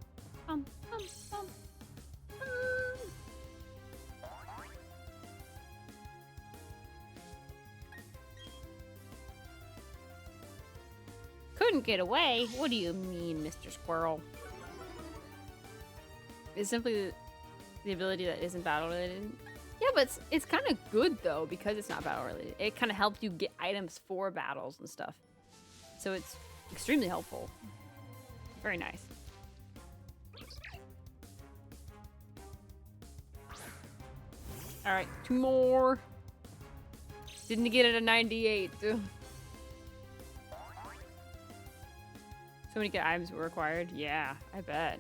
bum, bum, bum. Couldn't get away? What do you mean, Mr. Squirrel? It's simply the ability that isn't battle related. Yeah, but it's kind of good though because it's not battle related. It kind of helps you get items for battles and stuff. So it's extremely helpful. Very nice. All right, 2 more. Didn't get it at 98. So many good items were required. Yeah, I bet.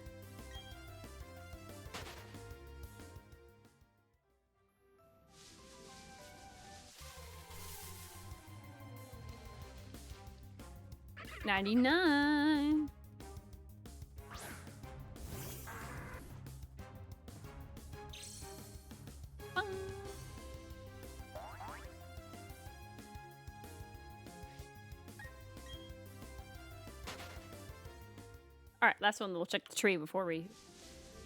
$99. All right, last one. We'll check the tree before we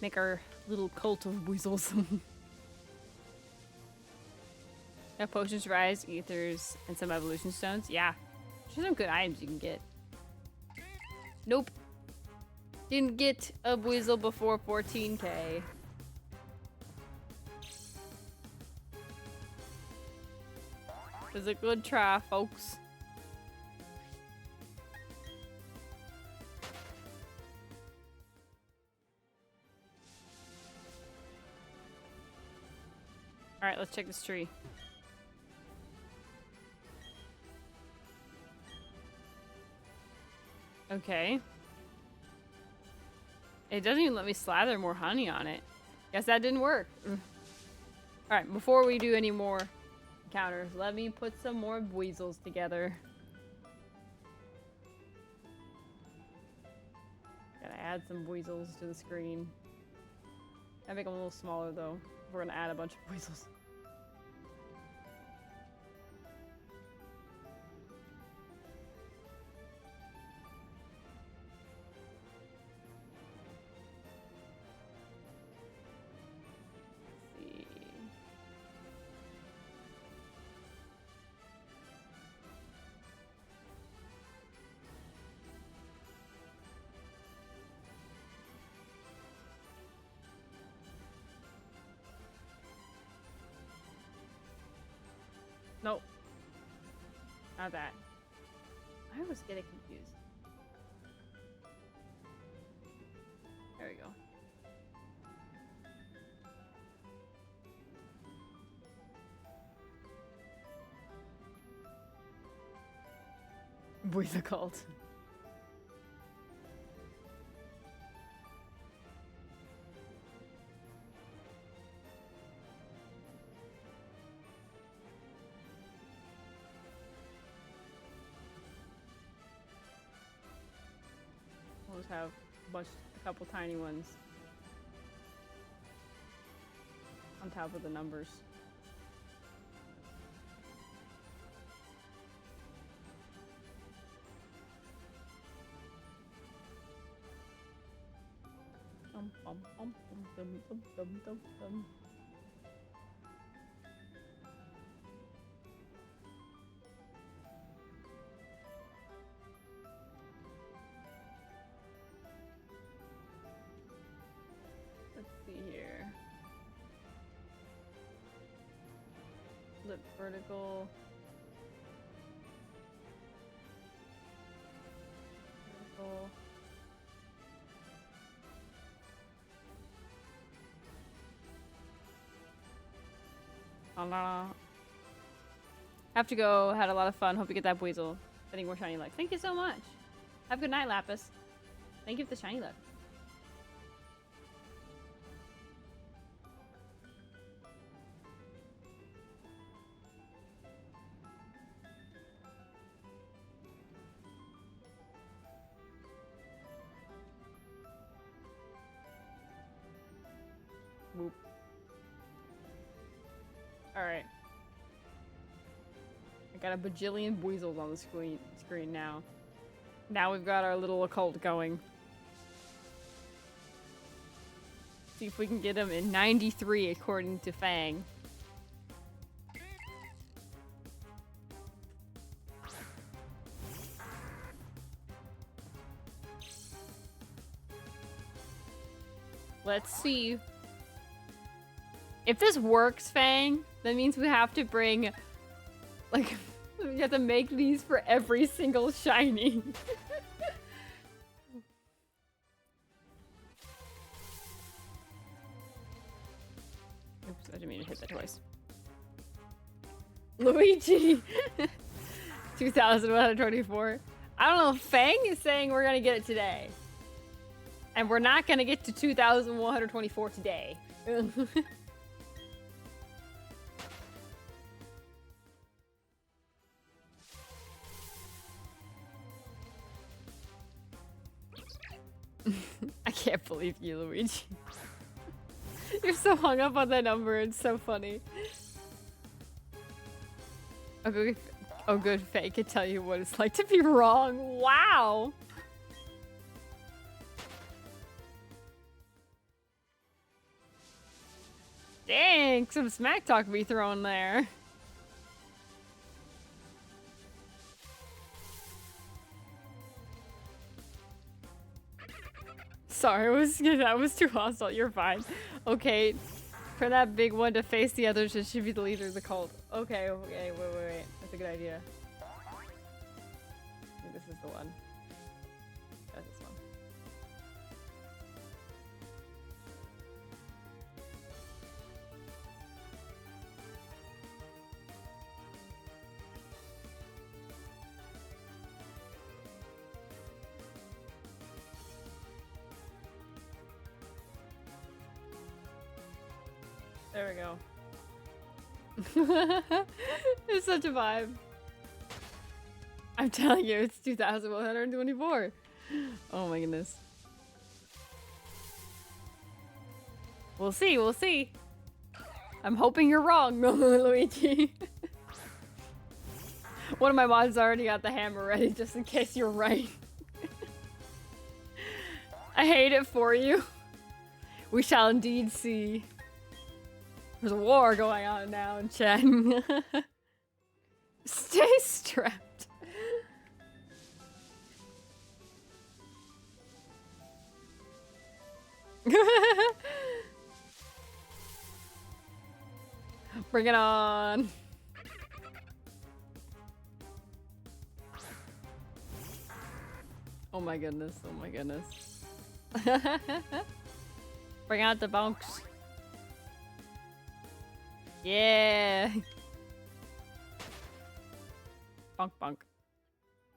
make our little cult of Buizels. Yeah, potions, rise, ethers, and some evolution stones. Yeah, there's some good items you can get. Nope. Didn't get a Buizel before 14k. It was a good try, folks. Alright, let's check this tree. Okay. It doesn't even let me slather more honey on it. Guess that didn't work. Alright, before we do any more encounters, let me put some more Buizels together. Gotta add some Buizels to the screen. I make them a little smaller though. We're gonna add a bunch of Buizels. Nope. Not that. I always get it confused. There we go. Buizel cult. We'll just have a couple tiny ones on top of the numbers. Dum, bum, bum, dum, dum, dum, dum, dum. see here. Flip vertical. Vertical. Have to go. Had a lot of fun. Hope you get that Buizel. Getting more shiny luck. Thank you so much. Have a good night, Lapis. Thank you for the shiny luck. Whoop. Alright. I got a bajillion Buizels on the screen now. Now we've got our little occult going. See if we can get him in 93 according to Fang. Let's see. If this works, Fang, that means we have to bring, like, we have to make these for every single shiny. Oops, I didn't mean to hit that twice. Luigi! 2,124. I don't know, Fang is saying we're gonna get it today. And we're not gonna get to 2,124 today. I can't believe you, Luigi. You're so hung up on that number, it's so funny. Oh good, Faye can tell you what it's like to be wrong. Wow! Dang, some smack talk be thrown there. Sorry, that was too hostile. You're fine. Okay, for that big one to face the others, it should be the leader of the cult. Okay, wait. That's a good idea. I think this is the one. That's this one. There we go. It's such a vibe. I'm telling you, it's 2,124. Oh my goodness. We'll see. I'm hoping you're wrong, Luigi. One of my mods already got the hammer ready just in case you're right. I hate it for you. We shall indeed see. There's a war going on now in chat. Stay strapped. Bring it on. Oh my goodness, oh my goodness. Bring out the bunks. Yeah. Bunk.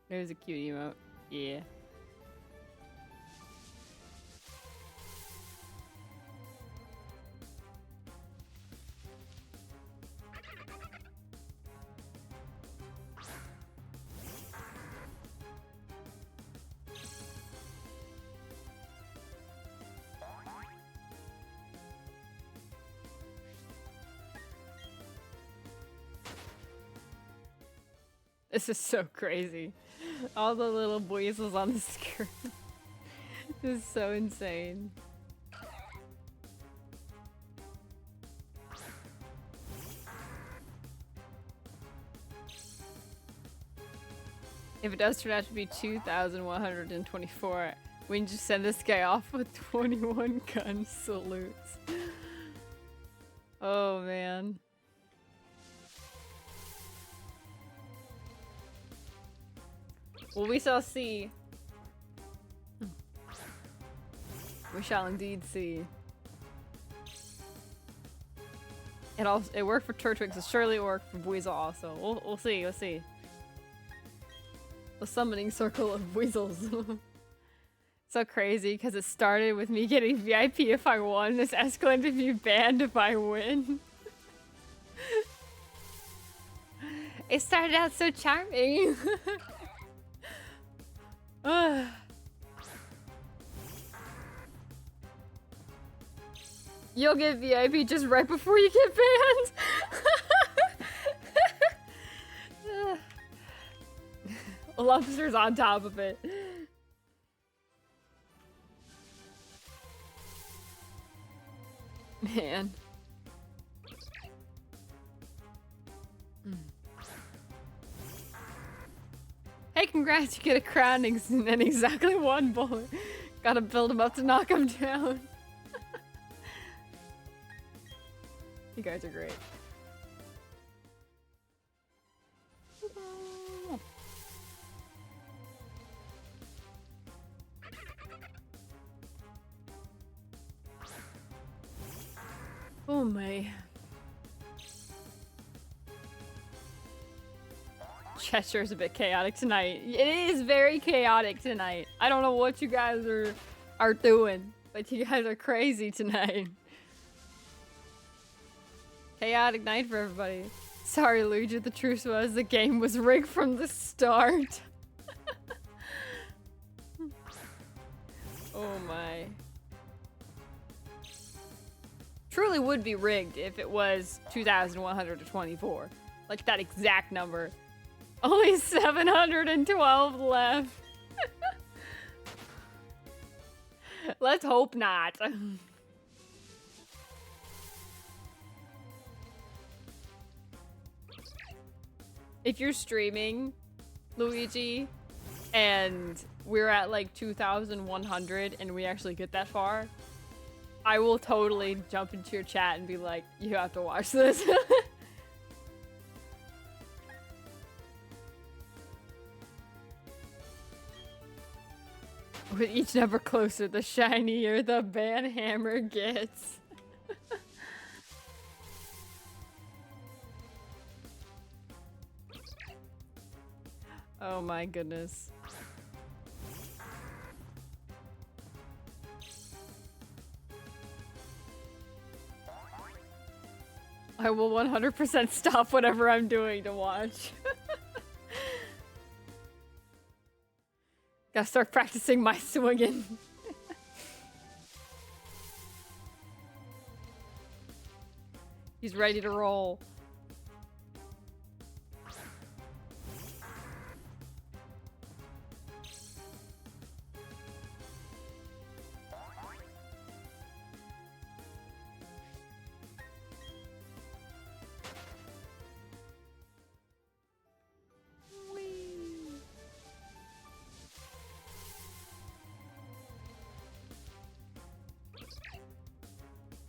There's a cute emote. Yeah. This is so crazy. All the little Buizels on the screen. This is so insane. If it does turn out to be 2,124, We can just send this guy off with 21 gun salutes. Oh man. Well, we shall see. We shall indeed see. It worked for Turtwig, so surely it worked for Buizel also. We'll see, we'll see. The summoning circle of Buizels. So crazy, because it started with me getting VIP if I won. This escalated to be banned if I win. It started out so charming. You'll get VIP just right before you get banned. Lobster's on top of it. Man. Hey, congrats, you get a crown and exactly one bullet. Gotta build him up to knock him down. You guys are great. Oh my. Cheshire's a bit chaotic tonight. It is very chaotic tonight. I don't know what you guys are doing, but you guys are crazy tonight. Chaotic night for everybody. Sorry, Luigi, the truth was the game was rigged from the start. Oh my. Truly would be rigged if it was 2,124. Like that exact number. Only 712 left. Let's hope not. If you're streaming, Luigi, and we're at like 2,100 and we actually get that far, I will totally jump into your chat and be like, you have to watch this. With each number closer, the shinier the ban hammer gets. Oh my goodness. I will 100% stop whatever I'm doing to watch. Gotta start practicing my swinging. He's ready to roll.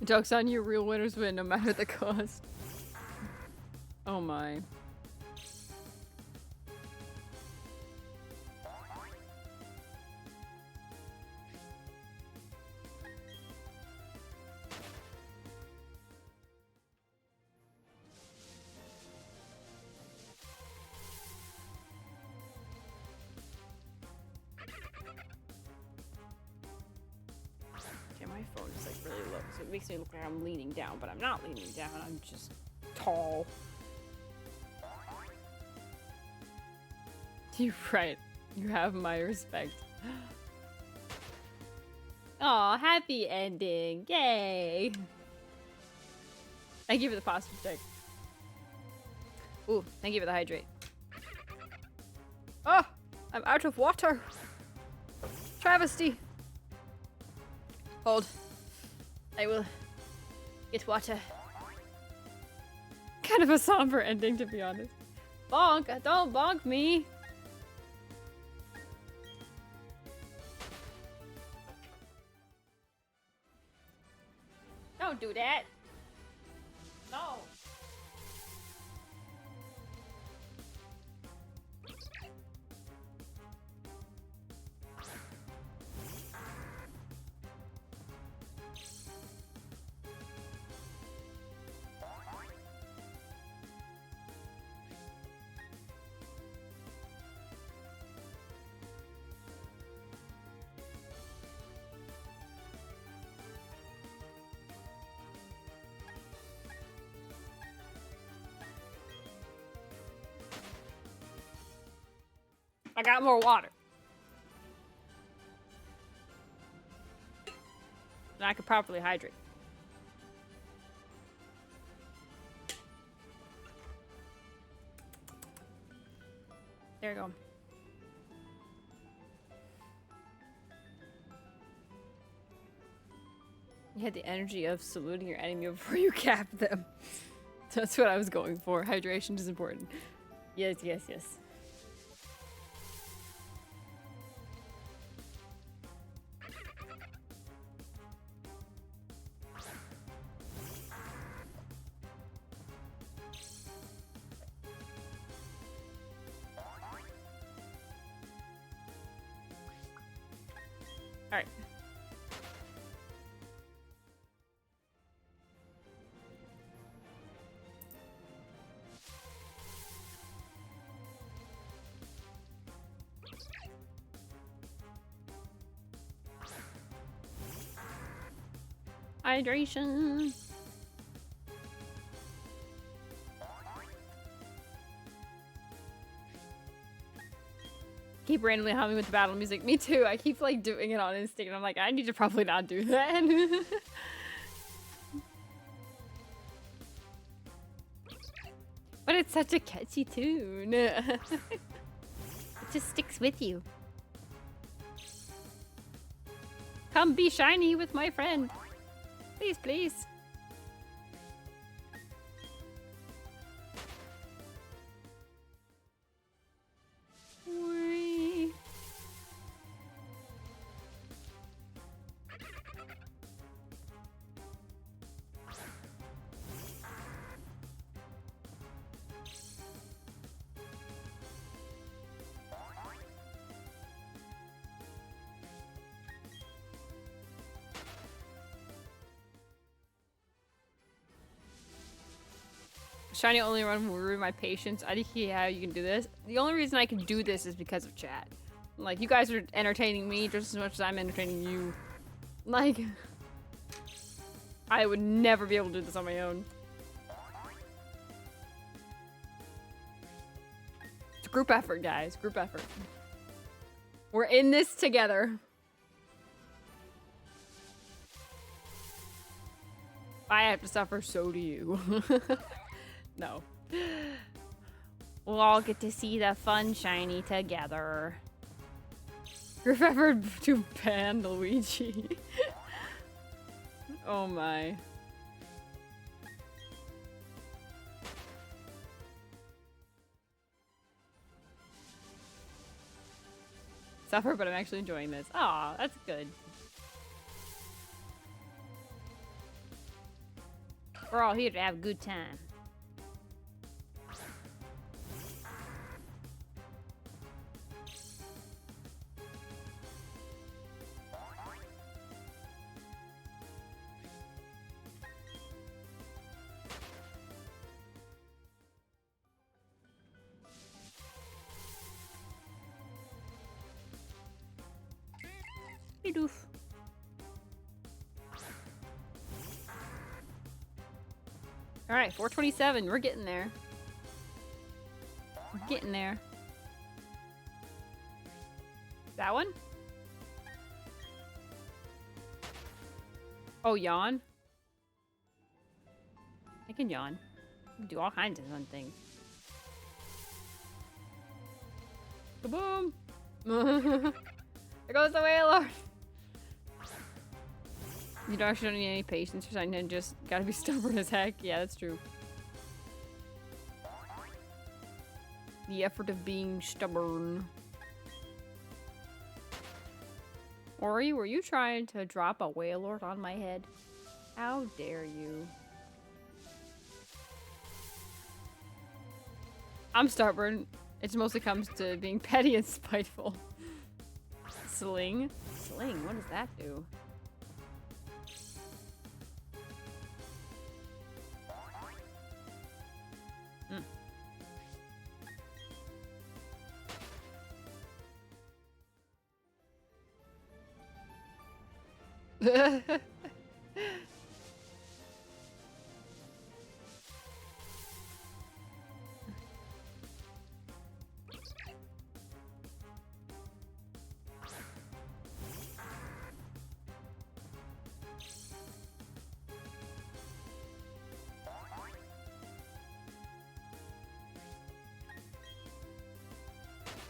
Joke's on you, real winners win no matter the cost. Oh my. My phone is like really low, so it makes me look like I'm leaning down, but I'm not leaning down, I'm just tall. You're right. You have my respect. Aw, happy ending. Yay! Thank you for the positive check. Ooh, thank you for the hydrate. Oh! I'm out of water! Travesty! Hold. I will get water. Kind of a somber ending, to be honest. Bonk! Don't bonk me! Don't do that. No. I got more water. And I could properly hydrate. There you go. You had the energy of saluting your enemy before you cap them. That's what I was going for. Hydration is important. Yes, yes, yes. All right. Hydration. Keep randomly humming with the battle music. Me too. I keep like doing it on instinct and I'm like, I need to probably not do that. But it's such a catchy tune. It just sticks with you. Come be shiny with my friend. Please, please. Whee. Shiny only run will ruin my patience. I don't see how you can do this. The only reason I can do this is because of chat. Like, you guys are entertaining me just as much as I'm entertaining you. Like, I would never be able to do this on my own. It's a group effort, guys. Group effort. We're in this together. If I have to suffer, so do you. No. We'll all get to see the fun shiny together. Group effort to ban Luigi. Oh my. Suffer, but I'm actually enjoying this. Aw, that's good. We're all here to have a good time. Hey, doof. All right, 427. We're getting there. We're getting there. That one? Oh, yawn? I can yawn. I can do all kinds of fun things. Kaboom! There goes the whaler! You don't actually don't need any patience or something, just gotta be stubborn as heck. Yeah, that's true. The effort of being stubborn. Ori, were you trying to drop a Wailord on my head? How dare you? I'm stubborn. It mostly comes to being petty and spiteful. Sling? Sling, what does that do?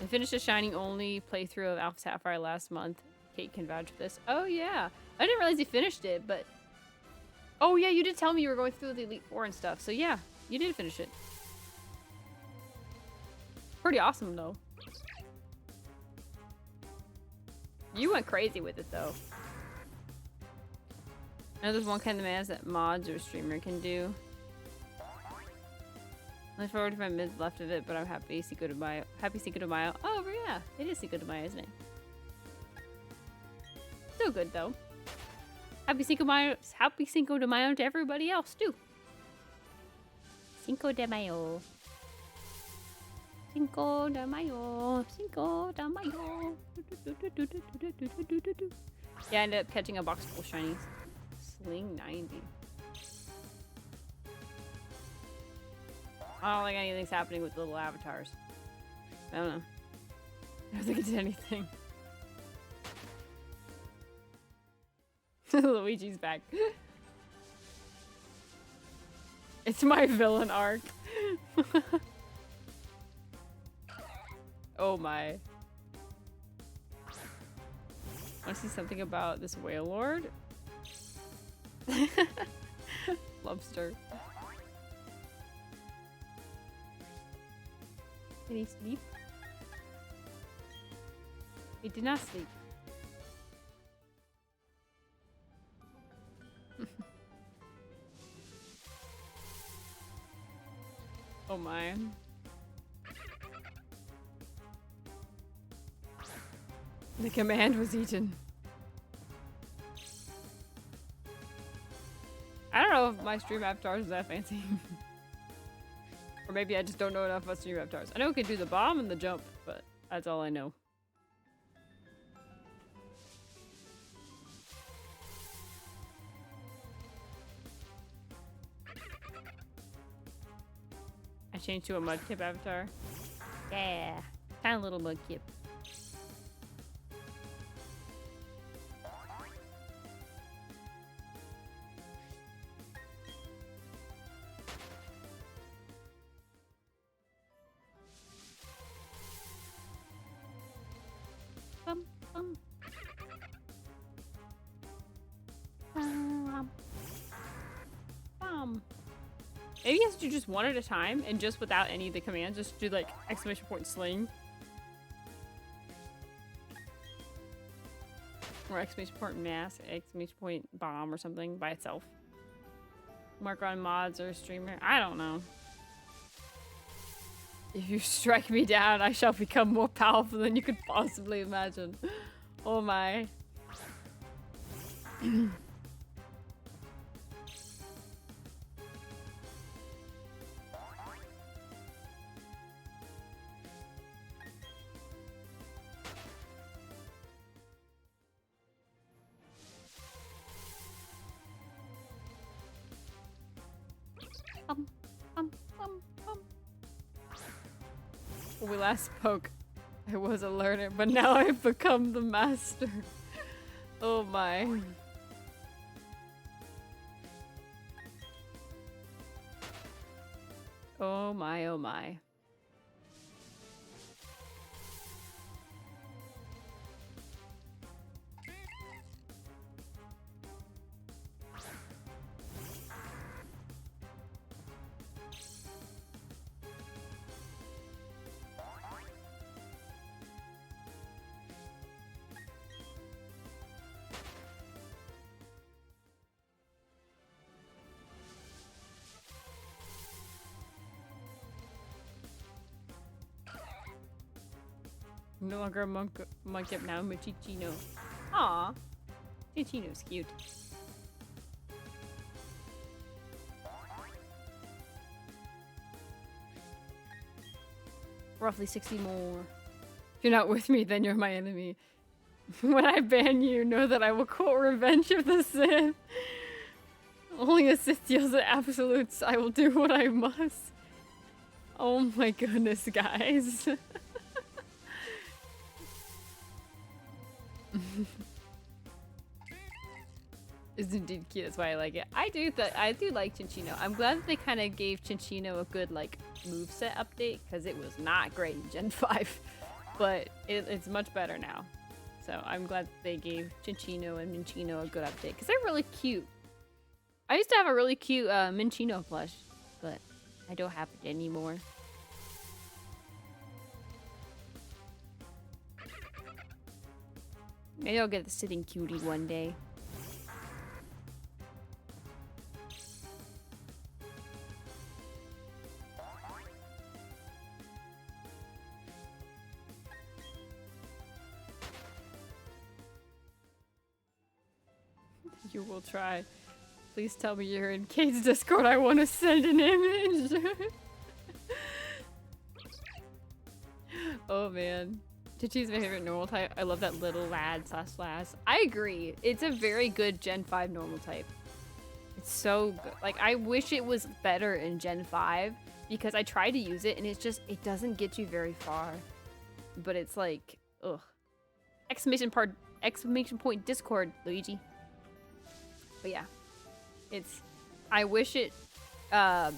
I finished a Shining only playthrough of Alpha Sapphire last month. Kate can vouch for this. Oh yeah. I didn't realize you finished it, but... Oh yeah, you did tell me you were going through the Elite Four and stuff. So yeah, you did finish it. Pretty awesome though. You went crazy with it though. I know there's one kind of commands that mods or a streamer can do. I look forward to my mids left of it, but I'm happy Cinco de Mayo. Happy Cinco de Mayo. Oh, yeah. It is Cinco de Mayo, isn't it? Still good, though. Happy Cinco de Mayo to everybody else, too. Cinco de Mayo. Cinco de Mayo. Cinco de Mayo. Yeah, I ended up catching a box full of shinies. Sling 90. I don't think anything's happening with the little avatars. I don't know. I don't think it's anything. Luigi's back. It's my villain arc. Oh my. Want to see something about this whale lord? Lobster. Can he sleep? He did not sleep. Oh my. The command was eaten. I don't know if my stream avatars is that fancy. Or maybe I just don't know enough about stream avatars. I know it can do the bomb and the jump, but that's all I know. I changed to a Mudkip avatar. Yeah, kind of little Mudkip. Maybe you have to do just one at a time and just without any of the commands, just do like exclamation point sling. Or exclamation point mass, exclamation point bomb or something by itself. Mark on mods or streamer. I don't know. If you strike me down, I shall become more powerful than you could possibly imagine. Oh my. When we last spoke, I was a learner, but now I've become the master. Oh my. Oh my, oh my. No longer a monkey up now, Michichino. Aw. Chichino's cute. Roughly 60 more. If you're not with me, then you're my enemy. When I ban you, know that I will quote Revenge of the Sith. Only a Sith deals at absolutes. I will do what I must. Oh my goodness, guys. It's indeed cute. That's why I like it. I do like Chinchino. I'm glad that they kind of gave Chinchino a good like moveset update because it was not great in Gen 5, but it's much better now. So I'm glad that they gave Chinchino and Minchino a good update because they're really cute. I used to have a really cute Minchino plush, but I don't have it anymore. Maybe I'll get the sitting cutie one day. You will try. Please tell me you're in Kate's Discord. I want to send an image. Oh man. Chichi's my favorite normal type. I love that little lad /slash. I agree. It's a very good Gen 5 normal type. It's so good. Like, I wish it was better in Gen 5 because I tried to use it and it's just, it doesn't get you very far. But it's like, ugh. Exclamation point Discord, Luigi. But yeah, it's, I wish it, I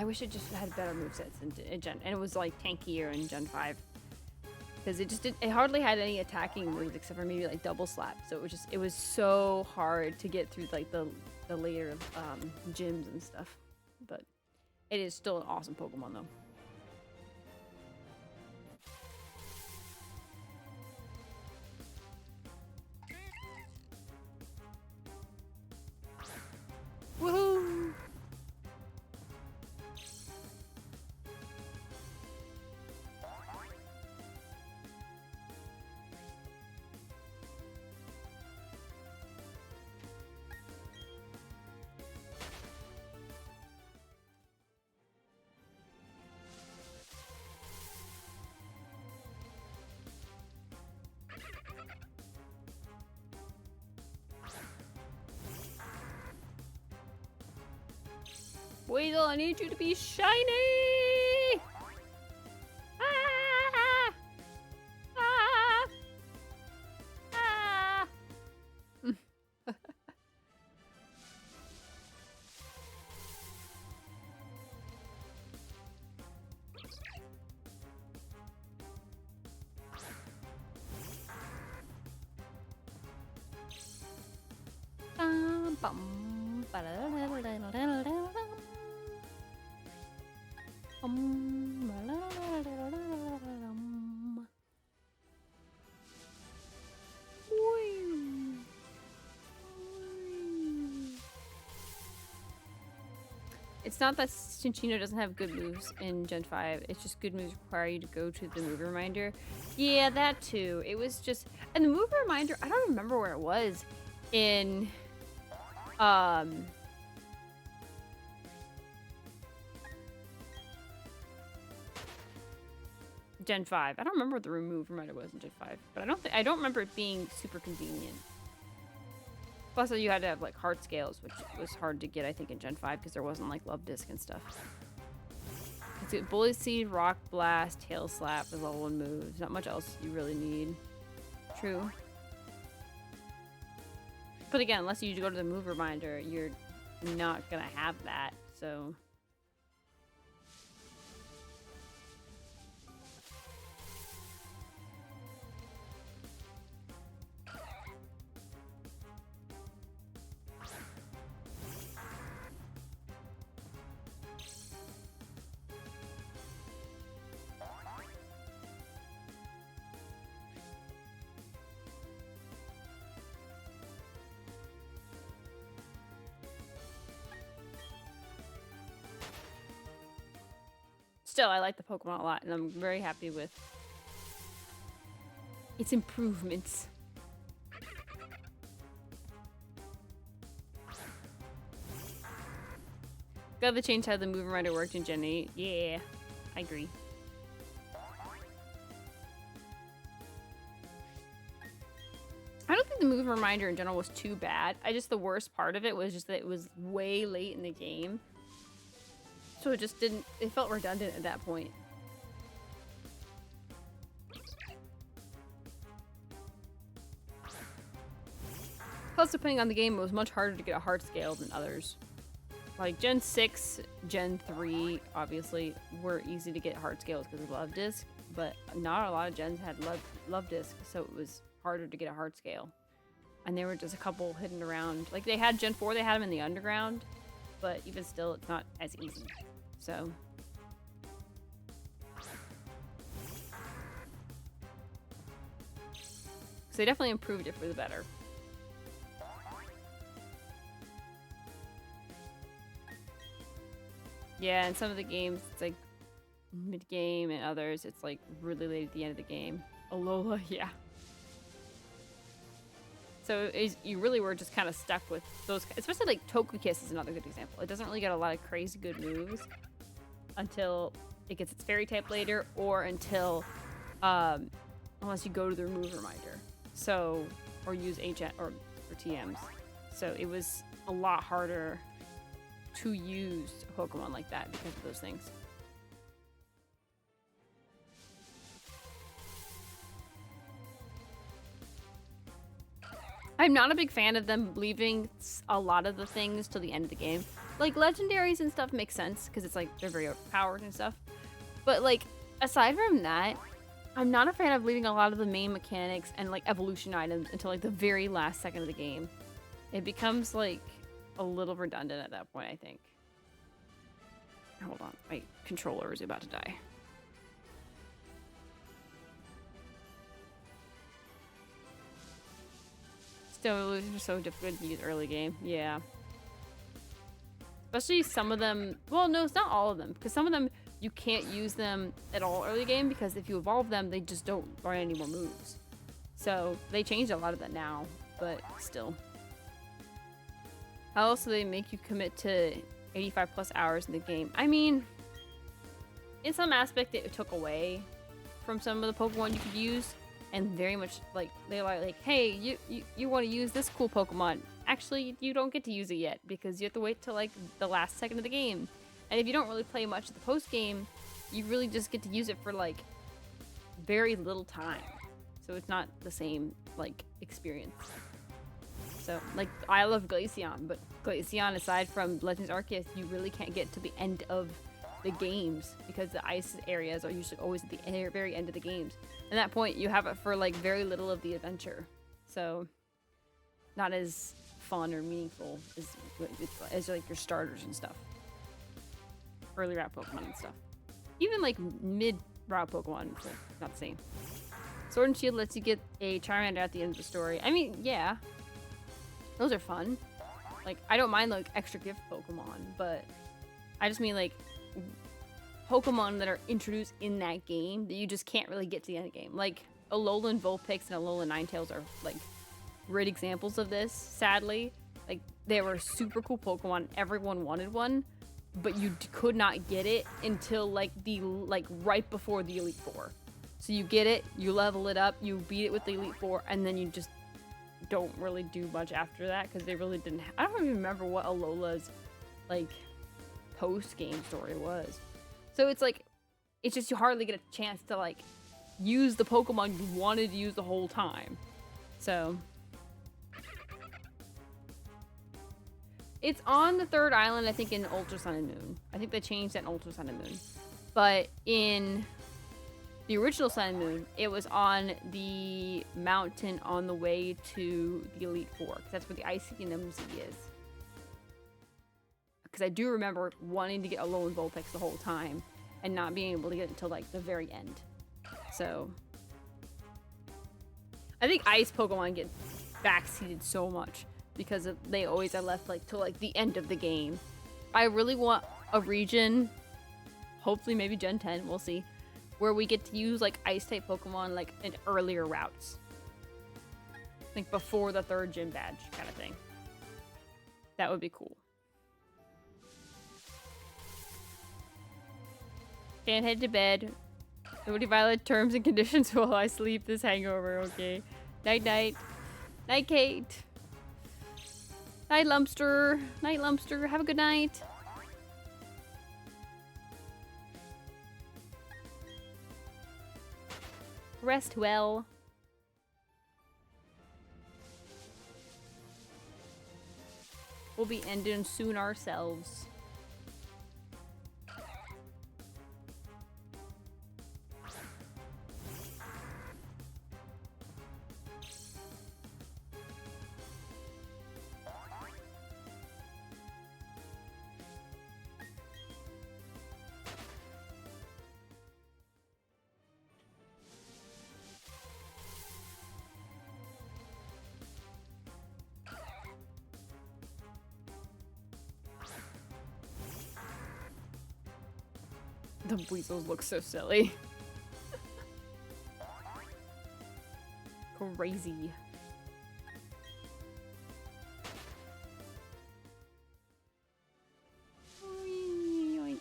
wish it just had better movesets in Gen, and it was like tankier in Gen 5. Because it just it hardly had any attacking moves except for maybe like double slap. So it was so hard to get through like the layer of gyms and stuff. But it is still an awesome Pokemon though. Woohoo! Buizel, I need you to be shiny! Ah! Ah! Ah! It's not that Cinccino doesn't have good moves in Gen 5, it's just good moves require you to go to the move reminder. Yeah, that too. It was just, and the move reminder, I don't remember where it was in, Gen 5. I don't remember what the remove reminder was in Gen 5, but I don't remember it being super convenient. Plus, you had to have like heart scales, which was hard to get, I think, in Gen 5 because there wasn't like Love Disc and stuff. It's got Bullet Seed, Rock Blast, Tail Slap as level 1 moves. Not much else you really need. True. But again, unless you go to the move reminder, you're not gonna have that, so. still, I like the Pokemon a lot, and I'm very happy with its improvements. Glad they changed how the move reminder worked in Gen 8. Yeah, I agree. I don't think the move reminder in general was too bad. The worst part of it was just that it was way late in the game. So it just didn't, it felt redundant at that point. Plus, depending on the game, it was much harder to get a hard scale than others. Like Gen 6, Gen 3, obviously, were easy to get hard scales because of Love Disc, but not a lot of gens had Love Disc, so it was harder to get a hard scale. And there were just a couple hidden around. Like they had Gen 4, they had them in the underground, but even still, it's not as easy. So. So they definitely improved it for the better. Yeah, in some of the games, it's like mid-game, and others, it's like really late at the end of the game. Alola, yeah. So you really were just kind of stuck with those, especially like Togekiss is another good example. It doesn't really get a lot of crazy good moves until it gets its fairy type later, or until, unless you go to the remove reminder. So, or use HN or TMs. So it was a lot harder to use a Pokemon like that because of those things. I'm not a big fan of them leaving a lot of the things till the end of the game. Like legendaries and stuff makes sense because it's like they're very overpowered and stuff. But like aside from that, I'm not a fan of leaving a lot of the main mechanics and like evolution items until like the very last second of the game. It becomes like a little redundant at that point, I think. Hold on, my controller is about to die. Still, these are so difficult to use early game. Yeah. Especially some of them. Well, no, it's not all of them. Because some of them, you can't use them at all early game. Because if you evolve them, they just don't learn any more moves. So, they changed a lot of that now. But still. How else do they make you commit to 85 plus hours in the game? I mean, in some aspect, it took away from some of the Pokemon you could use. And very much like they're like, hey, you want to use this cool Pokemon? Actually, you don't get to use it yet because you have to wait till like the last second of the game. And if you don't really play much of the post game, you really just get to use it for like very little time. So it's not the same like experience. So like I love Glaceon, but Glaceon aside from Legends Arceus, you really can't get to the end of the games because the ice areas are usually always at the very end of the games. At that point, you have it for like very little of the adventure, so not as fun or meaningful as like your starters and stuff. Early route Pokemon and stuff. Even like mid route Pokemon, so not the same. Sword and Shield lets you get a Charmander at the end of the story. I mean, yeah, those are fun. Like I don't mind like extra gift Pokemon, but I just mean like Pokemon that are introduced in that game that you just can't really get to the end of the game. Like Alolan Vulpix and Alolan Ninetales are like great examples of this, sadly. Like they were super cool Pokemon, everyone wanted one, but you could not get it until like right before the Elite Four. So you get it, you level it up, you beat it with the Elite Four, and then you just don't really do much after that because they really didn't. I don't even remember what Alola's like post-game story was. So it's like, it's just you hardly get a chance to like use the Pokemon you wanted to use the whole time. So it's on the third island, I think, in Ultra Sun and Moon. I think they changed that in Ultra Sun and Moon. But in the original Sun and Moon, it was on the mountain on the way to the Elite Four, because that's where the Icy Kingdom is. Because I do remember wanting to get Alolan Vulpix the whole time and not being able to get it until like the very end. So I think ice Pokemon get backseated so much because they always are left like till like the end of the game. I really want a region, hopefully maybe Gen 10, we'll see, where we get to use like ice-type Pokemon like in earlier routes. Like before the 3rd gym badge kind of thing. That would be cool. Can't head to bed. Nobody violate terms and conditions while I sleep this hangover, okay? Night night. Night Kate. Night Lumpster. Night Lumpster. Have a good night. Rest well. We'll be ending soon ourselves. The Buizels look so silly. Crazy. Yoink.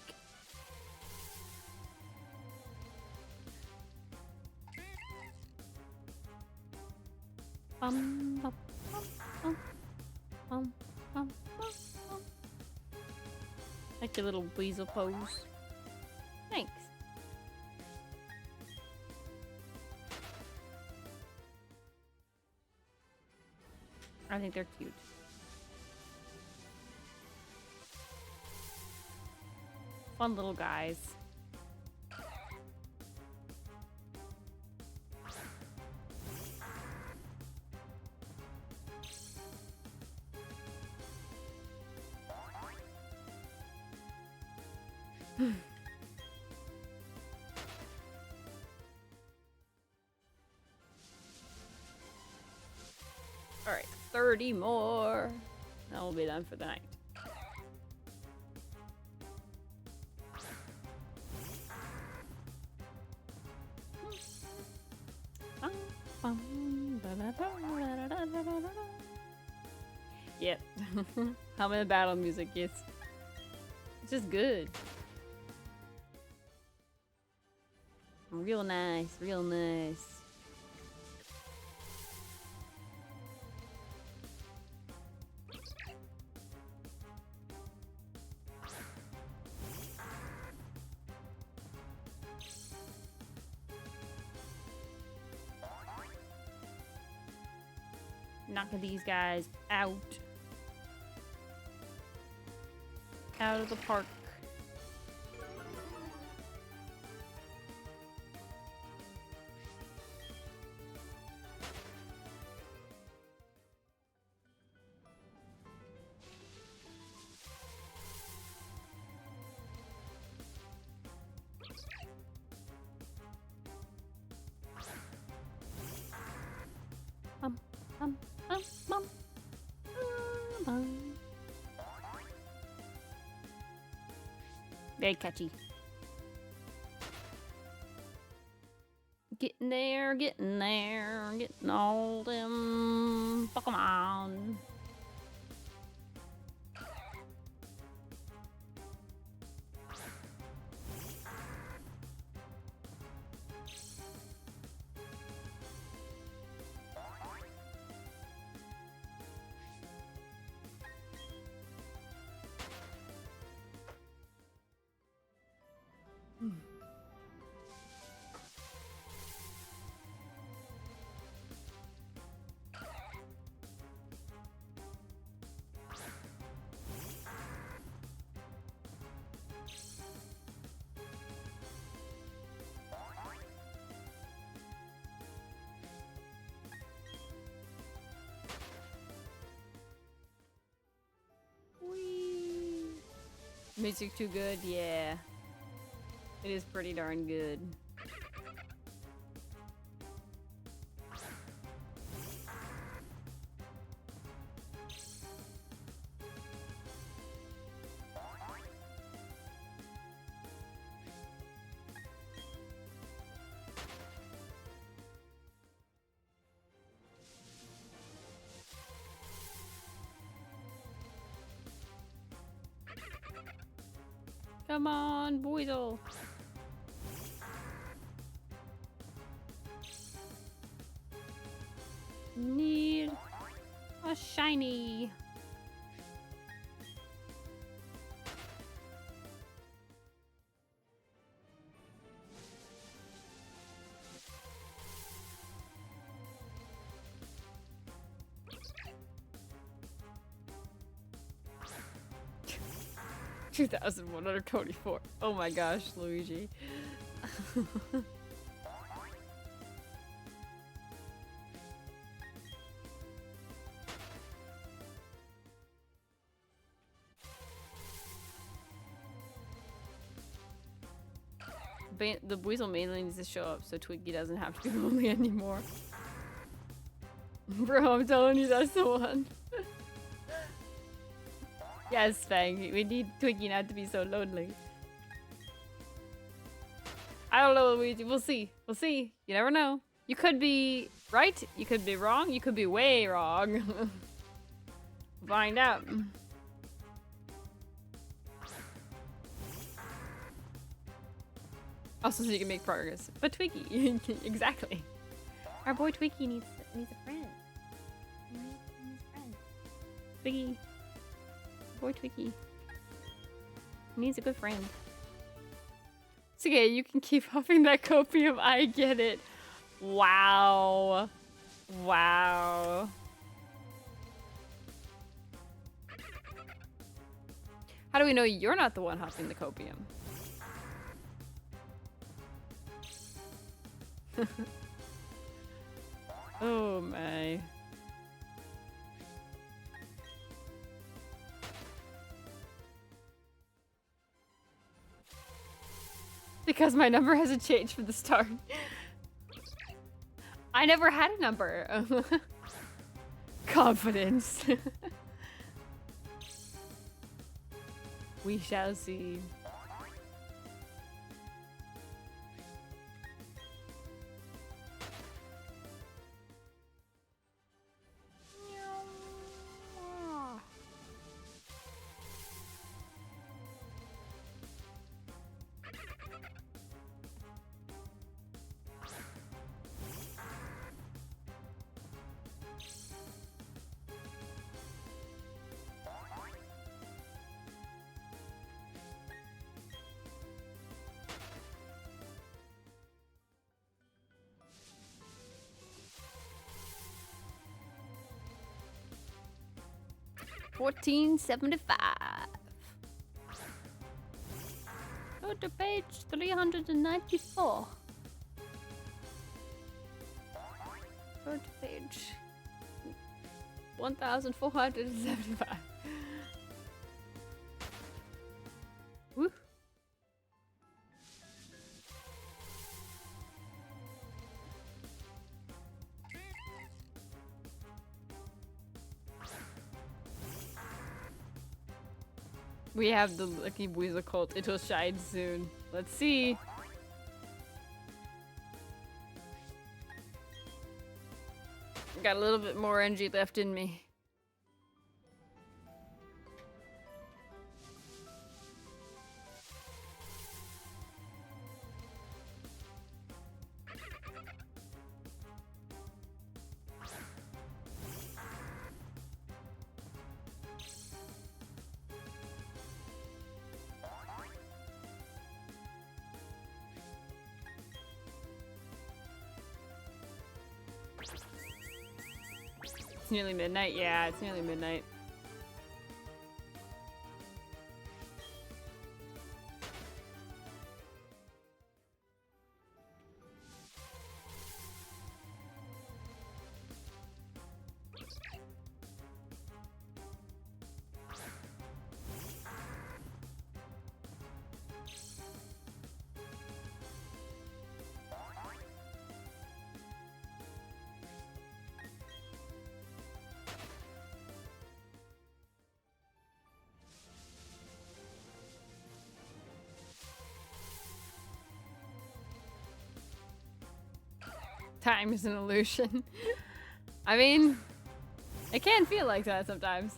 Bum, bum, bum, bum, bum, bum, bum. Like your little Buizel pose. Thanks. I think they're cute. Fun little guys. Alright, 30 more. Then we'll be done for the night. Yep. How many battle music is? It's just good. Real nice, real nice. Knocking these guys out. Out of the park. Very catchy. Getting there, getting all them Pokemon. Music too good? Yeah. It is pretty darn good. Come on, Buizel. Need a shiny. $2,124. Oh my gosh, Luigi. The Buizel mainly needs to show up so Twiggy doesn't have to be lonely anymore. Bro, I'm telling you, that's the one. Yes, Fang, we need Twiggy not to be so lonely. I don't know, Luigi. We'll see. We'll see. You never know. You could be right. You could be wrong. You could be way wrong. Find out. Also, so you can make progress. But Twiggy, exactly. Our boy Twiggy needs a friend. He needs a friend. Twiggy. Boy Twiggy. He needs a good friend. It's okay, you can keep huffing that copium. I get it. Wow. Wow. How do we know you're not the one huffing the copium? Oh my. Because my number hasn't changed from the start. I never had a number. Confidence. We shall see. $14.75. Go to page 394. Go to page 1475. Woo. We have the Lucky Buizel cult. It will shine soon. Let's see. Got a little bit more energy left in me. It's nearly midnight. Yeah, it's nearly midnight. Time is an illusion. I mean, it can feel like that sometimes.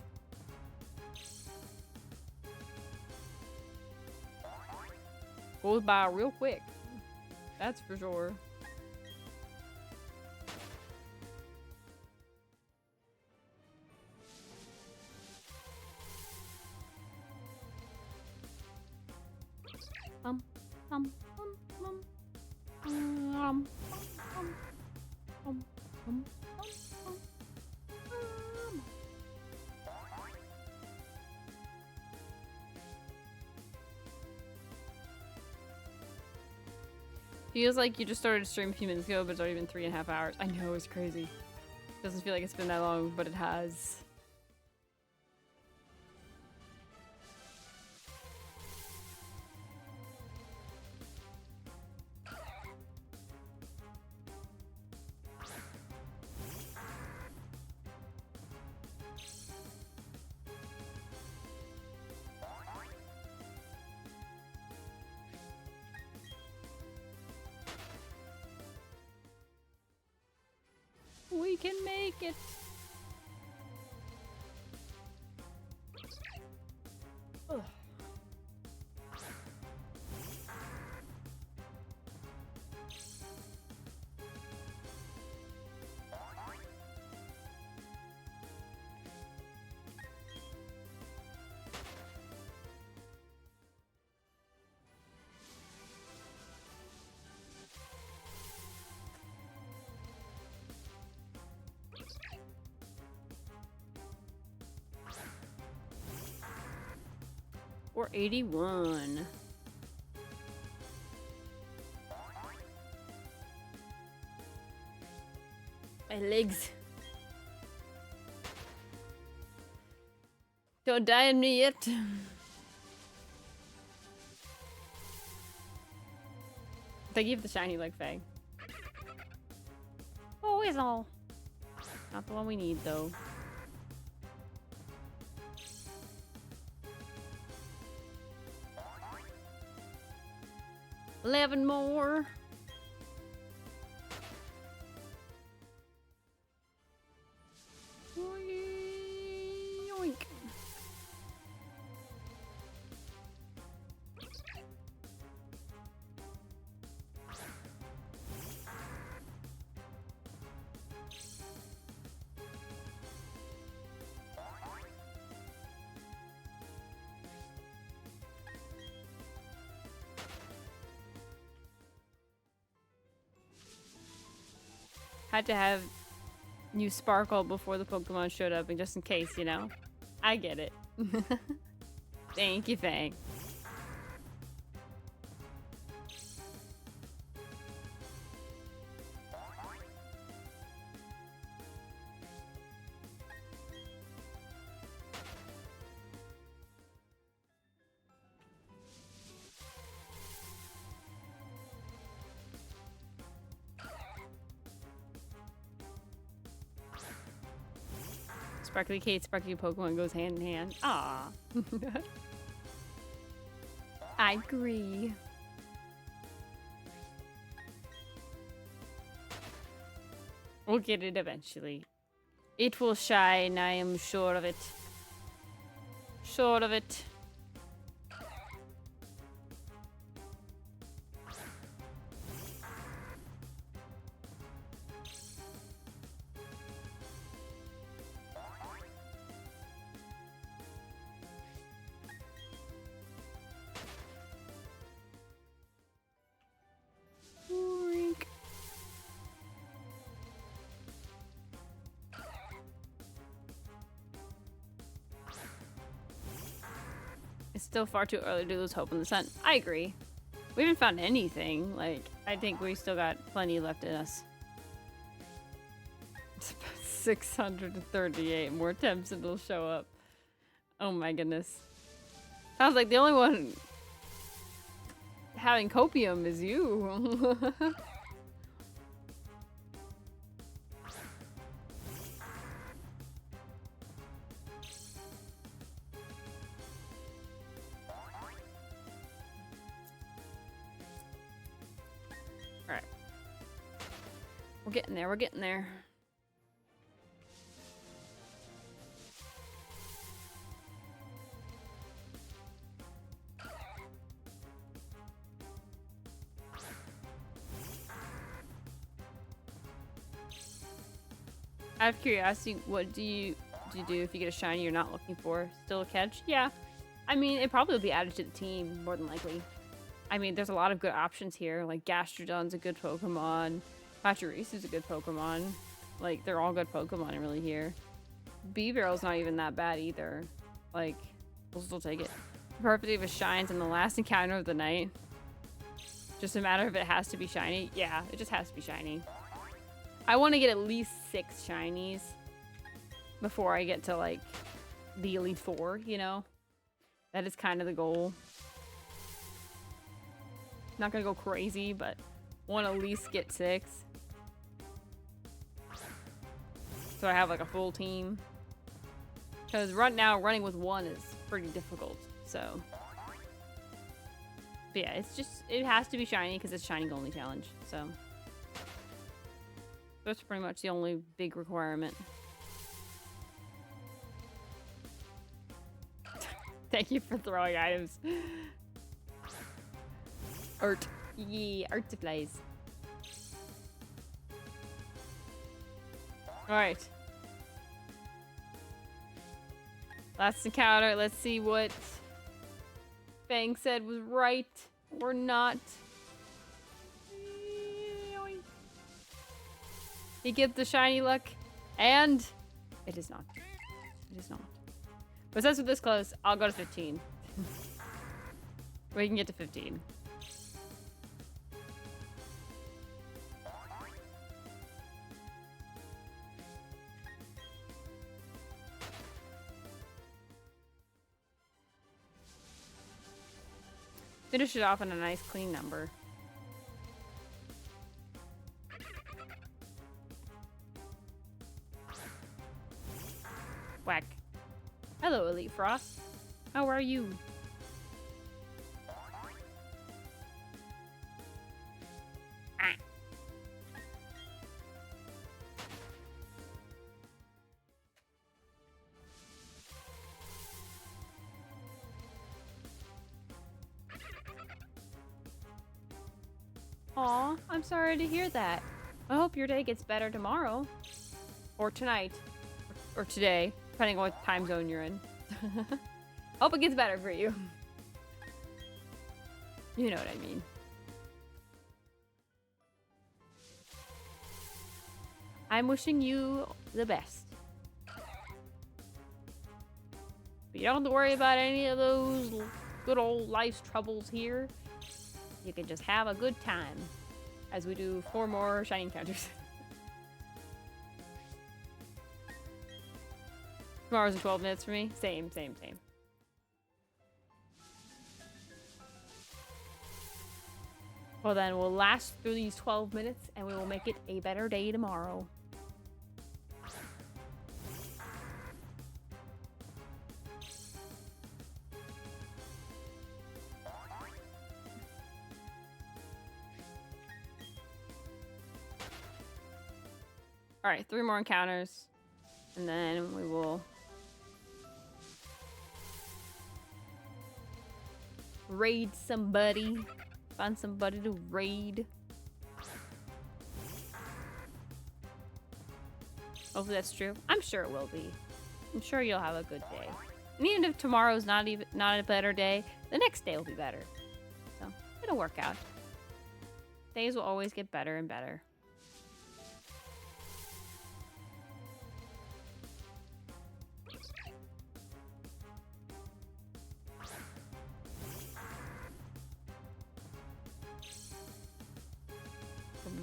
Goes by real quick. That's for sure. Um, um, um, um, um, um, um, um, um, Feels like you just started a stream a few minutes ago, but it's already been 3.5 hours. I know, it's crazy. Doesn't feel like it's been that long, but it has. We can make it. Ugh. Or 81. My legs. Don't die on me yet. Thank you for the shiny leg fang. Oh, Buizel. Not the one we need, though. 11 more. Yoink. Had to have you sparkle before the Pokemon showed up, and just in case, you know. I get it. Thank you, Fang. Sparkly Kate, Sparkly Pokemon goes hand in hand. Ah. I agree. We'll get it eventually. It will shine, I am sure of it. Sure of it. It's still far too early to lose hope in the sun. I agree. We haven't found anything. Like, I think we still got plenty left in us. It's about 638 more attempts and it'll show up. Oh my goodness. Sounds like the only one having copium is you. Alright. We're getting there, we're getting there. Out of curiosity, what do you do if you get a shiny you're not looking for? Still a catch? Yeah. I mean, it probably will be added to the team, more than likely. I mean, there's a lot of good options here. Like, Gastrodon's a good Pokemon. Pachirisu is a good Pokemon. Like, they're all good Pokemon really here. Buizel's not even that bad either. Like, we'll still take it. Perfect if it shines in the last encounter of the night. Just a matter of it has to be shiny. Yeah, it just has to be shiny. I want to get at least 6 shinies before I get to, like, the Elite Four, you know? That is kind of the goal. Not gonna go crazy, but want to at least get 6. So I have, like, a full team. Because right now, running with 1 is pretty difficult, so... But yeah, it's just, it has to be shiny because it's shiny only challenge, so. That's pretty much the only big requirement. Thank you for throwing items. Art. Yeah, art supplies. Alright. Last encounter, let's see what Fang said was right or not. He gets the shiny luck, and it is not. It is not. But since we're this close, I'll go to 15. We can get to 15. Finish it off on a nice clean number. Whack. Hello, Elite Frost. How are you? Ah. Aw, I'm sorry to hear that. I hope your day gets better tomorrow. Or tonight. Or today, depending on what time zone you're in. Hope it gets better for you. You know what I mean. I'm wishing you the best. But you don't have to worry about any of those good old life's troubles here. You can just have a good time as we do 4 more shiny encounters. Tomorrow's in 12 minutes for me. Same. Well then, we'll last through these 12 minutes and we will make it a better day tomorrow. Alright, 3 more encounters. And then we will raid somebody. Find somebody to raid. Hopefully that's true. I'm sure it will be. I'm sure you'll have a good day. And even if tomorrow's not a better day, the next day will be better. So it'll work out. Days will always get better and better.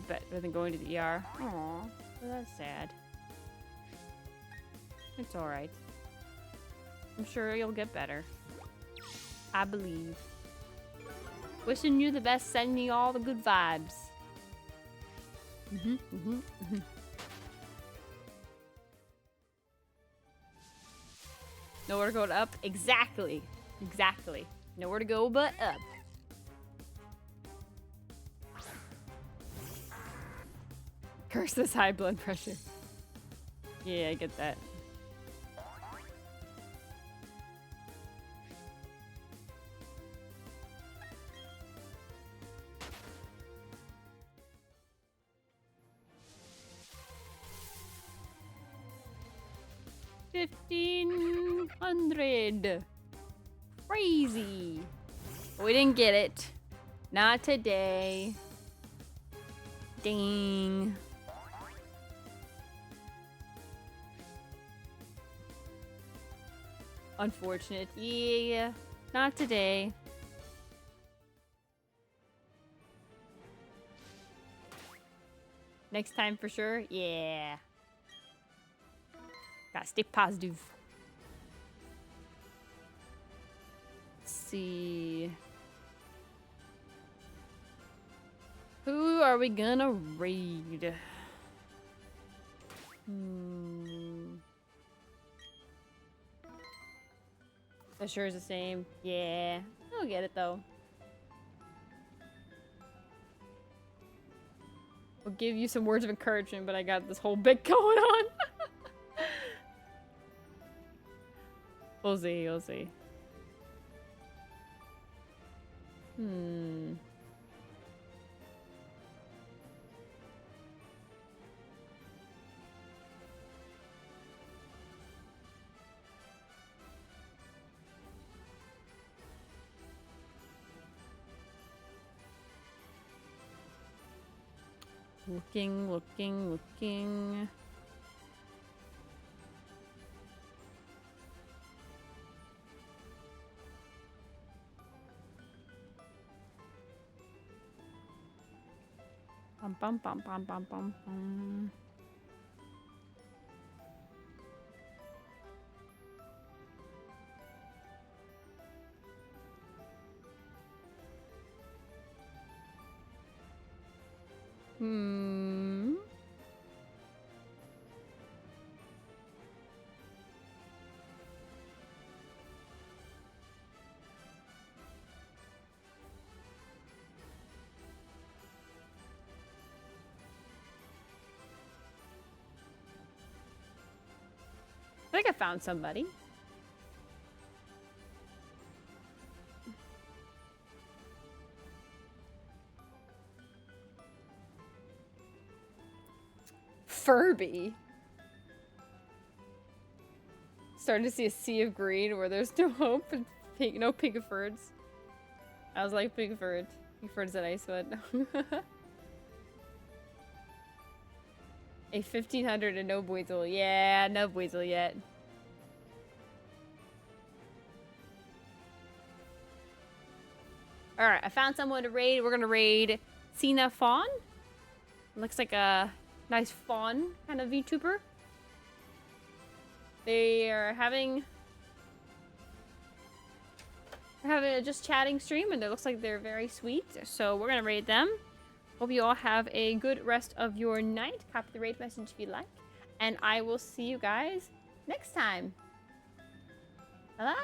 Better than going to the ER. Aww, well, that's sad. It's alright. I'm sure you'll get better. I believe. Wishing you the best, sending you all the good vibes. Nowhere to go but up? Exactly. Exactly. Nowhere to go but up. Curse this high blood pressure. Yeah, I get that. 1500. Crazy. We didn't get it. Not today. Dang. Unfortunate. Yeah. Not today. Next time for sure. Yeah. Gotta stay positive. Let's see. Who are we gonna raid? That sure is the same. Yeah. I'll get it though. I'll give you some words of encouragement, but I got this whole bit going on. We'll see, we'll see. Looking. Bum. I think I found somebody. Furby. Starting to see a sea of green where there's no hope and pink, no Pinkfurds. I was like Pinkford. Pinkford's a nice one. A 1500 and no Buizel. Yeah, no Buizel yet. Alright, I found someone to raid. We're gonna raid Cena Fawn. Looks like a nice fawn kind of VTuber. They are having a just chatting stream, and it looks like they're very sweet. So we're gonna raid them. Hope you all have a good rest of your night. Copy the raid message if you like. And I will see you guys next time. Bye.